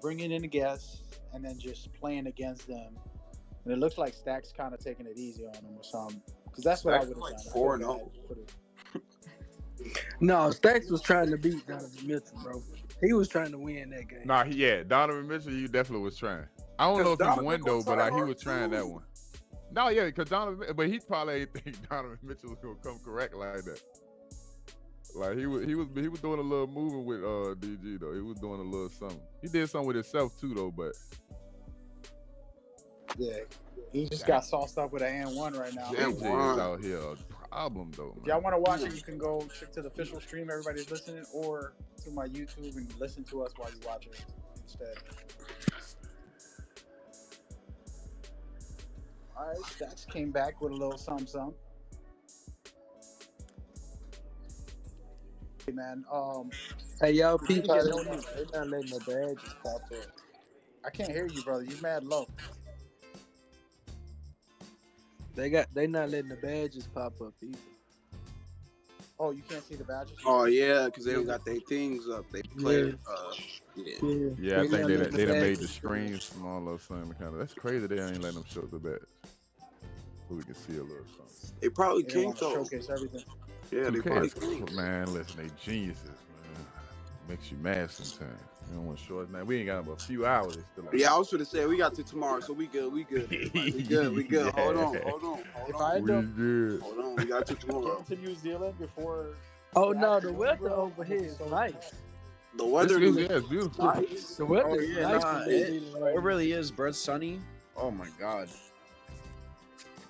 bringing in the guests and then just playing against them. And it looks like Stacks kind of taking it easy on them or something. Because that's what I would have done. 4-0. No, Stacks was trying to beat Donovan Mitchell, bro. He was trying to win that game. Nah, Donovan Mitchell, you definitely was trying. I don't know if he won though, but he was trying that one. No, yeah, because Donovan, but he probably ain't think Donovan Mitchell was gonna come correct like that. Like he was doing a little moving with DG though. He was doing a little something. He did something with himself too though, but yeah, he just got sauced up with an N1 right now. DJ is out here a problem though. If y'all want to watch it, you can go check to the official stream. Everybody's listening, or to my YouTube and listen to us while you watch it instead. All right, Stacks came back with a little something. Hey man, hey y'all, peep how they're not letting the badges pop up. I can't hear you, brother. You mad low. They not letting the badges pop up either. Oh, you can't see the badges? Oh yeah, because they don't got their things up. They play. Yeah, I think they done made the screen smaller or something. Kind of. That's crazy. They ain't letting them show the badge, so we can see a little something. They probably can't showcase everything. Yeah, they probably can't. Man, listen, they geniuses, man. Makes you mad sometimes. You don't want to show us now. We ain't got but a few hours. Still I was gonna say we got to tomorrow, so we good. We good. Yeah. Hold on. If I end up, hold on, we got to tomorrow. to New Zealand before. Oh no, the weather over here is nice. The weather It's is beautiful. nice. The Oh weather's yeah, nice nah, for New Zealand right it now. really is, bro. It's sunny. Oh my god.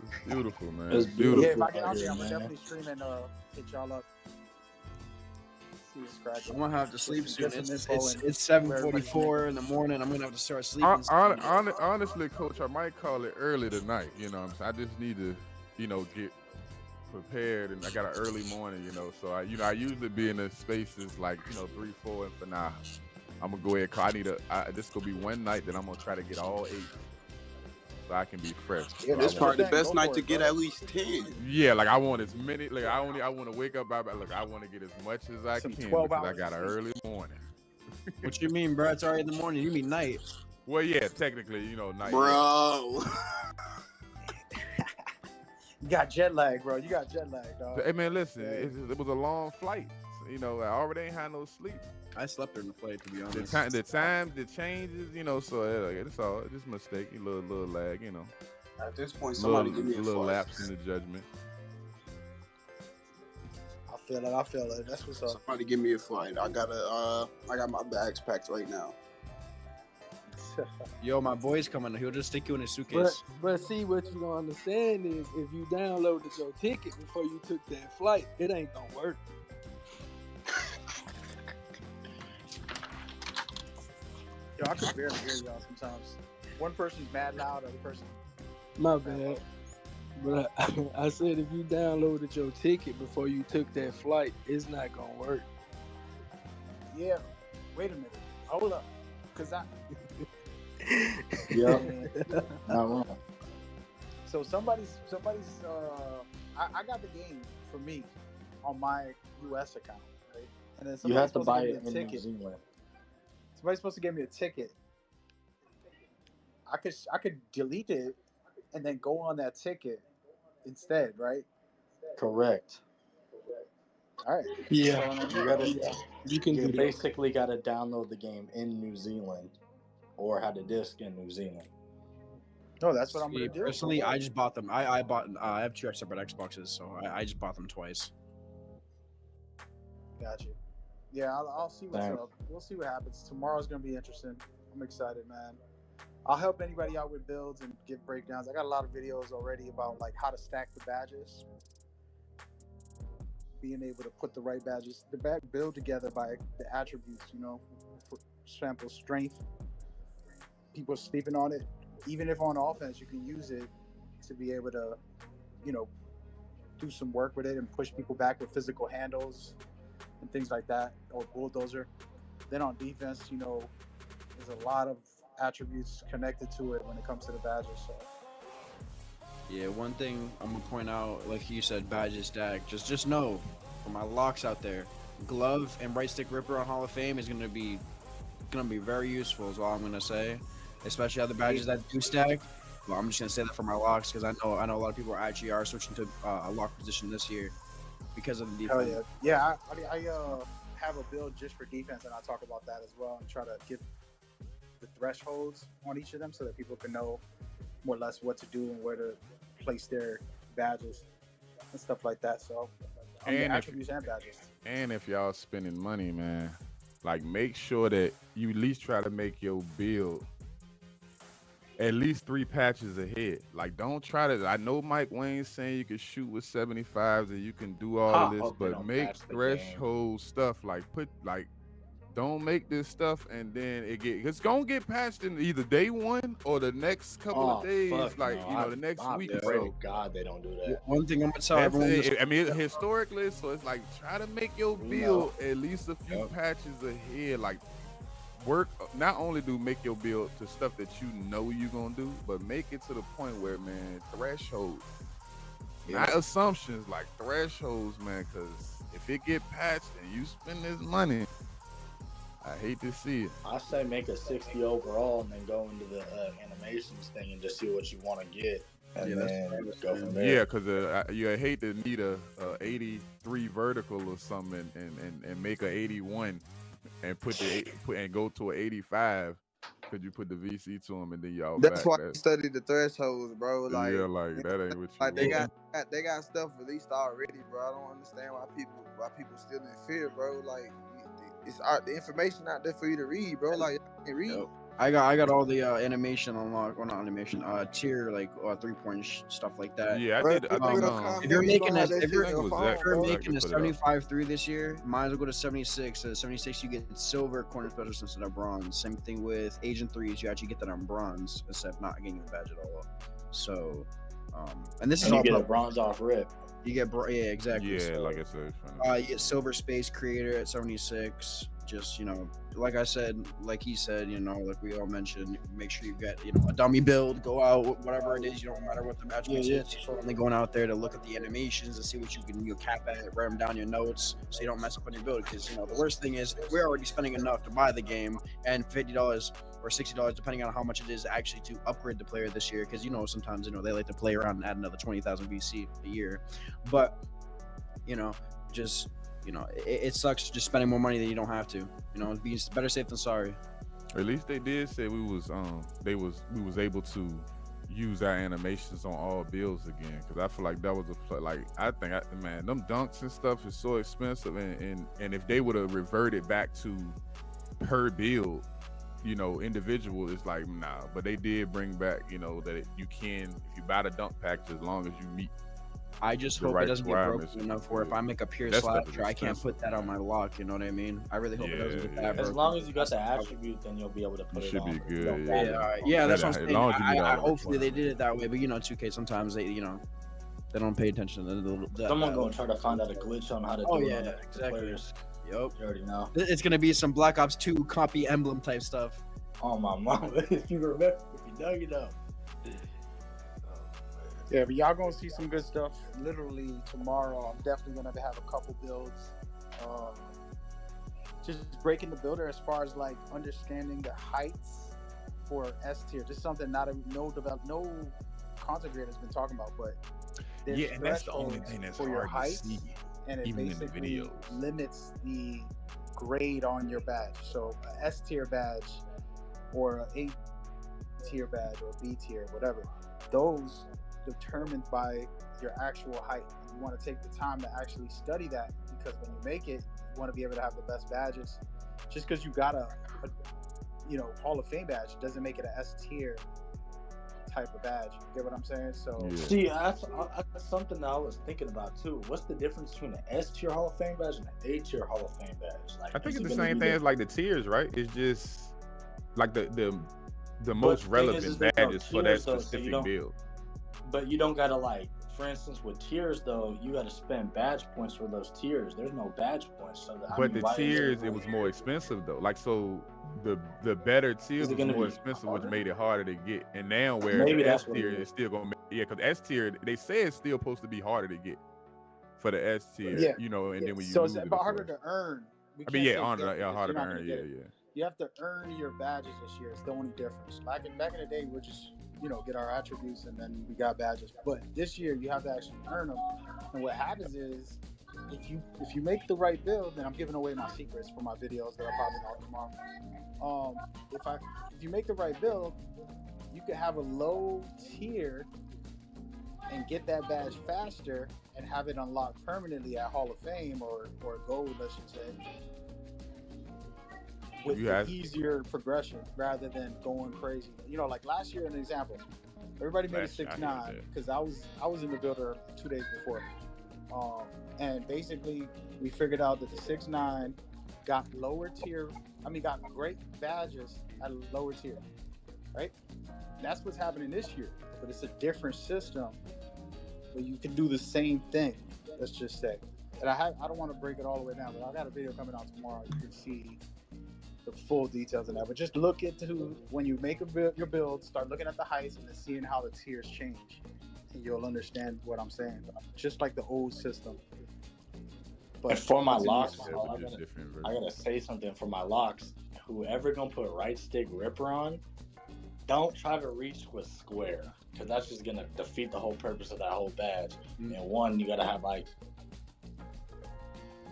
It's beautiful, man. It's It's beautiful. Yeah, if beautiful I get out out there, here, I'm gonna man. definitely stream and hit y'all up. See what's cracking. I'm gonna have to sleep soon. Get some It's info it's and it's where everybody's 7:44 in the morning. I'm gonna have to start sleeping. Honestly, Coach, I might call it early tonight. You know what I'm saying? I just need to, get prepared, and I got an early morning, So I usually be in the spaces like 3, 4, and for now, I'm gonna go ahead. Cause this gonna be one night that I'm gonna try to get all 8, so I can be fresh. Yeah, This So probably the best night to get at least 10. yeah, like I want as many. Like I want to wake up. Look, I want to get as much as I Some can 12 because I hours got of an sleep. early morning. What you mean, bro? It's already in the morning. You mean night? Well, yeah, technically, night. Bro. You got jet lag, bro. You got jet lag, dog. Hey man, listen, it was a long flight. I already ain't had no sleep. I slept during the flight, to be honest. The changes, so it's all just a mistake, a little lag, At this point, somebody give me a little flight. lapse in the judgment. I feel it. That's what's up. Somebody give me a flight. I got my bags packed right now. Yo, my boy's coming. He'll just stick you in his suitcase. But see, what you don't understand is if you downloaded your ticket before you took that flight, it ain't gonna work. Yo, I can barely hear y'all sometimes. One person's mad loud, other person. My bad. But I said if you downloaded your ticket before you took that flight, it's not gonna work. Yeah. Wait a minute. Hold up. Cause Yep. Not wrong. So somebody's I got the game for me on my US account, right? And then You have to supposed buy give it me a in New ticket. Zealand. Somebody's supposed to give me a ticket. I could delete it and then go on that ticket instead, right? Correct. All right. Yeah, You can do that. basically got to download the game in New Zealand or had a disc in New Zealand. No, that's what I'm gonna do. Personally, I just bought them. I bought. I have 2 separate Xboxes, so I just bought them twice. Got you. Yeah, I'll see what's Thanks. up. We'll see what happens. Tomorrow's gonna be interesting. I'm excited, man. I'll help anybody out with builds and give breakdowns. I got a lot of videos already about like how to stack the badges, being able to put the right badges, build together by the attributes. For example, strength. People sleeping on it. Even if on offense, you can use it to be able to, do some work with it and push people back with physical handles and things like that, or bulldozer. Then on defense, there's a lot of attributes connected to it when it comes to the badges. So Yeah, one thing I'm gonna point out, like you said, badges stack. Just know, for my locks out there, glove and right stick ripper on Hall of Fame is gonna be very useful. Is all I'm gonna say. Especially other badges that do stack. Well, I'm just gonna say that for my locks because I know a lot of people actually are switching to a lock position this year because of the defense. hell yeah. I have a build just for defense, and I'll talk about that as well and try to get the thresholds on each of them so that people can know more or less what to do and where to place their badges and stuff like that. So attributes and badges. And if y'all spending money, man, like make sure that you at least try to make your build at least 3 patches ahead. Like, don't try to. I know Mike Wayne's saying you can shoot with 75s and you can do all of this, but make threshold stuff. Don't make this stuff and then it's gonna get patched in either day 1 or the next couple of days. The next week. I pray to God they don't do that. One thing I'm gonna tell everyone. Historically, so it's like try to make your build at least a few patches ahead. Like, work not only do make your build to stuff that you know you're gonna do, but make it to the point where, man, thresholds, not assumptions, like thresholds, man. Because if it get patched and you spend this money, I hate to see it. I say make a 60 overall and then go into the animations thing and just see what you want to get, and then go from there. Yeah, because you hate to need a 83 vertical or something and make a 81 and and go to an 85 because you put the VC to them and then y'all. That's why I study the thresholds, bro. Like, yeah, like that ain't what you like want. they got stuff released already, bro. I don't understand why people still in fear, bro. Like it's the information out there for you to read, bro. Like I can read. Yep. I got all the animation unlocked, or not animation, tier like 3-point stuff like that. Yeah, I did. I think if you're making a if you're making a 75 through this year, might as well go to 76. 76 you get silver corner specialist instead of bronze. Same thing with Agent 3s, you actually get that on bronze instead of not getting the badge at all. So, and this is you all get a bronze off rip. You get exactly. Yeah, so, like I said, you get silver space creator at 76. Just like I said, like he said, like we all mentioned, make sure you get a dummy build, go out, whatever it is, no matter what the match is. Only going out there to look at the animations and see what you can cap at, write them down your notes so you don't mess up on your build. Because the worst thing is we're already spending enough to buy the game, and $50 or $60 depending on how much it is actually to upgrade the player this year. Because sometimes they like to play around and add another 20,000 VC a year, but just. It sucks just spending more money than you don't have to. Being better safe than sorry. At least they did say we was able to use our animations on all builds again, because I feel like that was man, them dunks and stuff is so expensive, and if they would have reverted back to per build, individual, it's like nah. But they did bring back that you can, if you buy the dunk package, as long as you meet. I just hope it doesn't get broken enough where if I make a pure slasher, I can't put that on my lock. You know what I mean? I really hope it doesn't get that broken. As long as you got the attribute, then you'll be able to put it on. Should be good. Yeah, that's what I'm saying. Hopefully they did it that way, but 2K sometimes they don't pay attention to that. Someone gonna try to find out a glitch on how to do it. Exactly. Players. Yep. You already know. It's gonna be some Black Ops 2 copy emblem type stuff. Oh my mom! If you remember, if you know, you know. Yeah, but y'all gonna see some good stuff. Literally tomorrow, I'm definitely gonna have a couple builds. Just breaking the builder as far as like understanding the heights for S tier. Just something no content creator's been talking about, but and that's the only thing that's for your hard to heights, see, and it even in the basically videos. limits the grade on your badge. So a S tier badge or an A tier badge or B tier, whatever, those determined by your actual height. You want to take the time to actually study that, because when you make it, you want to be able to have the best badges. Just because you got a Hall of Fame badge doesn't make it an S tier type of badge. You get what I'm saying? So see, that's something that I was thinking about too. What's the difference between an S tier Hall of Fame badge and an A tier Hall of Fame badge? Like, I think it's the same thing as like the tiers, right? It's just like the most relevant badges for that specific build. But you don't gotta, like, for instance, with tiers though, you gotta spend badge points for those tiers. There's no badge points, so the tiers, it was more expensive though. Like, so the better tiers was more expensive, which made it harder to get. And now where the S tier is still gonna make, because S tier, they say it's still supposed to be harder to get for the S tier, and then when you so it's about harder to earn. Harder to earn, yeah. You have to earn your badges this year. It's the only difference. Back in the day, we're just get our attributes and then we got badges. But this year you have to actually earn them. And what happens is, if you make the right build, then I'm giving away my secrets for my videos that are popping out tomorrow. If you make the right build, you can have a low tier and get that badge faster and have it unlocked permanently at Hall of Fame or gold, let's just say, with easier progression rather than going crazy. Like last year, an example, everybody made a 6'9" because I was in the builder 2 days before, and basically we figured out that the 6'9" got got great badges at a lower tier, right? That's what's happening this year, but it's a different system, but you can do the same thing. Let's just say, and I don't want to break it all the way down, but I got a video coming out tomorrow. You can see the full details of that, but just look into when you make your build, start looking at the heights and then seeing how the tiers change, and you'll understand what I'm saying. Just like the old system. But for my locks, I gotta say something for my locks. Whoever gonna put right stick ripper on, don't try to reach with square, because that's just gonna defeat the whole purpose of that whole badge. And one, you gotta have like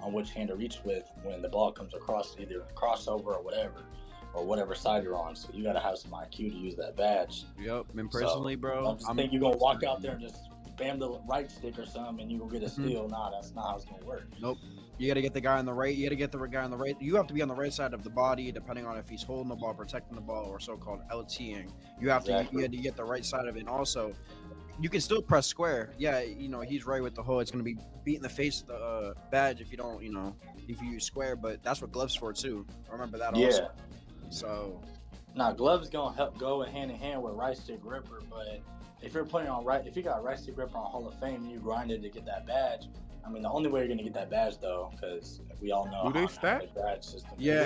on which hand to reach with when the ball comes across, either crossover or whatever side you're on. So you got to have some IQ to use that badge. Yep. And personally, bro, I don't think you're gonna walk out there and just spam the right stick or something and you gonna get a steal. Nah, that's not how it's gonna work. Nope. You got to get the guy on the right. You got to get the guy on the right. You have to be on the right side of the body, depending on if he's holding the ball, protecting the ball, or so-called LTing. You have to get the right side of it. And also, you can still press square. Yeah, he's right with the whole. It's gonna be beating the face of the badge if you don't, if you use square. But that's what gloves for too. Remember that also. So, now gloves gonna help go hand in hand with right stick gripper. But if you're putting on if you got right stick gripper on Hall of Fame, and you grinded to get that badge. I mean, the only way you're gonna get that badge though, because we all know how the badge system. Yeah,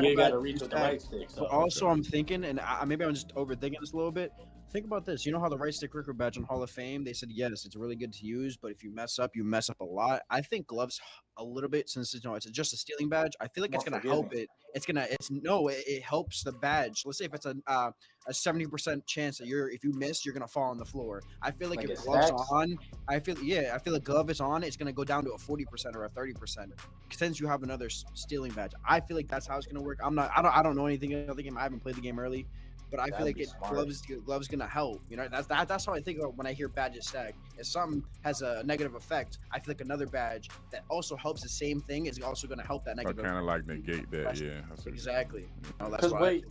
you gotta reach with the right stick. So. But also, I'm thinking, and maybe I'm just overthinking this a little bit. Think about this. You know how the right stick gripper badge on Hall of Fame, they said, yes, it's really good to use, but if you mess up a lot. I think gloves a little bit, since it's just a stealing badge. I feel like it's going to help it. It helps the badge. Let's say if it's a 70% chance that if you miss, you're going to fall on the floor. I feel like if gloves on, I feel like glove is on, it's going to go down to a 40% or a 30%. Since you have another stealing badge. I feel like that's how it's going to work. I don't know anything about the game. I haven't played the game early. But I feel like gloves gonna help. That's how I think of when I hear badges stack. If something has a negative effect, I feel like another badge that also helps the same thing is also gonna help that negative. Kind of like negate that, yeah. Exactly. Because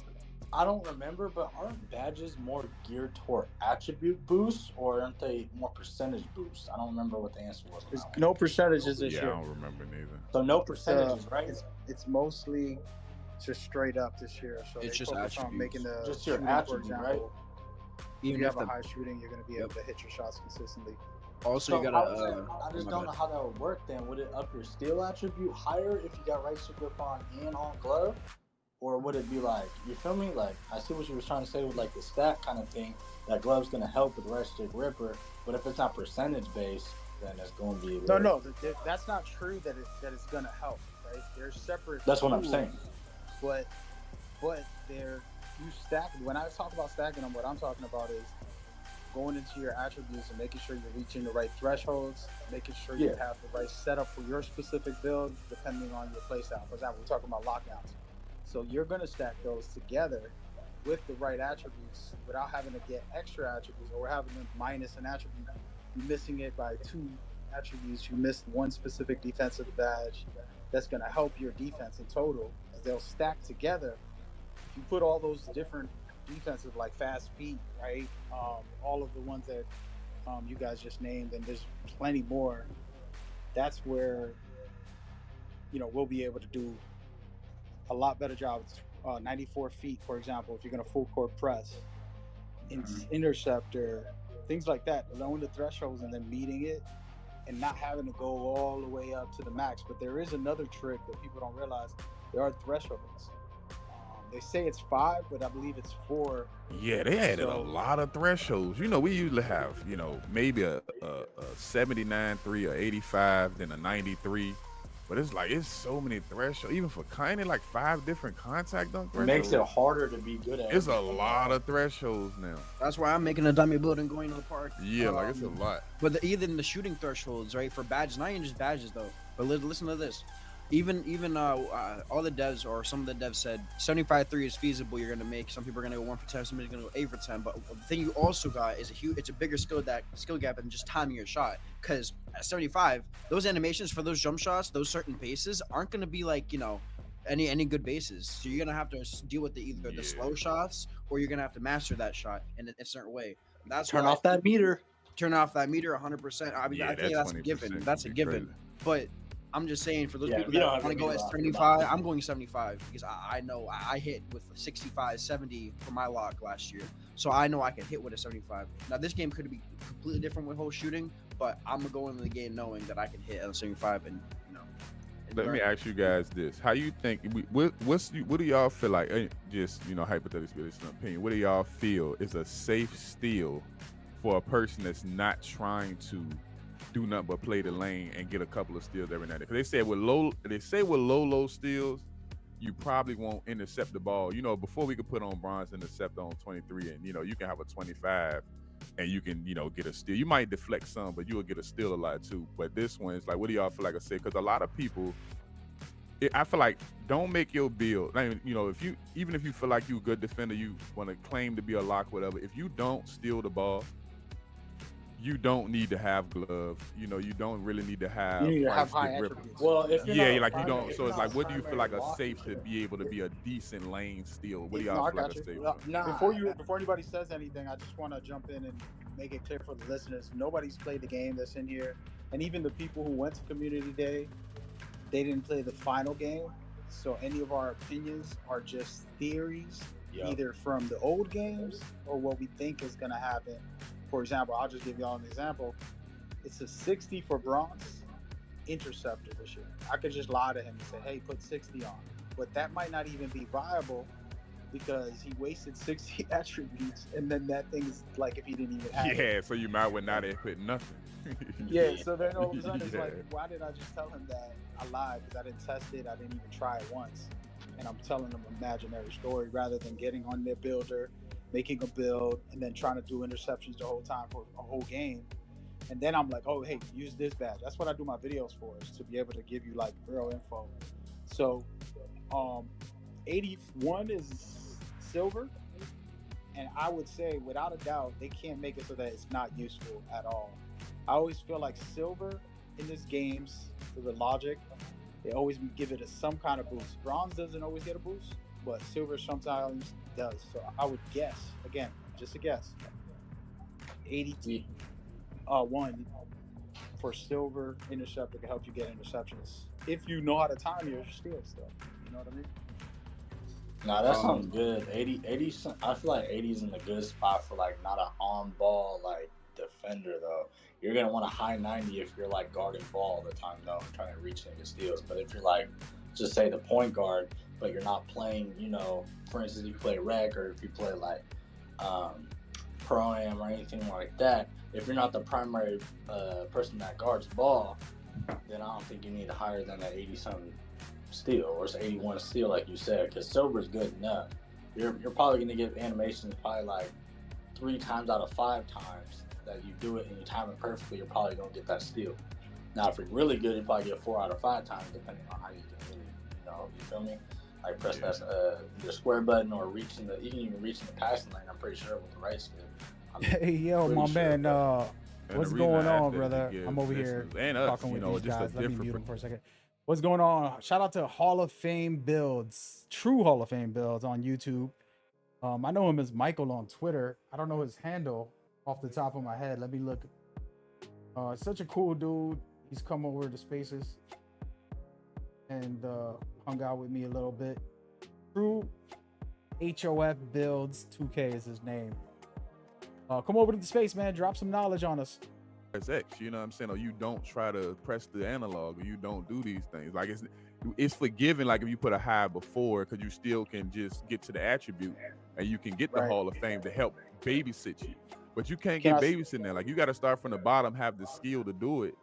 I don't remember, but aren't badges more geared toward attribute boosts, or aren't they more percentage boosts? I don't remember what the answer was. There's no percentages this year. I don't remember neither. So no percentages, right? It's mostly just straight up this year. So it's they just focus on making the just your shooting, attribute, for example. right? Even if you have a high shooting, you're going to be able to hit your shots consistently. Also, you gotta. I just don't know how that would work. Then would it up your steal attribute higher if you got right stick grip on and on glove, or would it be like, you feel me? Like, I see what you were trying to say with like the stat kind of thing. That glove's going to help with right stick gripper, but if it's not percentage based, then it's going to be. No, that's not true. That it's going to help. Right? They're separate. That's what I'm saying. But you stack. When I talk about stacking them, what I'm talking about is going into your attributes and making sure you're reaching the right thresholds, making sure you have the right setup for your specific build, depending on your playstyle. For example, we're talking about lockdowns. So you're going to stack those together with the right attributes without having to get extra attributes or having to minus an attribute. You're missing it by 2 attributes. You missed one specific defensive badge that's going to help your defense in total. They'll stack together. If you put all those different defensive, like fast feet, right? All of the ones that you guys just named, and there's plenty more. That's where we'll be able to do a lot better job. 94 feet, for example, if you're going to full court press, interceptor, things like that, knowing the thresholds and then meeting it and not having to go all the way up to the max. But there is another trick that people don't realize. There are thresholds. They say it's 5, but I believe it's 4. Yeah, they added a lot of thresholds. We usually have, maybe a 79 3, a 85, then a 93. But it's so many thresholds. Even for kind of like 5 different contact dunk thresholds. It makes it harder to be good at. It's a lot of thresholds now. That's why I'm making a dummy build and going to the park. Yeah, it's a lot. But even the shooting thresholds, right, for badges, not even just badges though. But listen to this. Even all the devs, or some of the devs, said 75-3 is feasible. You're gonna make. Some people are gonna go 1 for 10. Some people are gonna go 8 for 10. But the thing you also got is it's a bigger skill gap than just timing your shot. Because at 75, those animations for those jump shots, those certain bases aren't gonna be like any good bases. So you're gonna have to deal with either the slow shots, or you're gonna have to master that shot in a cerert way. That's turn off that meter. Turn off that meter 100%. I mean, I think that's a given. That's a given. But I'm just saying, for those people that want to go at 75, I'm going 75 because I know I hit with 65, 70 for my lock last year. So I know I can hit with a 75. Now, this game could be completely different with whole shooting, but I'm going to go into the game knowing that I can hit at a 75 and, Let me ask you guys this. How you think, what do y'all feel like, just, hypothetically, it's an opinion, what do y'all feel is a safe steal for a person that's not trying to do nothing but play the lane and get a couple of steals every night? Because they say with low steals, you probably won't intercept the ball. Before we could put on bronze interceptor on 23, and you can have a 25 and you can get a steal. You might deflect some, but you will get a steal a lot too. But this one is like, what do y'all feel like I said? Because a lot of people, I feel like, don't make your build. Even if you feel like you're a good defender, you want to claim to be a lock, whatever. If you don't steal the ball, you don't need to have gloves. You know, you don't really need to You have need to have price high grip. attributes. Well, if you're not Yeah, a like you primary, don't. if So you're it's not like, a what do you feel primary like a lock safe to user, be able to be a decent lane steal? What do No, y'all I feel like got a you. safe? Before anybody says anything, I just want to jump in and make it clear for the listeners. Nobody's played the game that's in here, and even the people who went to Community Day, they didn't play the final game. So any of our opinions are just theories, either from the old games or what we think is going to happen. For example, I'll just give y'all an example. It's a 60 for bronze interceptor this year. I could just lie to him and say, hey, put 60 on. But that might not even be viable because he wasted 60 attributes, and then that thing is like if he didn't even have it. Yeah, so you might well not have put nothing. Yeah, so then all of a sudden it's like, why did I just tell him that I lied? Because I didn't test it, I didn't even try it once. And I'm telling them an imaginary story rather than getting on their builder, making a build, and then trying to do interceptions the whole time for a whole game. And then I'm like, oh, hey, use this badge. That's what I do my videos for, is to be able to give you like real info. So 81 is silver. And I would say, without a doubt, they can't make it so that it's not useful at all. I always feel like silver in these games, for the logic, they always give it some kind of boost. Bronze doesn't always get a boost, but silver sometimes does. So I would guess, again, just a guess, 81 for silver interceptor can help you get interceptions if you know how to time your steals stuff. You know what I mean? Nah, that sounds good. 80, I feel like 80 is in a good spot for like not an on-ball like defender though. You're gonna want a high 90 if you're like guarding ball all the time though, and trying to reach nigga steals. But if you're like, just say the point guard, but you're not playing, you know, for instance, you play rec or if you play like pro-am or anything like that, if you're not the primary person that guards ball, then I don't think you need higher than that 80-something steal, or it's 81 steal like you said, because silver is good enough. You're probably going to get animations probably like 3 times out of 5 times that you do it and you time it perfectly, you're probably going to get that steal. Now, if you're really good, you probably get 4 out of 5 times depending on how you can really, you know, you feel me? Like press that either square button or you can even reach in the passing lane, I'm pretty sure, with the right stick. Hey, yo, my man, what's going on, brother? I'm over here talking with these guys. Let me mute him for a second. What's going on? Shout out to Hall of Fame Builds, true Hall of Fame Builds on YouTube. I know him as Michael on Twitter. I don't know his handle off the top of my head. Let me look. Such a cool dude. He's come over to Spaces and hung out with me a little bit. True HOF Builds 2K is his name. Come over to the space, man. Drop some knowledge on us. X, you know what I'm saying? Or you don't try to press the analog, or you don't do these things. Like it's forgiving, like if you put a high before, because you still can just get to the attribute and you can get the Hall of Fame to help babysit you. But you can't get babysitting there. Like you got to start from the bottom, have the skill to do it,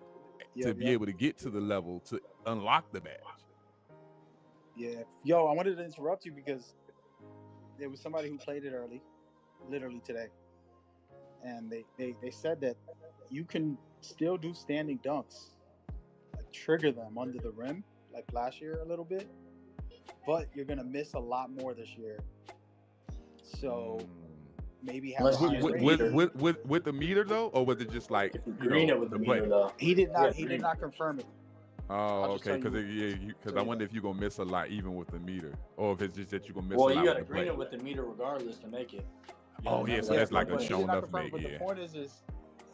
to be able to get to the level to unlock the badge. Yeah. Yo, I wanted to interrupt you because there was somebody who played it early, literally today. And they said that you can still do standing dunks, like trigger them under the rim, like last year a little bit, but you're gonna miss a lot more this year. So maybe have a higher with the meter though, or was it just like green it with the meter though? He did not confirm it. Oh, okay. Because I wonder if you're gonna miss a lot even with the meter, or if it's just that you're gonna miss a lot. Well, you gotta with the green it with the meter regardless to make it. Oh yeah, so that's like a shown up make. But the point is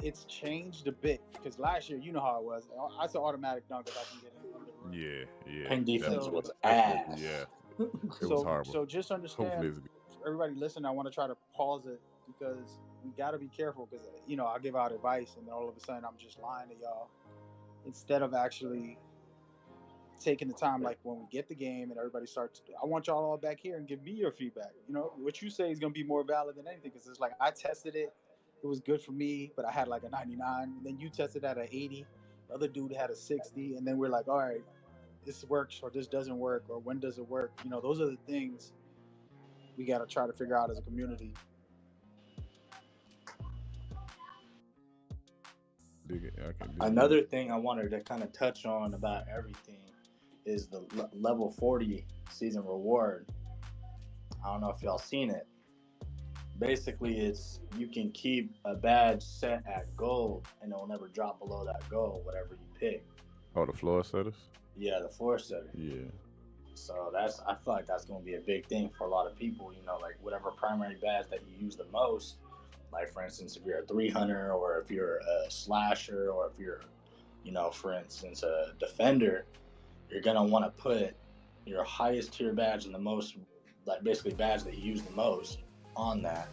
it's changed a bit because last year, you know how it was. I said automatic dunk if I can get it under the rim. Yeah. Paint defense was ass. Yeah, it was horrible. So just understand, everybody listen, I want to try to pause it because we got to be careful because, you know, I give out advice and all of a sudden I'm just lying to y'all instead of actually taking the time, like when we get the game and everybody starts, I want y'all all back here and give me your feedback. You know, what you say is going to be more valid than anything because it's like I tested it. It was good for me, but I had like a 99. And then you tested at an 80. The other dude had a 60. And then we're like, all right, this works or this doesn't work or when does it work? You know, those are the things we got to try to figure out as a community. Another thing I wanted to kind of touch on about everything is the level 40 season reward. I don't know if y'all seen it, basically it's you can keep a badge set at gold and it'll never drop below that gold, whatever you pick. Oh, the floor setters. Yeah, the floor setter. Yeah. So I feel like that's going to be a big thing for a lot of people. Like whatever primary badge that you use the most. Like for instance, if you're a 300 or if you're a slasher or if you're, for instance, a defender, you're gonna want to put your highest tier badge and the most, like basically badge that you use the most on that.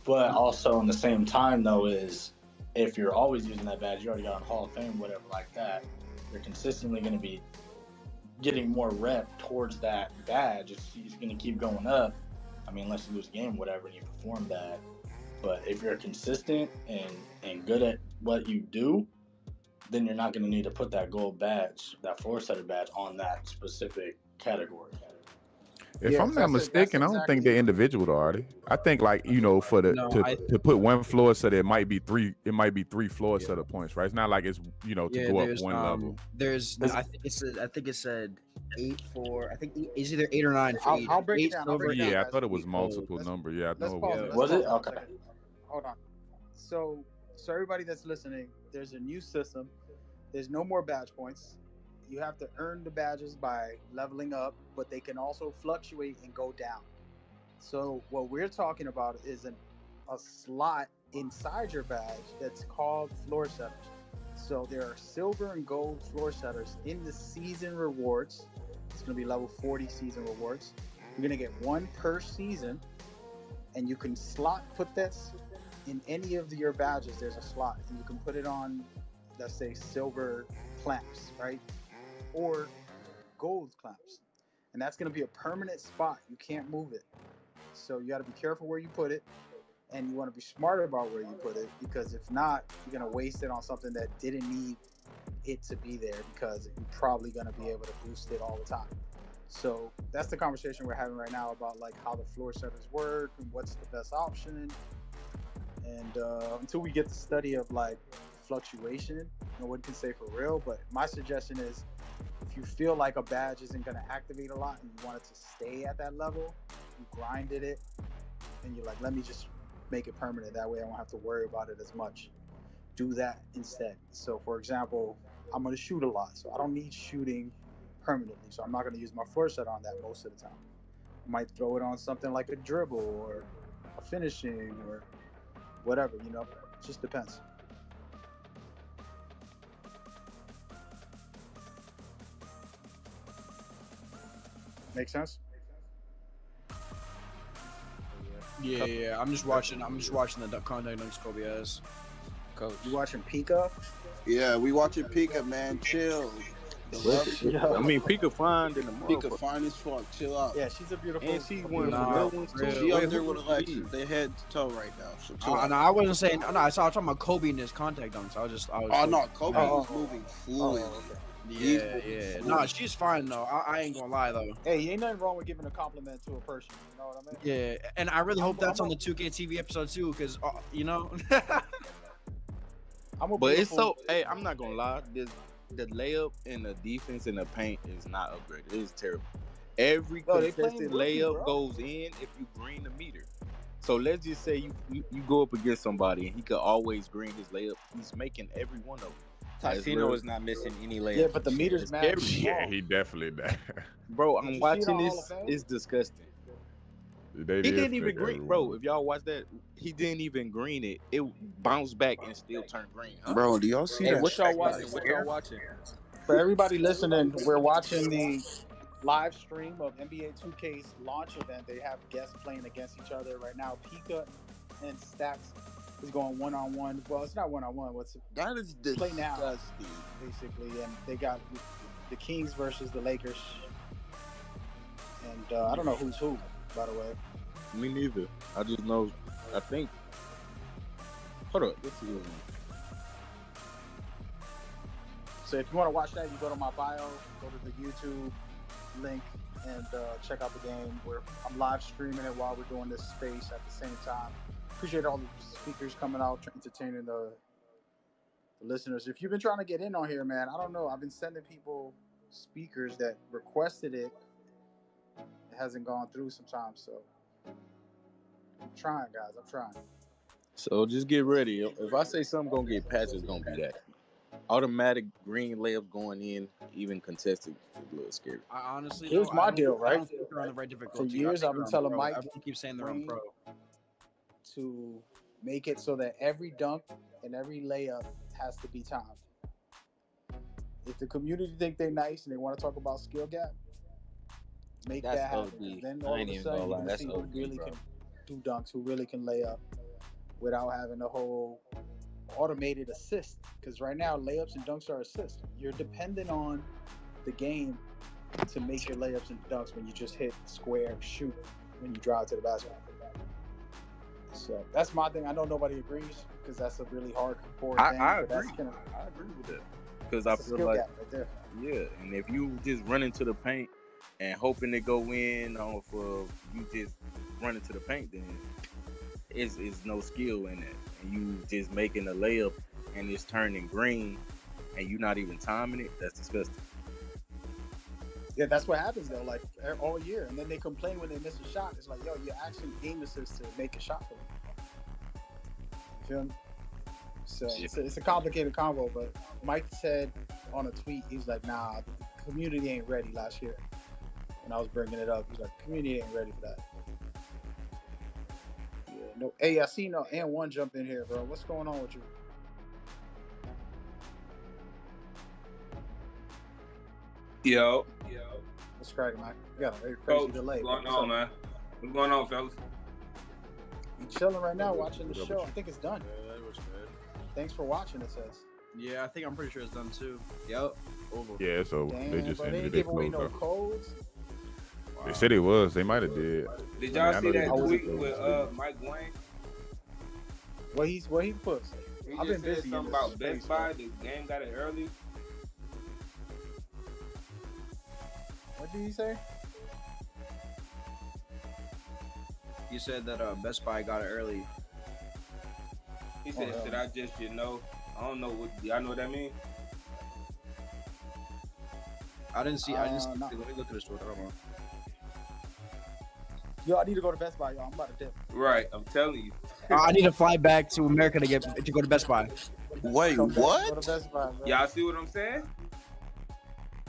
But also in the same time though is if you're always using that badge, you already got on Hall of Fame, whatever like that, you're consistently going to be getting more rep towards that badge. It's going to keep going up. I mean, unless you lose a game, whatever, and you perform bad. But if you're consistent and good at what you do, then you're not going to need to put that gold badge, that floor setter badge, on that specific category. If I'm not mistaken, I don't think they're individual though, are they? I think for to put one floor setter, it might be three floor setter points, right? It's not like it's to go up one level. I think it said 8 for, I think it's either 8 or 9 for I'll break it down. Yeah, I thought it was multiple number. Yeah, I know it was. Was it? Okay. Hold on. So everybody that's listening, there's a new system. There's no more badge points. You have to earn the badges by leveling up, but they can also fluctuate and go down. So what we're talking about is a slot inside your badge that's called floor setters. So there are silver and gold floor setters in the season rewards. It's going to be level 40 season rewards. You're going to get one per season, and you can put this in any of your badges. There's a slot, and you can put it on, let's say, silver clamps, right? Or gold clamps, and that's going to be a permanent spot. You can't move it, so you got to be careful where you put it, and you want to be smart about where you put it, because if not, you're going to waste it on something that didn't need it to be there, because you're probably going to be able to boost it all the time. So that's the conversation we're having right now about like how the floor setters work and what's the best option. And until we get the study of like fluctuation, no one can say for real, but my suggestion is, if you feel like a badge isn't going to activate a lot and you want it to stay at that level, you grinded it, and you're like, let me just make it permanent. That way I won't have to worry about it as much. Do that instead. So for example, I'm going to shoot a lot, so I don't need shooting permanently. So I'm not going to use my floor setter on that most of the time. I might throw it on something like a dribble or a finishing or whatever, it just depends. Make sense? Yeah. I'm just watching the contact dunks Kobe has. Coach, you watching Pika? Yeah, we watching Pika, man. Chill. I mean, Pika fine in the Pika fine as fuck. Chill out. Yeah, she's a beautiful. And she's one of the real ones too. She up there with Alexis. They head to toe right now. So chill out. No, I wasn't saying. No, I was talking about Kobe and his contact dunks. I was. Oh no, Kobe is moving fluid. Yeah. No, she's fine though. I ain't gonna lie though. Hey, ain't nothing wrong with giving a compliment to a person. You know what I mean? Yeah, and I really hope that's on the 2K TV episode too, because But it's so. Hey, I'm not gonna lie. The layup and the defense in the paint is not upgraded. It is terrible. Every contested layup goes in if you green the meter. So let's just say you go up against somebody and he could always green his layup. He's making every one of them. Tysino is not missing any layups. Yeah, but the meter's mad. Yeah, he definitely that. Bro, I'm watching this. It's disgusting. He didn't even green, bro. If y'all watch that, he didn't even green it. It bounced back and still turned green. Huh? Bro, do y'all see that? What y'all watching? What y'all watching? For everybody listening, we're watching the live stream of NBA2K's launch event. They have guests playing against each other right now. Pika and Stacks is going one-on-one. Well, it's not one-on-one. That is play now, basically. And they got the Kings versus the Lakers. And I don't know who's who, by the way. Me neither. I just know. I think. Hold up. Let's see. So if you want to watch that, you go to my bio, go to the YouTube link, and check out the game. I'm live streaming it while we're doing this space at the same time. Appreciate all the speakers coming out, entertaining the listeners. If you've been trying to get in on here, man, I don't know. I've been sending people speakers that requested it. It hasn't gone through sometimes, so trying, guys. I'm trying. So just get ready. If I say something gonna get patched, it's gonna be that. Automatic green layup going in, even contested, a little scary. I honestly Here's my deal, I right? don't think they're on the right For difficulty. years, I I've think been they're on telling pro. Mike Everyone keeps saying they're on Green pro. to make it so that every dunk and every layup has to be timed. If the community think they're nice and they want to talk about skill gap, make That's that happen. OD. Then I all of ain't a even sudden gonna you lie. can That's see who OD, really bro. can do dunks, who really can lay up without having the whole automated assist. Because right now layups and dunks are assists. You're dependent on the game to make your layups and dunks when you just hit square, shoot when you drive to the basket. So that's my thing. I know nobody agrees because that's a really hardcore thing. I but that's agree. gonna, I agree with that because I that's a feel skill like gap right there. yeah, and if you just run into the paint and hoping to go in off of you just run into the paint, then it's no skill in it. And you just making a layup and it's turning green and you not even timing it. That's disgusting. Yeah, that's what happens though, like all year. And then they complain when they miss a shot. It's like, yo, you actually aim assist to make a shot for them. You feel me? So it's a complicated combo, but Mike said on a tweet, he's like, nah, the community ain't ready last year. When I was bringing it up, he's like, community ain't ready for that. Yeah, no. Hey, I see no and one jump in here, bro. What's going on with you? Yo. What's cracking, Mike? You got a very crazy Coach, delay. what's going What's on, up? man? What's going on, fellas? You chilling right now, watching the show. I think it's done. Yeah, what's good? Thanks for watching, it says. Yeah, I think I'm pretty sure it's done too. Yep. Over. Yeah, so Damn, they just bro, they ended ain't their giving away close no though. codes. They said it was. They might have did. Did y'all I see know they that just tweet closed with the Mike Wayne? What he puts? He I've just been said busy. something about Best Buy. The game got it early. What did he say? You said that Best Buy got it early. He said, hell "Should no. I just, I don't know what y'all know what that mean." I didn't see. Nah. Let me look at this Twitter. Hold on. Yo, I need to go to Best Buy, y'all. I'm about to dip. Right, I'm telling you. I need to fly back to America to go to Best Buy. Wait, Come back, what? go to Best Buy, bro. Y'all see what I'm saying?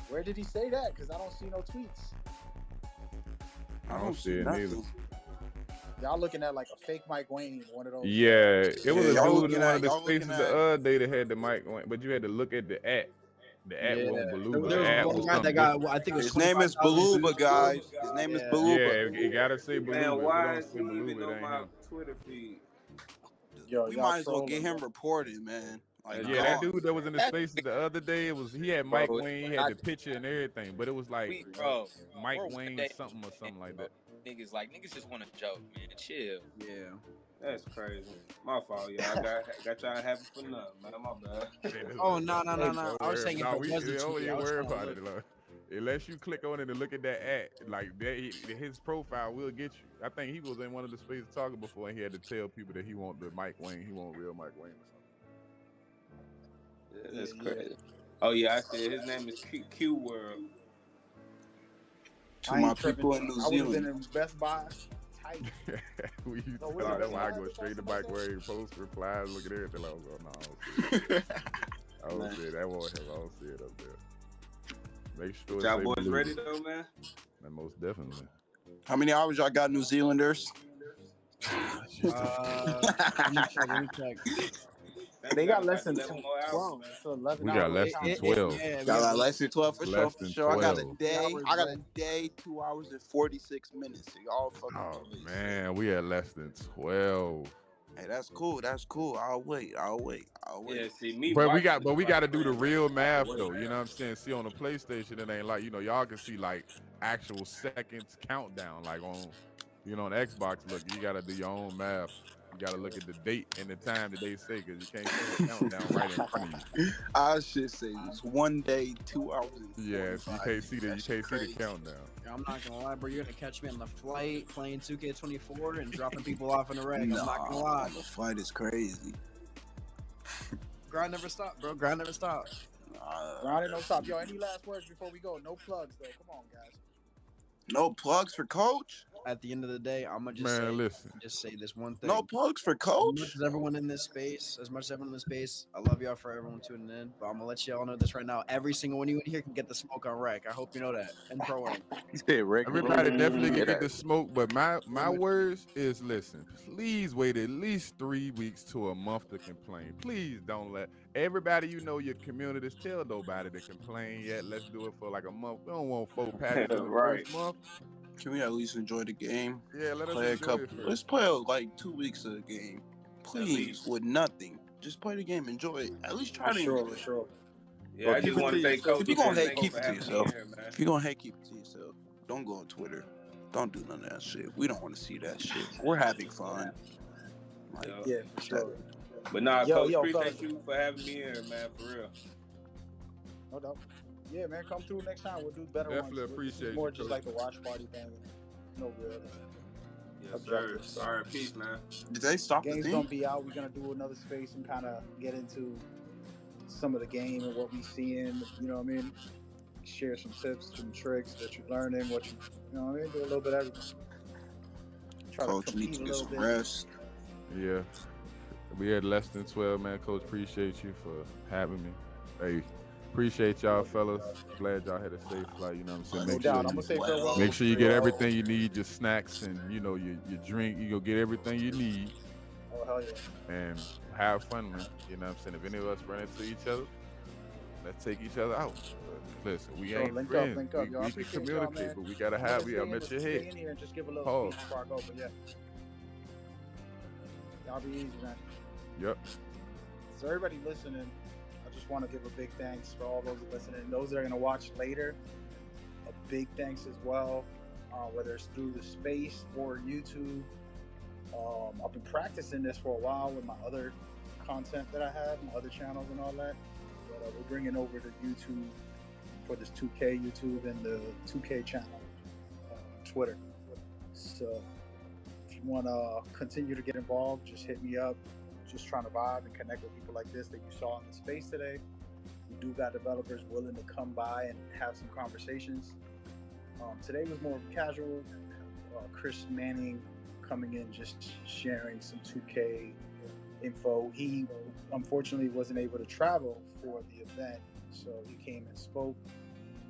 Where did he say that? Because I don't see no tweets. I don't see it neither. Y'all looking at like a fake Mike Wayne, one of those. Yeah, it was Yeah, a y'all dude in looking one at- of the y'all looking spaces the at- other day that had the mic, but you had to look at the at. The at Yeah. wasn't Beluga. There was The at one was guy that something got. different. I think it was His name is 25,000 Beluba, guys. His name is Yeah. Beluba. Yeah, it gotta say Man, Beluga. If it why don't is say he even Beluga, it on ain't my him. Twitter feed? Yo, We y'all might as well trolling, get him bro. reported, man. Like, Yeah, that gone. dude that was in the spaces the other day, he had Mike Bro, Wayne, he had the picture and everything, but it was like bro, Mike we're Wayne 1 day, something or something like bro. that. Niggas just want to joke, man. Chill. Yeah. That's crazy. My fault, y'all. Got y'all happy for nothing, man. My bad. Oh no. Don't I was worry, saying if it was the don't tweet, even I was worry trying to about look. it. Look. Unless you click on it and look at that ad, like that, his profile will get you. I think he was in one of the spaces talking before, and he had to tell people that he want the Mike Wayne, he want real Mike Wayne or something. Yeah, that's crazy. Oh yeah, I said his name is Q World. To I my ain't tripping. people in New I would have been Zealand. in Best Buy tight. We used No, to what tell is that's it? why I go straight to Mike Wayne, post replies, look at everything. I was like, no, I don't see it. That won't help. I don't see it up there. Make sure Y'all it say boys Beluga. ready though, man? And most definitely. How many hours y'all got, New Zealanders? Let me check. They got less about than 11 more hours, 12. man. So 11 We got hours. less than 12. Yeah, we Y'all got got less than 12 for sure. Less For than sure. I got a 12. day. hours, I got bro. a day, 2 hours and 46 minutes. So y'all fucking Oh do this. man, we had less than 12. Hey, that's cool. That's cool. I'll wait. Yeah, see me. But we watching got to the do the fight, real man, math wait. though. You know what I'm saying? See, on the PlayStation, it ain't like, y'all can see like actual seconds countdown, like on, on Xbox. Look, you got to do your own math. You got to look at the date and the time that they say, because you can't see the countdown right in front of you. I should say it's 1 day, 2 hours and 45 Yes, you can't see the countdown. I'm not gonna lie, bro. You're gonna catch me on the flight playing 2K24 and dropping people off in the reg. I'm not gonna lie. The fight is crazy. Grind never stop, bro. Grind never stop. Grind no stop. Yo, any last words before we go? No plugs though. Come on, guys. No plugs for Coach? at the end of the day, I'm gonna Man, listen. just say this one thing. No plugs for As Coach. much as everyone in this space, I love y'all for everyone tuning in. But I'm gonna let y'all know this right now. Every single one of you in here can get the smoke on rec. I hope you know that. And pro am. Everybody definitely can get the smoke, but my words is listen, please wait at least 3 weeks to a month to complain. Please don't let everybody you know your communities tell nobody to complain yet. Let's do it for like a month. We don't want 4 patches in the first month. Can we at least enjoy the game? Yeah, let us play enjoy it first. Let's play like 2 weeks of the game. Please, with nothing. Just play the game, enjoy it. At least try to enjoy it. Sure. Yeah, I just want to thank Coach. If you're gonna hate, Thank you keep for it to having me yourself. here, man. If you're gonna hate, keep it to yourself. Don't go on Twitter. Don't do none of that shit. We don't want to see that shit. We're having fun. Like, Yeah, for sure. But nah, Coach, appreciate fellas. you for having me here, man, for real. No doubt. Yeah, man, come through next time. We'll do better Definitely ones. appreciate More you, just Coach. like the watch party thing. No real. Yes, sir. All right, peace, man. Did they stop the Game's thing? gonna be out. We're gonna do another space and kind of get into some of the game and what we seeing. You know what I mean? Share some tips, some tricks that you're learning. What you know what I mean? Do a little bit of everything. Try Coach, to you need compete to a get little some bit. rest. Yeah. We had less than 12, man. Coach, appreciate you for having me. Hey, appreciate y'all, fellas. Glad y'all had a safe flight. You know what I'm saying? No doubt. I'm gonna say farewell. Make sure you get everything you need, your snacks and, you know, your drink. You go get everything you need. Oh, hell yeah. And have fun, man. You know what I'm saying? If any of us run into each other, let's take each other out. But listen, we Sure, ain't link friends. up, link up, y'all. We can Appreciate y'all, communicate, man. but we gotta I'm have. gonna We gotta stay met your stay head. in here and just give a little Pause. speech before I go. But yeah, y'all be easy, man. Yep. So everybody listening, I just want to give a big thanks for all those listening. Those that are gonna watch later, a big thanks as well. Whether it's through the space or YouTube. I've been practicing this for a while with my other content that I have, my other channels and all that. But we're bringing over to YouTube for this 2K YouTube and the 2K channel, Twitter. So if you want to continue to get involved, just hit me up. Just trying to vibe and connect with people like this that you saw in the space today. We do got developers willing to come by and have some conversations. Today was more casual. Chris Manning coming in, just sharing some 2K info. He unfortunately wasn't able to travel for the event, so he came and spoke,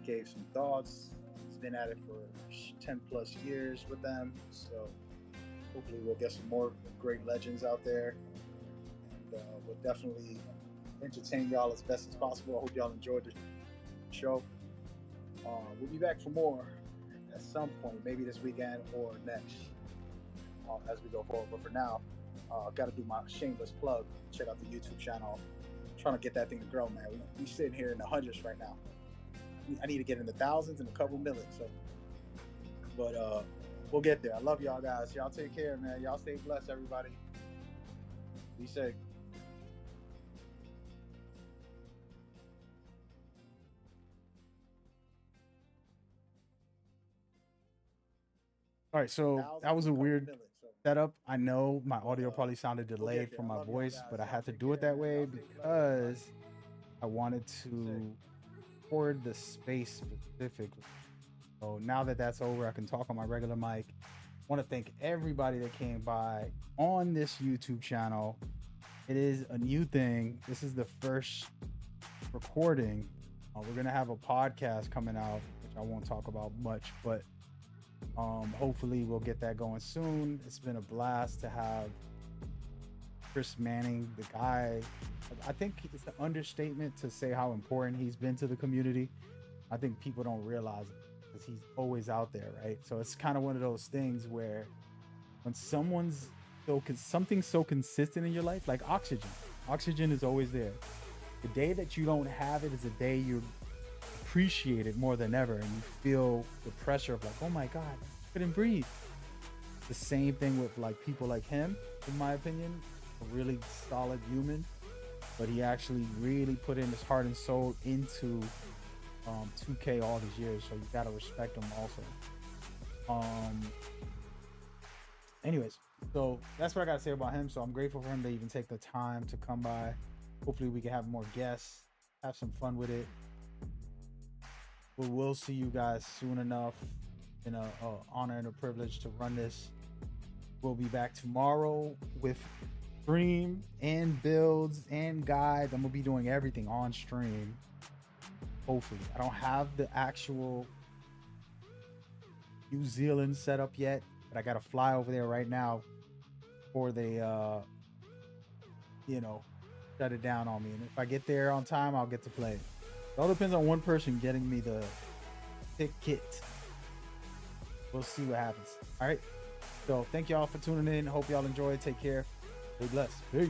gave some thoughts. He's been at it for 10 plus years with them, so hopefully we'll get some more great legends out there, and we'll definitely entertain y'all as best as possible. I hope y'all enjoyed the show. We'll be back for more at some point, maybe this weekend or next, as we go forward. But for now, got to do my shameless plug. Check out the YouTube channel. Trying to get that thing to grow, man. We sitting here in the hundreds right now. I need to get in the thousands and a couple million. So, but we'll get there. I love y'all guys. Y'all take care, man. Y'all stay blessed, everybody. Be safe. All right, so that was a weird setup. I know my audio probably sounded delayed from my voice, but I had to do it that way because I wanted to record the space specifically. So now that that's over, I can talk on my regular mic. I want to thank everybody that came by on this YouTube channel. It is a new thing. This is the first recording. We're gonna have a podcast coming out, which I won't talk about much, but hopefully we'll get that going soon. It's been a blast to have Chris Manning, the guy. I think it's an understatement to say how important he's been to the community. I think people don't realize it because he's always out there, right? So it's kind of one of those things where when something's so consistent in your life, like oxygen is always there. The day that you don't have it is a day you appreciate it more than ever, and you feel the pressure of like, oh my god, I couldn't breathe. It's the same thing with like people like him, in my opinion, a really solid human, but he actually really put in his heart and soul into 2K all these years, so you gotta respect him also. Anyways, so that's what I gotta say about him. So I'm grateful for him to even take the time to come by. Hopefully we can have more guests, have some fun with it. We will see you guys soon enough. been a honor and a privilege to run this. We'll be back tomorrow with stream and builds and guides. I'm gonna be doing everything on stream. Hopefully, I don't have the actual New Zealand setup yet, but I gotta fly over there right now before they shut it down on me. And if I get there on time, I'll get to play. It all depends on one person getting me the ticket. We'll see what happens. All right. So thank y'all for tuning in. Hope y'all enjoy. Take care. Be blessed. Peace.